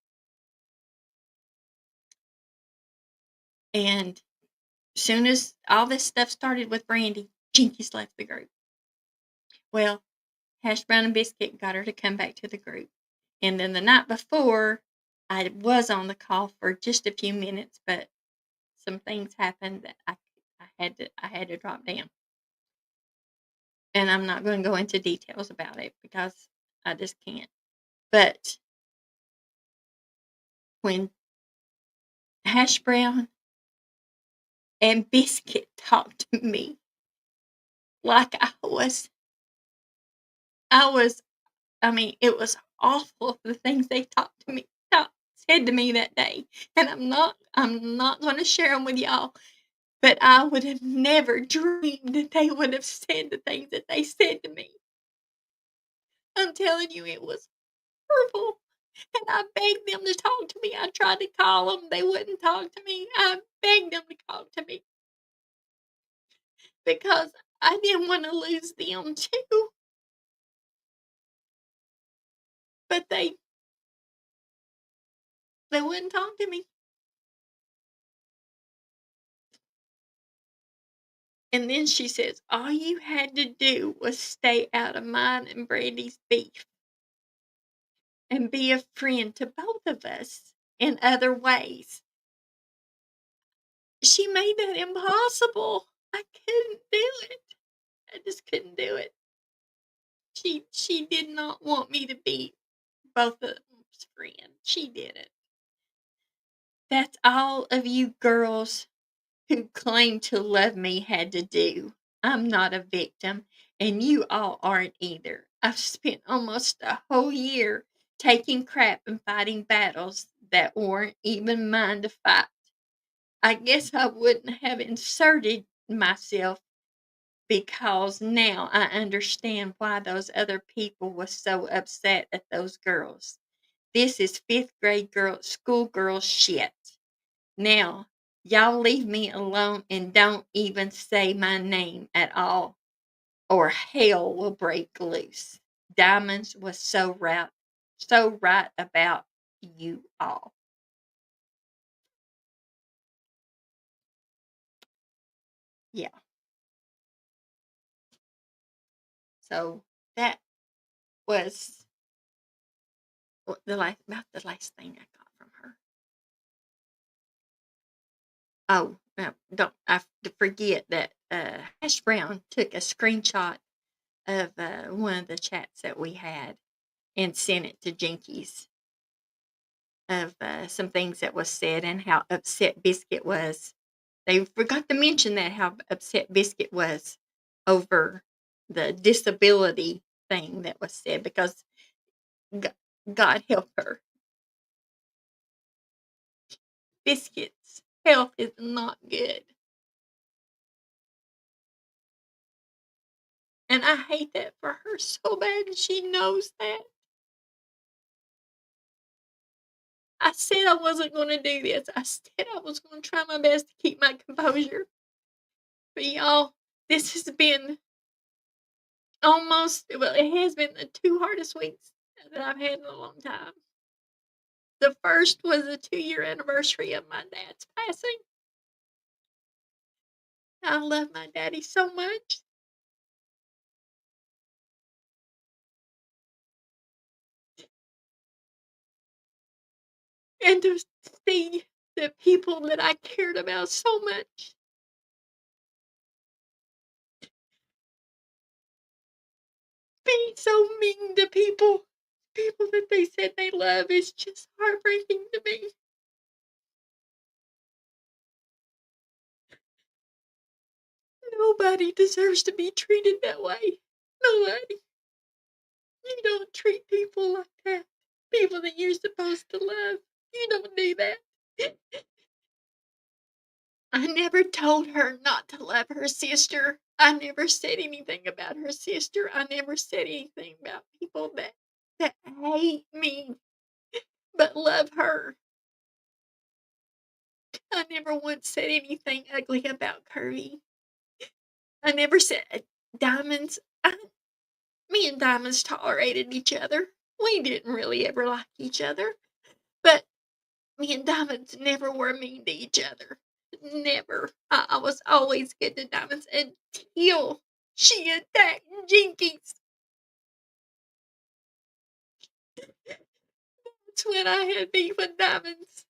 And soon as all this stuff started with Brandy, Jinkies left the group. Well, Hash Brown and Biscuit got her to come back to the group. And then the night before, I was on the call for just a few minutes, but some things happened that I had to drop down. And I'm not going to go into details about it because I just can't. But when Hash Brown and Biscuit talked to me like I mean, it was awful the things they said to me that day. And I'm not going to share them with y'all, but I would have never dreamed that they would have said the things that they said to me. I'm telling you, it was horrible. And I begged them to talk to me. I tried to call them. They wouldn't talk to me. I begged them to talk to me because I didn't want to lose them too. But they wouldn't talk to me. And then she says, all you had to do was stay out of mine and Brandy's beef and be a friend to both of us in other ways. She made that impossible. I couldn't do it. I just couldn't do it. She did not want me to be both of them's friend. She didn't. That's all of you girls who claim to love me had to do. I'm not a victim, and you all aren't either. I've spent almost a whole year taking crap and fighting battles that weren't even mine to fight. I guess I wouldn't have inserted myself because now I understand why those other people were so upset at those girls. This is fifth grade schoolgirl shit. Now, y'all leave me alone and don't even say my name at all, or hell will break loose. Diamonds was so right about you all. Yeah. So that was the last thing I got from her. Oh, don't I forget that Hash Brown took a screenshot of one of the chats that we had and sent it to Jinkies of some things that was said and how upset Biscuit was. They forgot to mention that how upset Biscuit was over the disability thing that was said because God help her. Biscuit's health is not good. And I hate that for her so bad, and she knows that. I said I wasn't going to do this. I said I was going to try my best to keep my composure. But y'all, this has been it has been the 2 hardest weeks that I've had in a long time. The first was the 2-year anniversary of my dad's passing. I love my daddy so much. And to see the people that I cared about so much being so mean to people that they said they love is just heartbreaking to me. Nobody deserves to be treated that way. Nobody. You don't treat people like that. People that you're supposed to love. You don't do that. I never told her not to love her sister. I never said anything about her sister. I never said anything about people that hate me but love her. I never once said anything ugly about Curry. I never said Diamonds. Me and Diamonds tolerated each other. We didn't really ever like each other, but me and Diamonds never were mean to each other. Never. I was always good to Diamonds until she attacked Jinkies. That's when I had beef with Diamonds.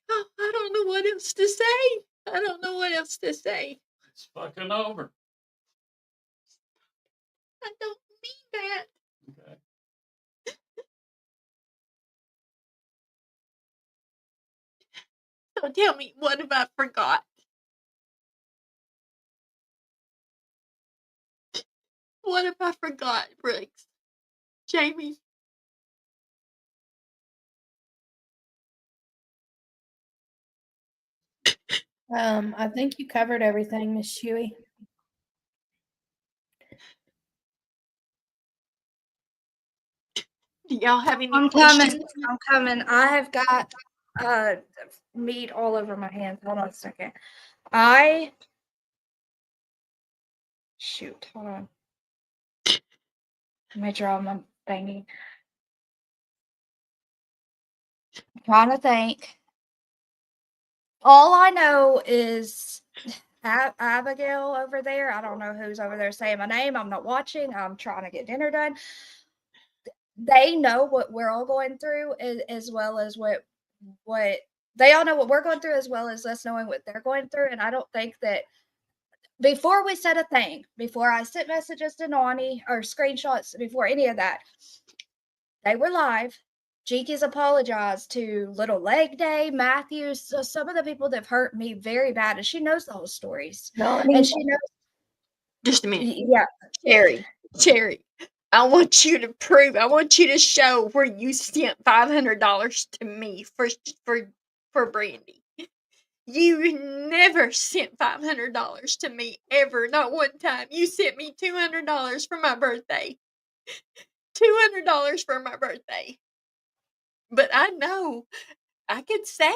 Oh, I don't know what else to say. I don't know what else to say. It's fucking over. I don't mean that. Okay. So tell me, what have I forgot? What have I forgot, Brooks? Jamie? I think you covered everything, Miss Shuey. Do y'all have any I'm questions? coming. I'm coming. I have got meat all over my hands. Hold on a second. Shoot, hold on. Let me draw my thingy. I'm trying to think. All I know is Abigail over there. I don't know who's over there saying my name. I'm not watching. I'm trying to get dinner done. They know what we're all going through as well as what they all know what we're going through as well as us knowing what they're going through. And I don't think that before we said a thing, before I sent messages to Nani or screenshots, before any of that, they were live. Jinkies apologized to Little Leg Day, Matthews, so some of the people that have hurt me very bad, and she knows the whole stories. And she knows, Just a minute. yeah, Cherry, I want you to prove, I want you to show where you sent $500 to me for Brandy. You never sent $500 to me ever, not one time. You sent me $200 for my birthday. $200 for my birthday. But I know I could say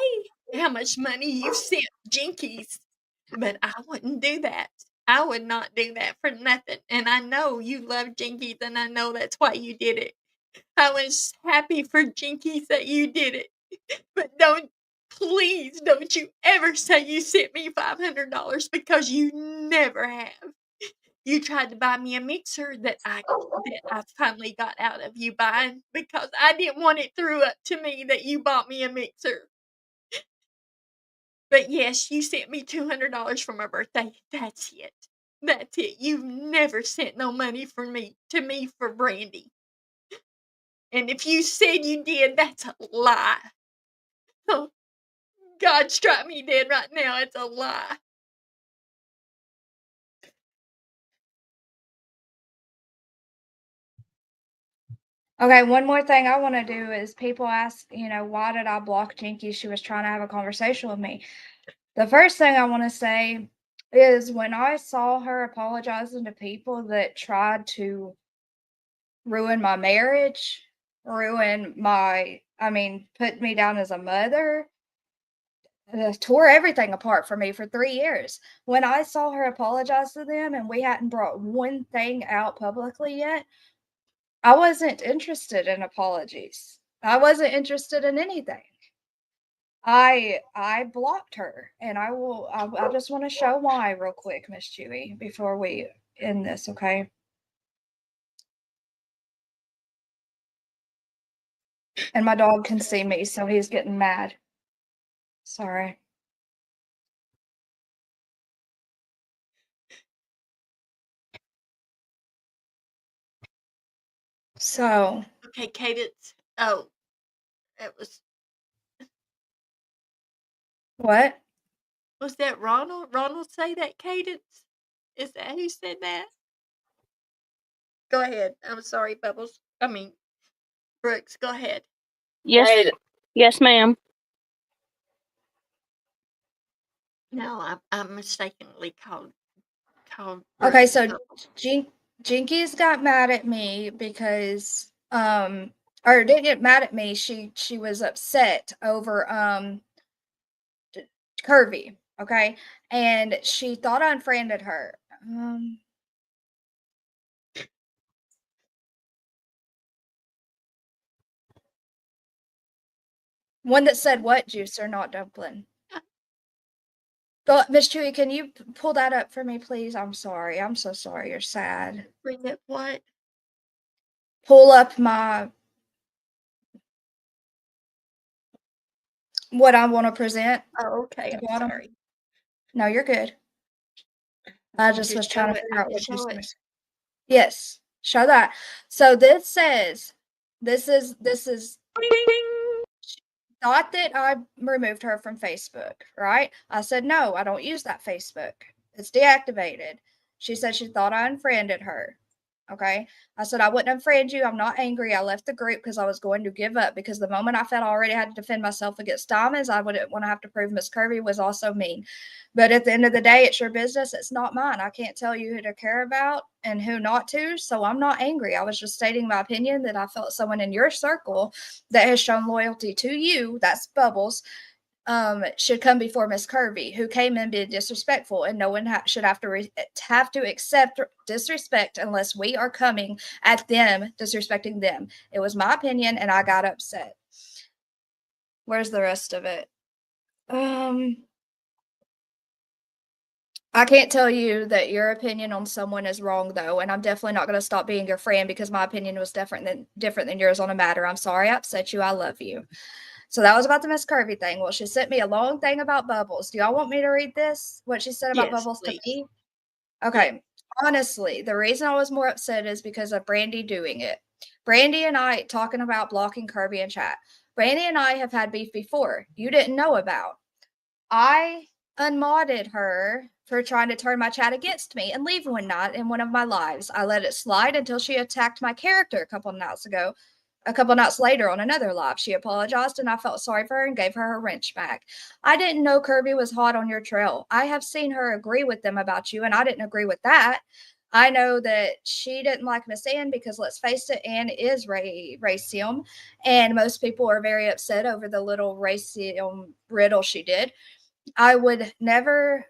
how much money you sent Jinkies, but I wouldn't do that. I would not do that for nothing. And I know you love Jinkies, and I know that's why you did it. I was happy for Jinkies that you did it. But please don't you ever say you sent me $500 because you never have. You tried to buy me a mixer that I finally got out of you buying because I didn't want it through up to me that you bought me a mixer. But yes, you sent me $200 for my birthday. That's it. That's it. You've never sent no money to me for Brandy. And if you said you did, that's a lie. Oh, God strike me dead right now. It's a lie. okay, one more thing I want to do is people ask, why did I block Jinky? She was trying to have a conversation with me. The first thing I want to say is when I saw her apologizing to people that tried to ruin my marriage, put me down as a mother, tore everything apart for me for 3 years. When I saw her apologize to them and we hadn't brought one thing out publicly yet, I wasn't interested in apologies. I wasn't interested in anything. I blocked her, and I just want to show why real quick, Miss Chewy, before we end this, okay? And my dog can see me, so he's getting mad. Sorry. So, Okay, Cadence. Oh, it was what? Was that Ronald? Ronald say that, Cadence? Is that who said that? Go ahead. I'm sorry, Bubbles. I mean, Brooks, go ahead. Yes, yes, ma'am. No, I mistakenly called Okay, Brooks so Bubbles. Jinkies got mad at me because or didn't get mad at me. She was upset over Curvy, okay? And she thought I unfriended her. One that said what, Juicer, not Dumpling? Go, Miss Chewy, can you pull that up for me, please? I'm sorry. I'm so sorry. You're sad. Bring up what? Pull up what I want to present. Oh, okay. The I'm bottom. sorry. No, you're good. I just was trying to figure out what you show said. it. Yes, show that. So this says, this is thought that I removed her from Facebook, right? I said, no, I don't use that Facebook. It's deactivated. She said she thought I unfriended her. Okay. I said, I wouldn't unfriend you. I'm not angry. I left the group because I was going to give up because the moment I felt I already had to defend myself against diamonds, I wouldn't want to have to prove Miss Kirby was also mean. But at the end of the day, it's your business. It's not mine. I can't tell you who to care about and who not to. So I'm not angry. I was just stating my opinion that I felt someone in your circle that has shown loyalty to you, that's Bubbles, should come before Miss Kirby, who came in being disrespectful, and no one should have to accept disrespect unless we are coming at them disrespecting them. It was my opinion, and I got upset. Where's the rest of it? I can't tell you that your opinion on someone is wrong, though, and I'm definitely not going to stop being your friend because my opinion was different than yours on a matter. I'm sorry I upset you. I love you. So that was about the Miss Kirby thing. Well, she sent me a long thing about Bubbles. Do y'all want me to read this? What she said about Yes, Bubbles please. to me? Okay. Honestly, the reason I was more upset is because of Brandy doing it. Brandy and I talking about blocking Kirby in chat. Brandy and I have had beef before. You didn't know about. I unmodded her for trying to turn my chat against me and leave one night in one of my lives. I let it slide until she attacked my character a couple nights ago. A couple nights later on another live, she apologized and I felt sorry for her and gave her her wrench back. I didn't know Kirby was hot on your trail. I have seen her agree with them about you, and I didn't agree with that. I know that she didn't like Miss Ann because, let's face it, Ann is racism, and most people are very upset over the little racism riddle she did. I would have never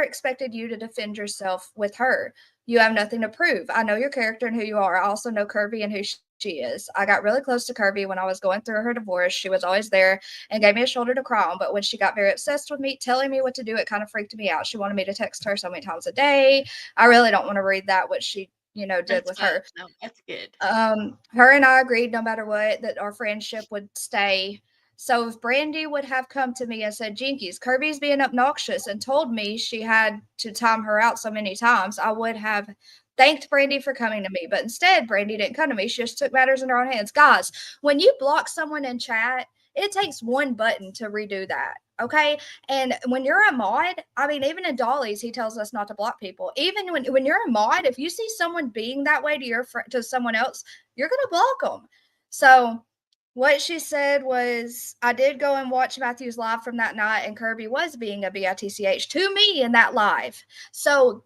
expected you to defend yourself with her. You have nothing to prove. I know your character and who you are. I also know Kirby and who she is. I got really close to Kirby when I was going through her divorce. She was always there and gave me a shoulder to cry on. But when she got very obsessed with me, telling me what to do, it kind of freaked me out. She wanted me to text her so many times a day. I really don't want to read that, what she, did That's with fine. her. No, that's good. Her and I agreed no matter what that our friendship would stay. So if Brandy would have come to me and said, Jinkies, Kirby's being obnoxious and told me she had to time her out so many times, I would have thanked Brandy for coming to me. But instead, Brandy didn't come to me. She just took matters in her own hands. Guys, when you block someone in chat, it takes one button to redo that. Okay. And when you're a mod, I mean, even in Dolly's, he tells us not to block people. Even when you're a mod, if you see someone being that way to your to someone else, you're going to block them. So what she said was, I did go and watch Matthew's live from that night, and Kirby was being a bitch to me in that live. So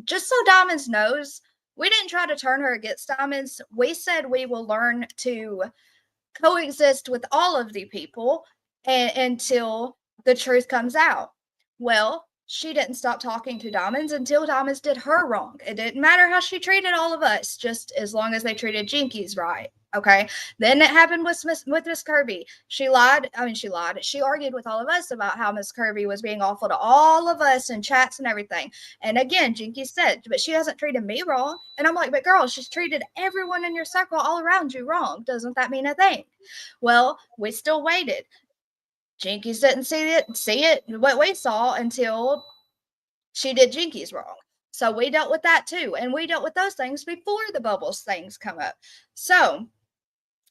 just so Diamonds knows, we didn't try to turn her against Diamonds. We said we will learn to coexist with all of the people until the truth comes out. Well, she didn't stop talking to Diamonds until Diamonds did her wrong. It didn't matter how she treated all of us, just as long as they treated Jinkies right. Okay. Then it happened with Miss Kirby. She lied. She lied. She argued with all of us about how Miss Kirby was being awful to all of us in chats and everything. And again, Jinky said, but she hasn't treated me wrong. And I'm like, but girl, she's treated everyone in your circle all around you wrong. Doesn't that mean a thing? Well, we still waited. Jinkies didn't see it, what we saw until she did Jinkies wrong. So we dealt with that too. And we dealt with those things before the Bubbles things come up. So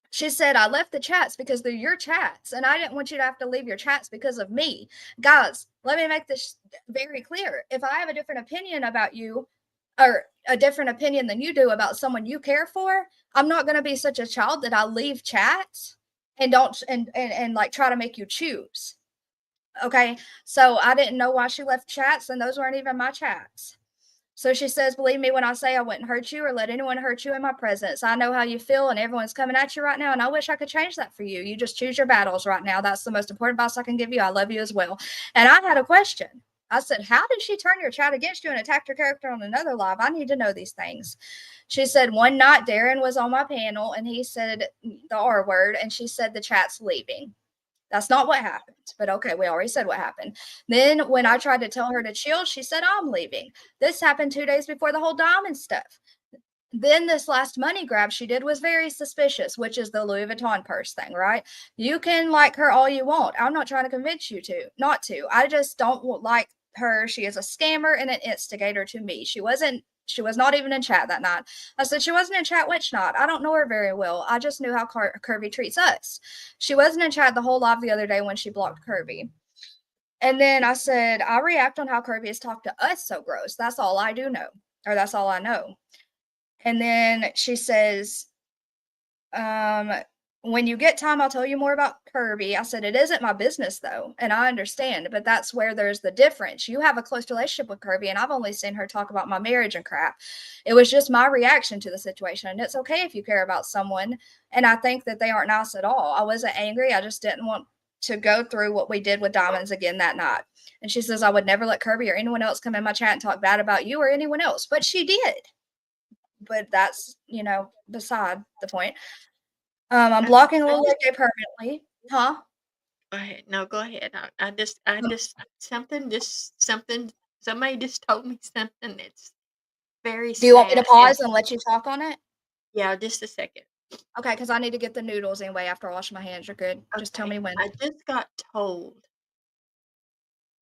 she said, I left the chats because they're your chats, and I didn't want you to have to leave your chats because of me. Guys, let me make this very clear. If I have a different opinion about you, or a different opinion than you do about someone you care for, I'm not going to be such a child that I leave chats and don't and like try to make you choose. Okay. So I didn't know why she left chats, and those weren't even my chats. So she says, believe me when I say I wouldn't hurt you or let anyone hurt you in my presence. I know how you feel, and everyone's coming at you right now, and I wish I could change that for you. You just choose your battles right now. That's the most important advice I can give you. I love you as well. And I had a question. I said, how did she turn your chat against you and attack your character on another live? I need to know these things. She said, one night Darren was on my panel and he said the R word, and she said the chat's leaving. That's not what happened, but okay, we already said what happened. Then when I tried to tell her to chill, she said, I'm leaving. This happened 2 days before the whole diamond stuff. Then this last money grab she did was very suspicious, which is the Louis Vuitton purse thing, right? You can like her all you want. I'm not trying to convince you to, not to. I just don't like her. She is a scammer and an instigator to me. She was not even in chat that night. I said, she wasn't in chat which night? I don't know her very well. I just knew how Curvy treats us. She wasn't in chat the whole live the other day when she blocked Curvy. And then I said, I react on how Curvy has talked to us so gross. That's all I do know, or that's all I know. And then she says, when you get time, I'll tell you more about Kirby. I said, it isn't my business though. And I understand, but that's where there's the difference. You have a close relationship with Kirby, and I've only seen her talk about my marriage and crap. It was just my reaction to the situation. And it's okay if you care about someone. And I think that they aren't nice at all. I wasn't angry. I just didn't want to go through what we did with Diamonds again that night. And she says, I would never let Kirby or anyone else come in my chat and talk bad about you or anyone else. But she did. But that's, beside the point. I'm blocking Lil J permanently. Huh? Go ahead. No, go ahead. Somebody just told me something that's very sad. Do you want me to pause and let you talk on it? Yeah, just a second. Okay, because I need to get the noodles anyway after I wash my hands. You're good. Just tell me when. I just got told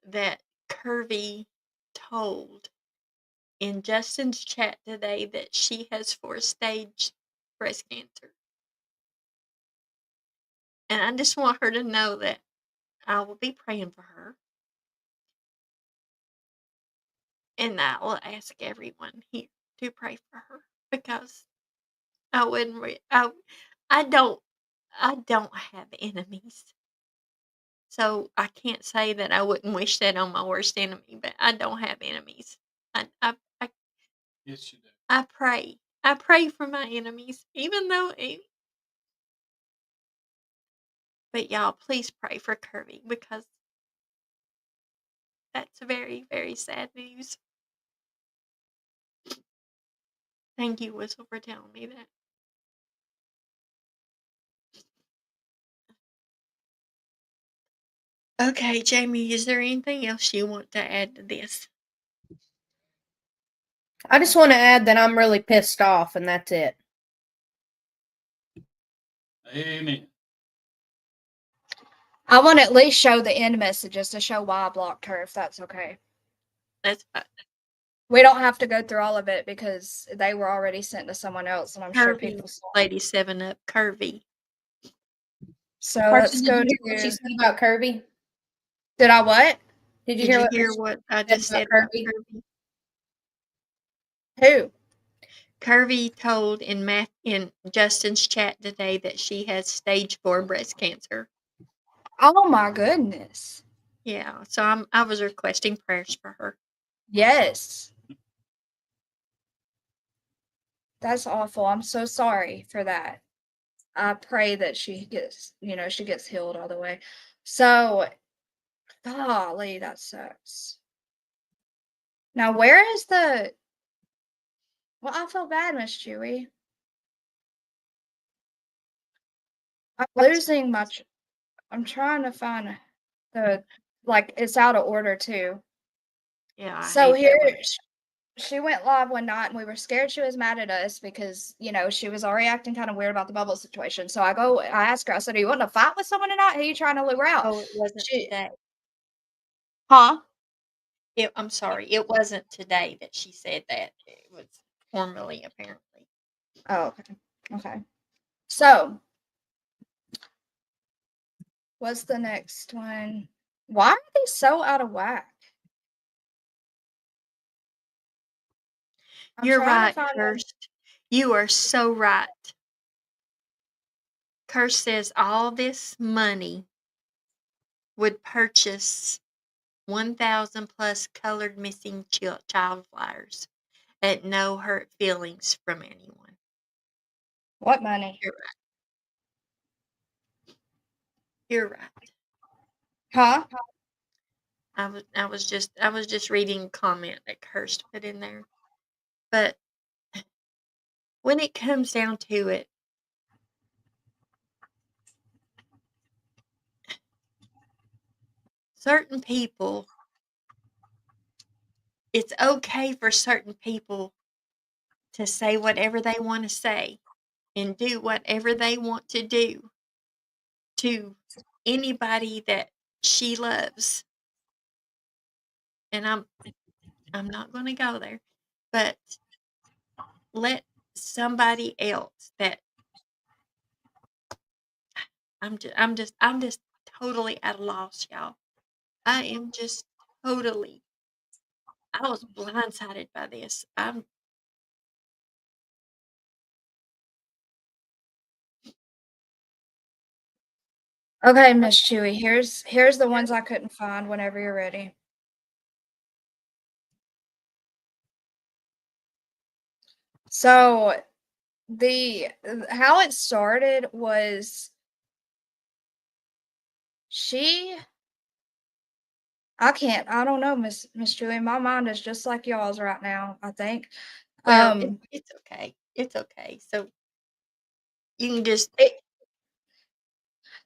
that Curvy told in Justin's chat today that she has 4-stage breast cancer. And I just want her to know that I will be praying for her. And I will ask everyone here to pray for her, because I wouldn't. I don't have enemies, so I can't say that I wouldn't wish that on my worst enemy. But I don't have enemies. I Yes, you do. I pray for my enemies, even though. But y'all, please pray for Kirby, because that's very, very sad news. Thank you, Whistle, for telling me that. Okay, Jamie, is there anything else you want to add to this? I just want to add that I'm really pissed off, and that's it. Amen. I want to at least show the end messages to show why I blocked her, if that's okay. That's fine. We don't have to go through all of it because they were already sent to someone else, and I'm sure Curvy, people saw. Lady 7-Up, Curvy. So Carson, let's did go you hear what she to. said about Kirby? Did I what? Did you Did hear you what hear what I said just about said about Kirby? Curvy? Who? Curvy told in Justin's chat today that she has stage 4 breast cancer. Oh my goodness. Yeah, so I was requesting prayers for her. Yes. That's awful. I'm so sorry for that. I pray that she gets healed all the way. So, golly, that sucks. Now, where is the? Well, I feel bad, Miss Chewy. I'm losing my. I'm trying to find the it's out of order too. Yeah, So hate here that she went live one night, and we were scared she was mad at us because she was already acting kind of weird about the bubble situation. So I asked her, I said, "Are you wanting to fight with someone tonight? Who are you trying to lure out?" Oh, it wasn't today. Huh? I'm sorry, it wasn't today that she said that. It was formally, apparently. Oh, okay. Okay. So, what's the next one? Why are they so out of whack? I'm You're trying to right, find them. Kirst. You are so right. Kirst says all this money would purchase 1,000 plus colored missing child flyers at no hurt feelings from anyone. What money? You're right. You're right. Huh? I was just reading a comment that Kirst put in there. But when it comes down to it, certain people, it's okay for certain people to say whatever they want to say and do whatever they want to do to anybody that she loves. And I'm not going to go there, but let somebody else that I'm just totally at a loss, y'all. I am just totally I was blindsided by this. Okay, Miss Chewy. Here's the ones I couldn't find whenever you're ready. So the how it started was she I don't know, Miss Chewy. My mind is just like y'all's right now, I think. Well, Um it's okay. It's okay. So you can just it,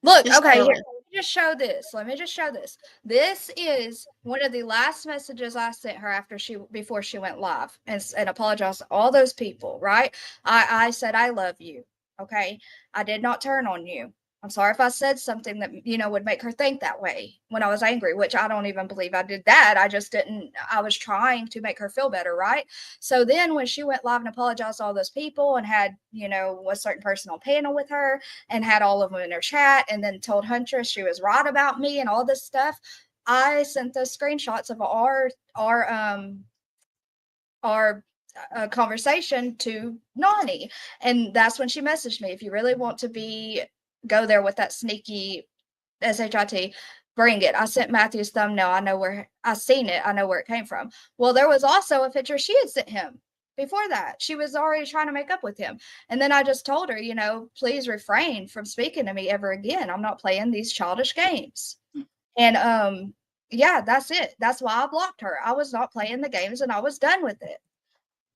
Look, just okay, tell here, us. let me just show this. Let me just show this. This is one of the last messages I sent her before she went live and apologized to all those people, right? I said I love you. Okay. I did not turn on you. I'm sorry if I said something that would make her think that way when I was angry, which I don't even believe I did that. I just didn't I was trying to make her feel better, right? So then when she went live and apologized to all those people and had, a certain person on panel with her, and had all of them in her chat and then told Huntress she was right about me and all this stuff. I sent those screenshots of our conversation to Nani. And that's when she messaged me. If you really want to go there with that sneaky SHIT, bring it. I sent Matthew's thumbnail. I seen it. I know where it came from. Well, there was also a picture she had sent him before that. She was already trying to make up with him. And then I just told her, please refrain from speaking to me ever again. I'm not playing these childish games. And yeah, that's it. That's why I blocked her. I was not playing the games and I was done with it.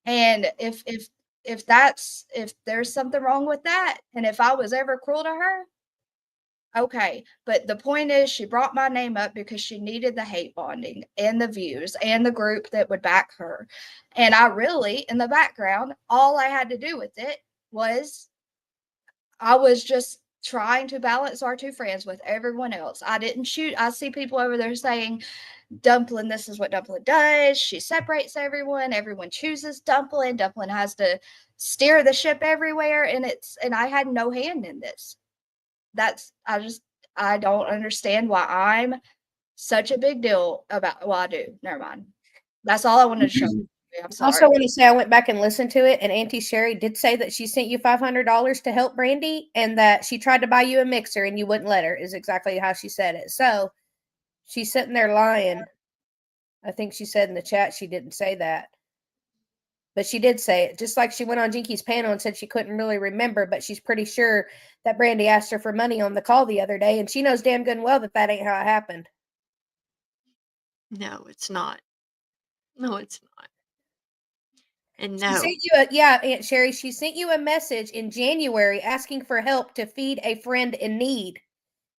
And if there's something wrong with that, and if I was ever cruel to her, okay, but the point is she brought my name up because she needed the hate bonding and the views and the group that would back her. And I really, in the background, all I had to do with it was I was just trying to balance our two friends with everyone else. I didn't shoot. I see people over there saying, Dumpling, this is what Dumpling does. She separates everyone. Everyone chooses Dumpling. Dumpling has to steer the ship everywhere. And I had no hand in this. I don't understand why I'm such a big deal about, well, I do. Never mind. That's all I wanted to show you. I'm Also, sorry. want to say I went back and listened to it, and Auntie Sherry did say that she sent you $500 to help Brandy, and that she tried to buy you a mixer and you wouldn't let her. Is exactly how she said it. So she's sitting there lying. I think she said in the chat she didn't say that, but she did say it. Just like she went on Jinky's panel and said she couldn't really remember, but she's pretty sure that Brandy asked her for money on the call the other day, and she knows damn good and well that ain't how it happened. No, it's not. No, it's not. And She no. sent you Aunt Sherry, she sent you a message in January asking for help to feed a friend in need.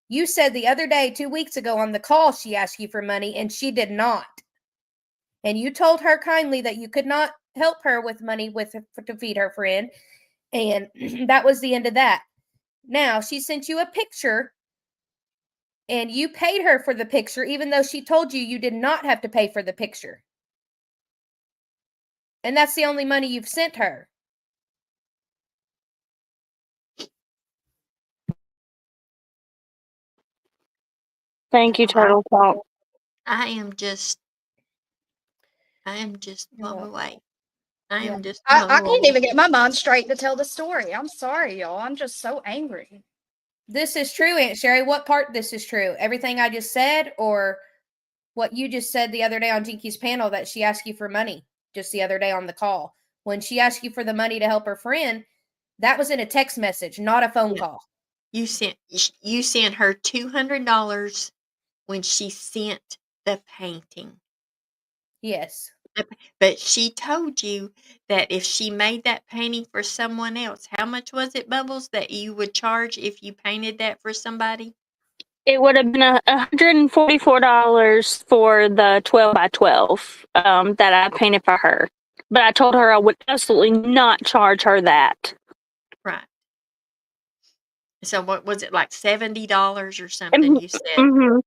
You said the other day, 2 weeks ago on the call, she asked you for money and she did not. And you told her kindly that you could not help her with money to feed her friend. And that was the end of that. Now, she sent you a picture and you paid her for the picture, even though she told you you did not have to pay for the picture. And that's the only money you've sent her. Thank you, Turtle Talk. I am just blown Yeah. away. I Yeah. am just I blown can't away. even get my mind straight to tell the story. I'm sorry, y'all. I'm just so angry. This is true, Aunt Sherry. What part this is true? Everything I just said, or what you just said the other day on Jinky's panel that she asked you for money just the other day on the call? When she asked you for the money to help her friend, that was in a text message, not a phone Yeah. call. You sent her $200 when she sent the painting. Yes. But she told you that if she made that painting for someone else, how much was it, Bubbles, that you would charge if you painted that for somebody? It would have been $144 for the 12 by 12 that I painted for her. But I told her I would absolutely not charge her that. Right. So what was it, like $70 or something you said? Mm-hmm.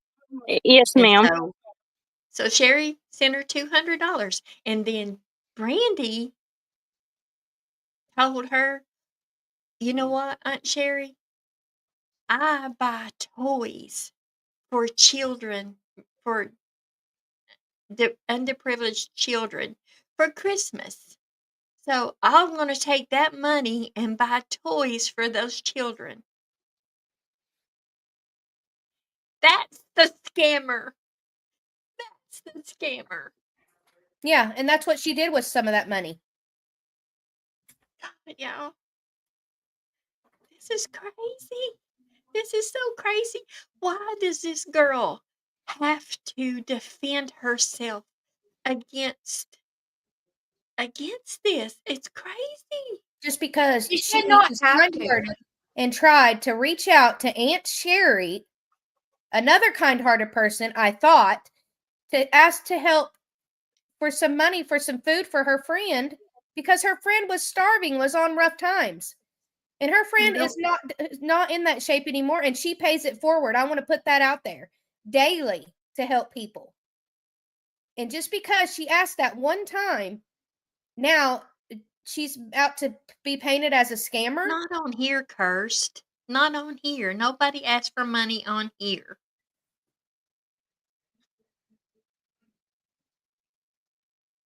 Yes, And ma'am. so Sherry sent her $200, and then Brandy told her, you know what, Aunt Sherry, I buy toys for children, for the underprivileged children for Christmas. So I'm going to take that money and buy toys for those children. That's the scammer. That's the scammer. Yeah, and that's what she did with some of that money. But y'all, this is crazy. This is so crazy. Why does this girl have to defend herself against this? It's crazy. Just because You she should not was have to. kind-hearted and tried to reach out to Aunt Sherry, another kind-hearted person, I thought, to ask to help for some money for some food for her friend because her friend was starving, was on rough times. And her friend Nope. is not in that shape anymore, and she pays it forward. I want to put that out there daily to help people. And just because she asked that one time, now she's out to be painted as a scammer. Not on here, cursed. Not on here. Nobody asked for money on here.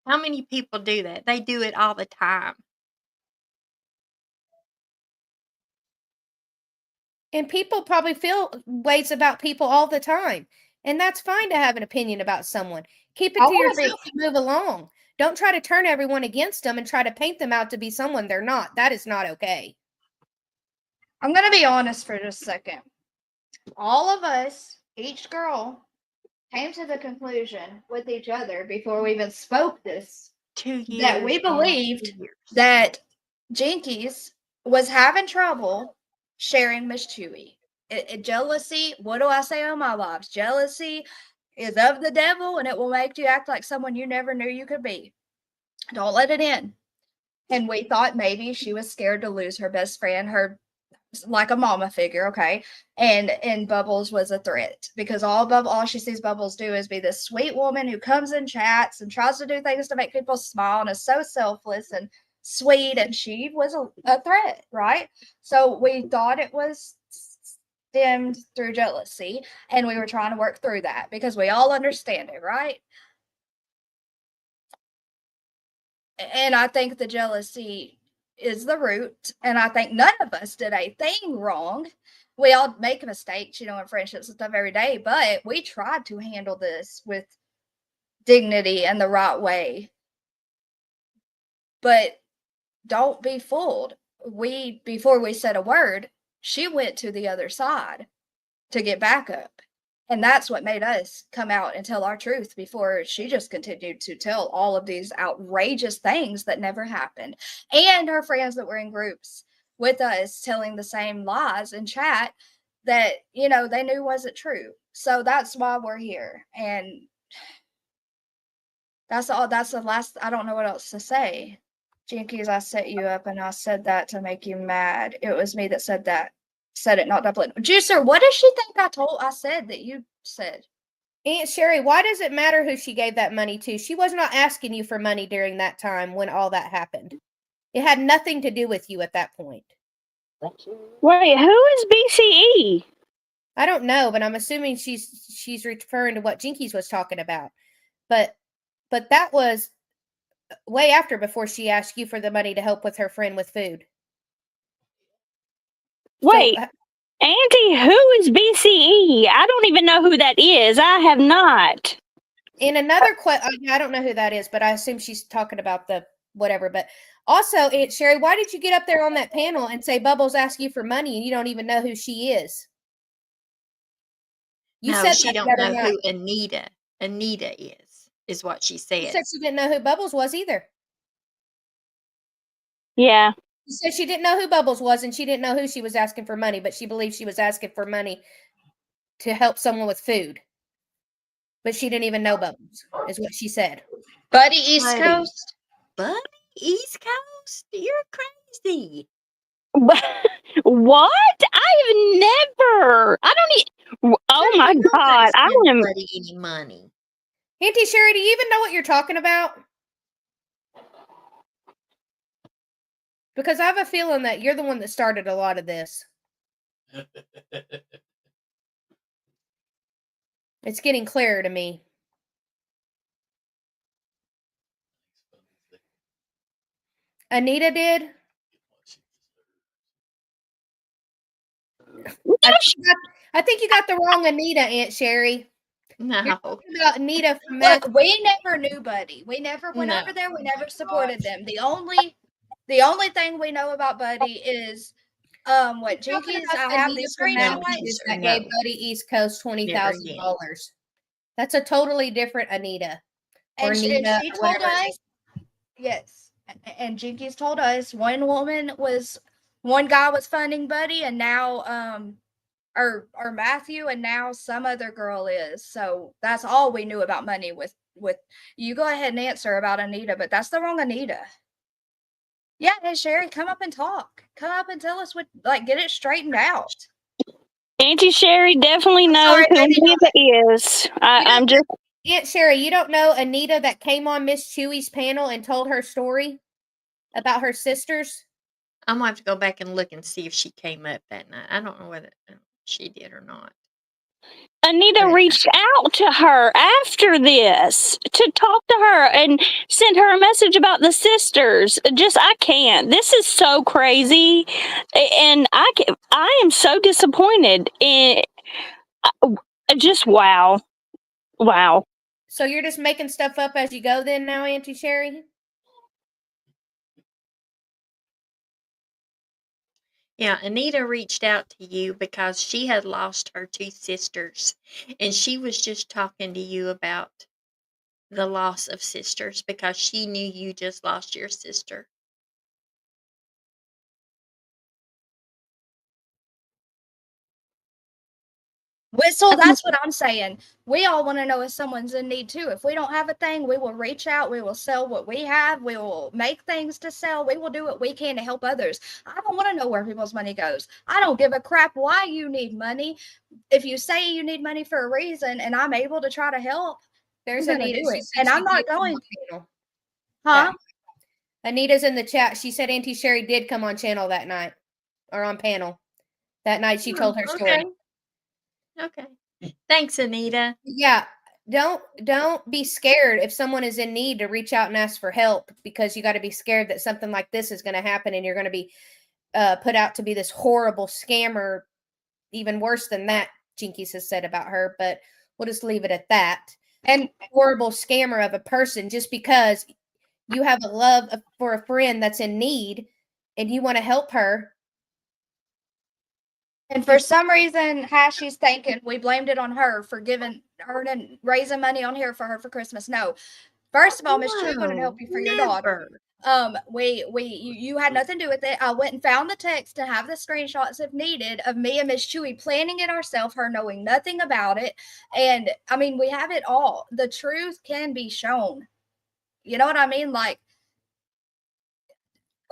How many people do that? They do it all the time. And people probably feel ways about people all the time. And that's fine to have an opinion about someone. Keep it I to wanna be- yourself and move along. Don't try to turn everyone against them and try to paint them out to be someone they're not. That is not okay. I'm going to be honest for just a second. All of us, each girl, came to the conclusion with each other before we even spoke this 2 years. that we almost believed 2 years. that Jinkies was having trouble sharing Miss Chewy. Jealousy, what do I say on my lives? Jealousy is of the devil and it will make you act like someone you never knew you could be. Don't let it in. And we thought maybe she was scared to lose her best friend, her like a mama figure, okay? And Bubbles was a threat because all she sees Bubbles do is be this sweet woman who comes and chats and tries to do things to make people smile and is so selfless and sweet, and she was a threat, right? So we thought it was stemmed through jealousy, and we were trying to work through that because we all understand it, right? And I think the jealousy is the root, and I think none of us did a thing wrong. We all make mistakes, in friendships and stuff every day, but we tried to handle this with dignity and the right way. But don't be fooled. Before we said a word, she went to the other side to get backup. And that's what made us come out and tell our truth before she just continued to tell all of these outrageous things that never happened. And her friends that were in groups with us telling the same lies in chat that, they knew wasn't true. So that's why we're here. And that's all. That's the last. I don't know what else to say. Jinkies, I set you up and I said that to make you mad. It was me that said that. Said it, not Dublin. Juicer, what does she think I said that you said? Aunt Sherry, why does it matter who she gave that money to? She was not asking you for money during that time when all that happened. It had nothing to do with you at that point. Wait, who is BCE? I don't know, but I'm assuming she's referring to what Jinkies was talking about. But that was way after before she asked you for the money to help with her friend with food. So Wait, Auntie, who is BCE? I don't even know who that is. I have not. in another I don't know who that is, but I assume she's talking about the whatever. But also, Aunt Sherry, why did you get up there on that panel and say Bubbles asked you for money and you don't even know who she is? You No, said she that don't the other know night. who Anita is what she You said said. she didn't know who Bubbles was either. Yeah. She said she didn't know who Bubbles was and she didn't know who she was asking for money, but she believed she was asking for money to help someone with food. But she didn't even know Bubbles, is what she said. Buddy East Buddy. Coast. Buddy, East Coast? You're crazy. What? I've never. I don't even. Oh my Buddy knows God. I send am. Buddy any money. Auntie Sherry, do you even know what you're talking about? Because I have a feeling that you're the one that started a lot of this. It's getting clearer to me. Anita did? I think you got the wrong Anita, Aunt Sherry. You're No. talking about Anita from Look, Matthew. we never knew Buddy. We never went No. over there. We never supported them. The only thing we know about Buddy is what You're talking Jinkies. about I have Anita the from screenshot. Massachusetts No. that gave Buddy East Coast $20,000. Never That's a totally different Anita. Or And she Nita, told whatever her name us, yes, and Jinkies told us one guy was funding Buddy, and now or Matthew, and now some other girl is. So that's all we knew about money with you. Go ahead and answer about Anita, but that's the wrong Anita. Yeah, hey Sherry, come up and talk. Come up and tell us what, like, get it straightened out. Auntie Sherry definitely I'm knows sorry, who maybe Anita is. I'm just. Aunt Sherry, you don't know Anita that came on Miss Chewy's panel and told her story about her sisters? I'm gonna have to go back and look and see if she came up that night. I don't know whether she did or not. Anita But reached out to her after this to talk to her and sent her a message about the sisters. I can't. This is so crazy, and I am so disappointed. Just wow, wow. So you're just making stuff up as you go then now, Auntie Sherry? yeah, Anita reached out to you because she had lost her two sisters, and she was just talking to you about the loss of sisters because she knew you just lost your sister. Whistle, that's what I'm saying. We all want to know if someone's in need too. If we don't have a thing, we will reach out. We will sell what we have. We will make things to sell. We will do what we can to help others. I don't want to know where people's money goes. I don't give a crap why you need money. If you say you need money for a reason and I'm able to try to help, There's I'm gonna Anita. do She it. said And she I'm not did come going, on panel. huh? Anita's in the chat. She said Auntie Sherry did come on channel that night or on panel. That night she told her story. Okay. Thanks, Anita. Yeah. Don't be scared if someone is in need to reach out and ask for help, because you got to be scared that something like this is going to happen and you're going to be put out to be this horrible scammer, even worse than that Jinkies has said about her, but we'll just leave it at that. And Horrible scammer of a person just because you have a love for a friend that's in need and you want to help her. And for some reason, Hashy's thinking we blamed it on her for giving her and raising money on here for her for Christmas. No. First of all, Miss Chewy wanted to help you for your daughter. You had nothing to do with it. I went and found the text to have the screenshots if needed of me and Miss Chewy planning it ourselves, her knowing nothing about it. And I mean, we have it all. The truth can be shown. You know what I mean? Like,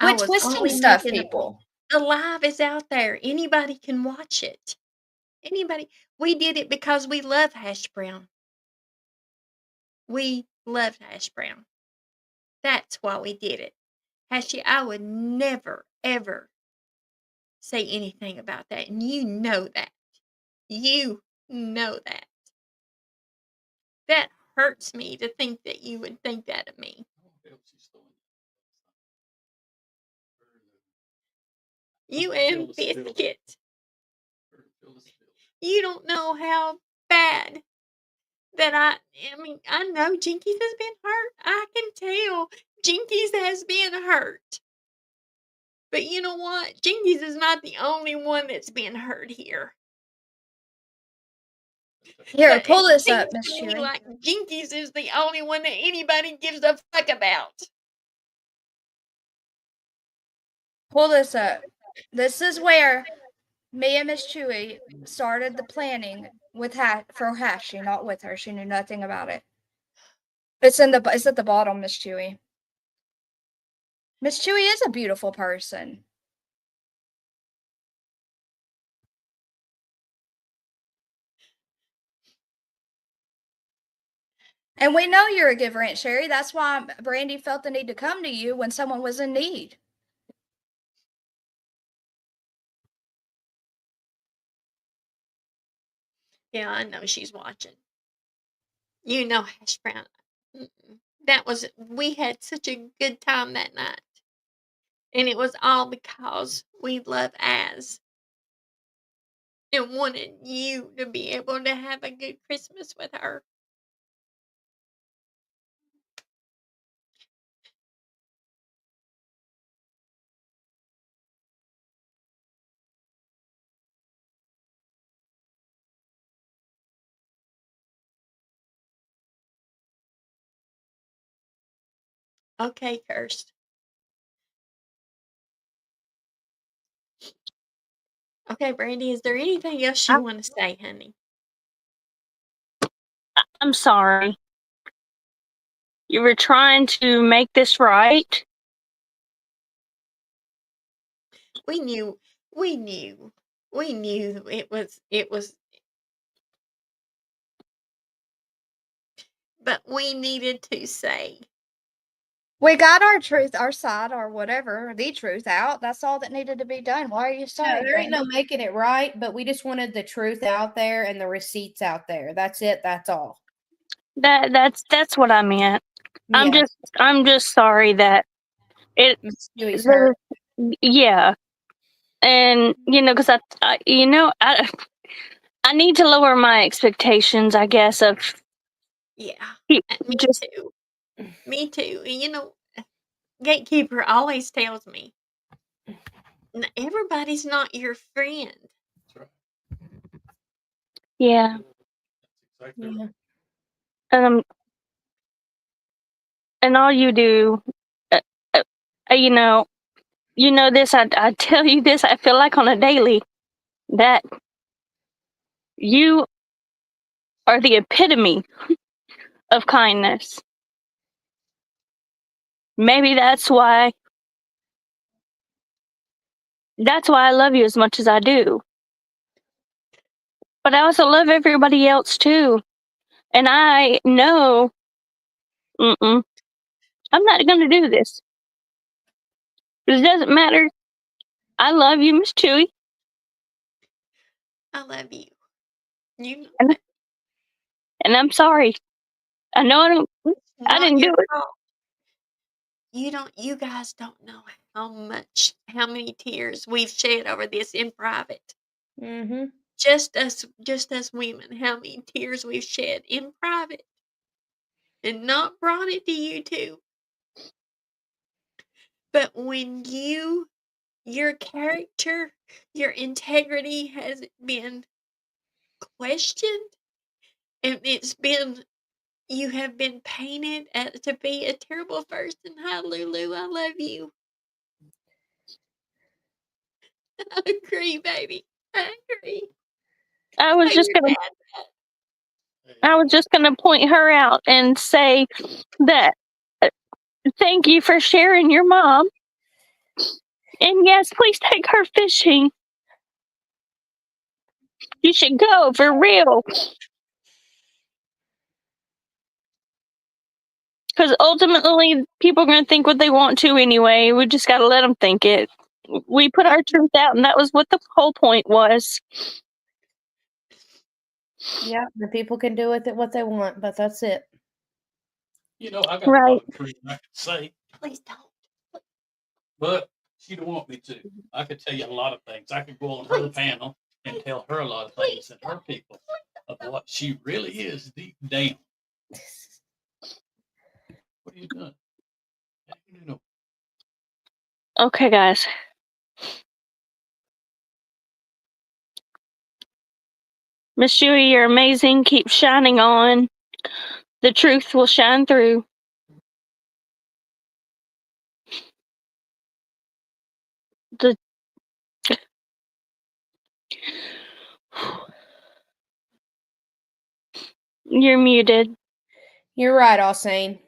I quit was twisting only stuff, making a people. The live is out there. Anybody can watch it. Anybody. We did it because we love hash brown. We loved hash brown. That's why we did it. Hashy, I would never, ever say anything about that. And you know that. You know that. That hurts me to think that you would think that of me. You and Biscuit. You don't know how bad that I mean, I know Jinkies has been hurt. I can tell Jinkies has been hurt. But you know what? Jinkies is not the only one that's been hurt here. Here, But pull it this up, seems Miss to me Chewy. like Jinkies is the only one that anybody gives a fuck about. Pull this up. This is where me and Miss Chewy started the planning with for Hashi, not with her. She knew nothing about it. It's at the bottom, Miss Chewy. Miss Chewy is a beautiful person. And we know you're a giver, Aunt Sherry. That's why Brandy felt the need to come to you when someone was in need. Yeah, I know she's watching. You know, Hash Brown. That was, we had such a good time that night. And it was all because we love Az and wanted you to be able to have a good Christmas with her. Okay, Kirst. Okay, Brandy, is there anything else you want to say, honey? I'm sorry. You were trying to make this right. We knew it was, but we needed to say. We got our truth, our side, or whatever, the truth out. That's all that needed to be done. Why are you Yeah, sorry? there ain't no Brandy? making it right, but we just wanted the truth out there and the receipts out there. That's it. That's all. That's what I meant. Yeah. I'm just sorry that it Miss Dewey's hurt. yeah. And because I need to lower my expectations, I guess, of Yeah, pe- me just too. Me too. And Gatekeeper always tells me, everybody's not your friend. yeah. Yeah. Um, and all you do, uh, uh, you know this. I tell you this. I feel like on a daily that you are the epitome of kindness. Maybe that's why I love you as much as I do. But I also love everybody else too. And I know, I'm not going to do this. It doesn't matter. I love you, Miss Chewy. I love you. You know And, that. and I'm sorry. I know I Not didn't your do it. fault. You guys don't know how many tears we've shed over this in private. Mm-hmm. Just us women, how many tears we've shed in private and not brought it to you two. But when your character, your integrity has been questioned, and you have been painted to be a terrible person. Hi, Lulu, I love you. I agree, baby. I agree. I was just Your gonna point her out and say that thank you for sharing your mom. And yes, please take her fishing. You should go for real. Because ultimately, people are going to think what they want to anyway. We just got to let them think it. We put our truth out, and that was what the whole point was. Yeah, the people can do with it what they want, but that's it. You know, I got a Right. lot of truth I could say, Please don't. but she don't want me to. I could tell you a lot of things. I could go on her panel and tell her a lot of things and her people of what she really is deep down. What are you doing? No. Okay, guys. Miss Shuey, you're amazing. Keep shining on. The truth will shine through. The You're muted. You're right, Alsane.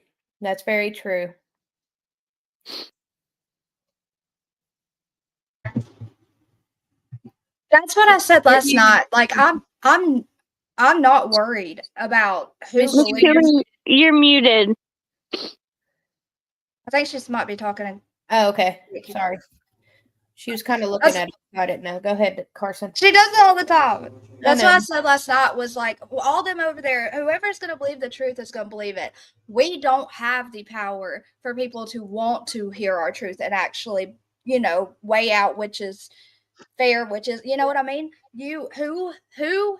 That's very true. That's what I said You're last muted. night. Like I'm not worried about who Miss Miss believes. Shuey, you're muted. I think she just might be talking. Oh, okay. Sorry. She was kind of looking That's- at it. I didn't know. Go ahead, Carson. She does it all the time. That's what know. I said last night was like, well, all them over there, whoever's going to believe the truth is going to believe it. We don't have the power for people to want to hear our truth and actually, weigh out which is fair, which is, you know what I mean? Who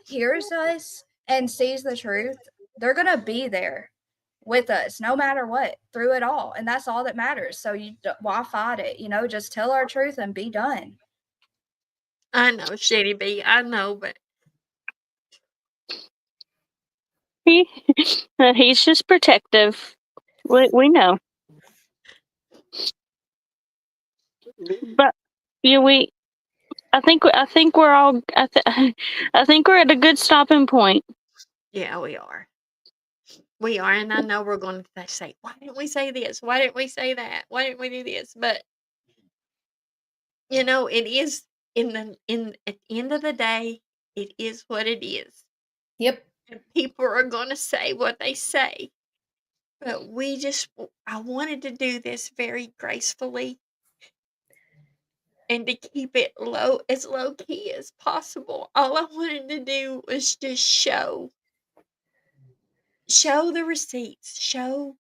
hears us and sees the truth, they're going to be there with us no matter what through it all. And that's all that matters. So why fight it? Just tell our truth and be done. I know, Shitty B. I know, but He's just protective. We know. But yeah, I think we're all. I think we're at a good stopping point. yeah, we are. We are, and I know we're going to say, why didn't we say this? Why didn't we say that? Why didn't we do this? But it is at the end of the day, it is what it is. Yep. And people are going to say what they say. But I wanted to do this very gracefully and to keep it as low key as possible. All I wanted to do was just show the receipts, show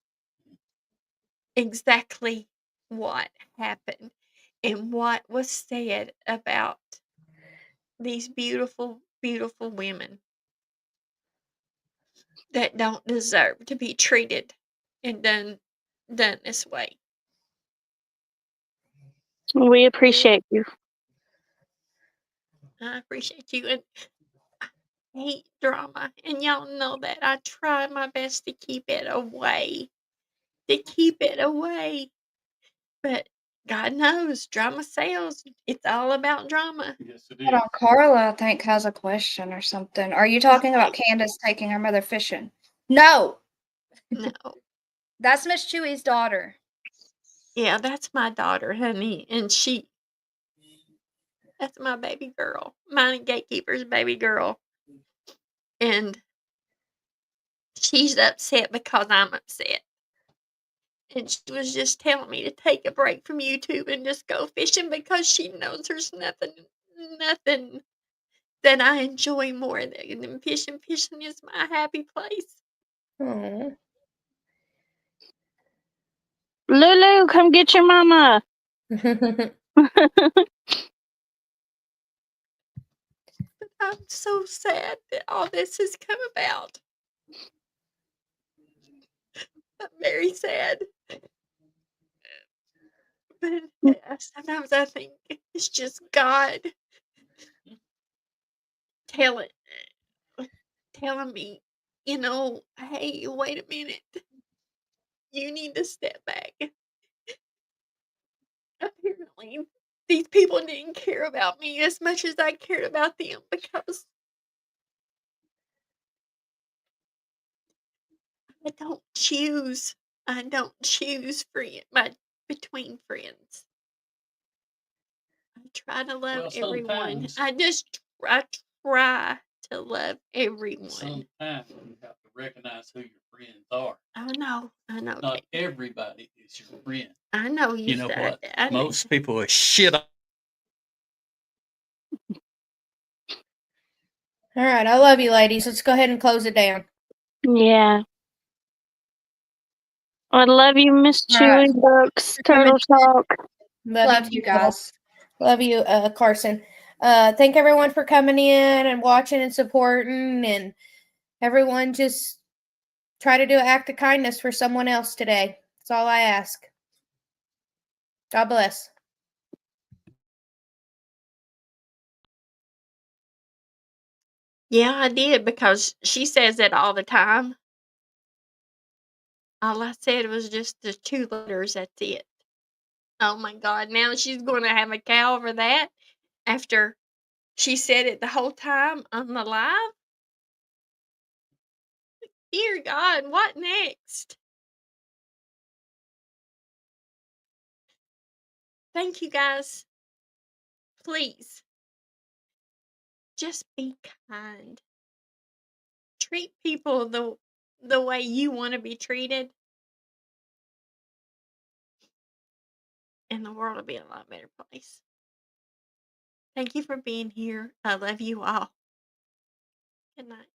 exactly what happened and what was said about these beautiful, beautiful women that don't deserve to be treated and done this way. We appreciate you. I appreciate you, and I hate drama, and y'all know that. I try my best to keep it away. But God knows, drama sells. It's all about drama. Yes, it Hold is. on, Carla, I think, has a question or something. Are you talking about Candace taking her mother fishing? No, No. that's Miss Chewy's daughter. Yeah, that's my daughter, honey, and that's my baby girl. Mine and Gatekeeper's baby girl. And she's upset because I'm upset. And she was just telling me to take a break from YouTube and just go fishing because she knows there's nothing that I enjoy more than fishing. Fishing is my happy place. Aw. Lulu, come get your mama. But I'm so sad that all this has come about. I'm very sad. But sometimes I think it's just God telling me, hey, wait a minute. You need to step back. Apparently, these people didn't care about me as much as I cared about them because I don't choose between friends. I try to love Well, everyone. sometimes, I try to love everyone. sometimes you have to recognize who your friends are. I know, Not Kate. everybody is your friend. I know you You know said what? that. I know. Most people are shit All right. I love you, ladies. Let's go ahead and close it down. Yeah. I love you, Miss All right. Chewy Books, For coming Turtle Talk. Love too, you Paul. guys. Love you, Carson. Thank everyone for coming in and watching and supporting, and everyone just try to do an act of kindness for someone else today. That's all I ask. God bless. Yeah, I did because she says it all the time. All I said was just the 2 letters, that's it. Oh my God, now she's gonna have a cow over that after she said it the whole time on the live? Dear God, what next? Thank you guys. Please, just be kind. Treat people the way you wanna be treated, and the world will be a lot better place. Thank you for being here. I love you all. Good night.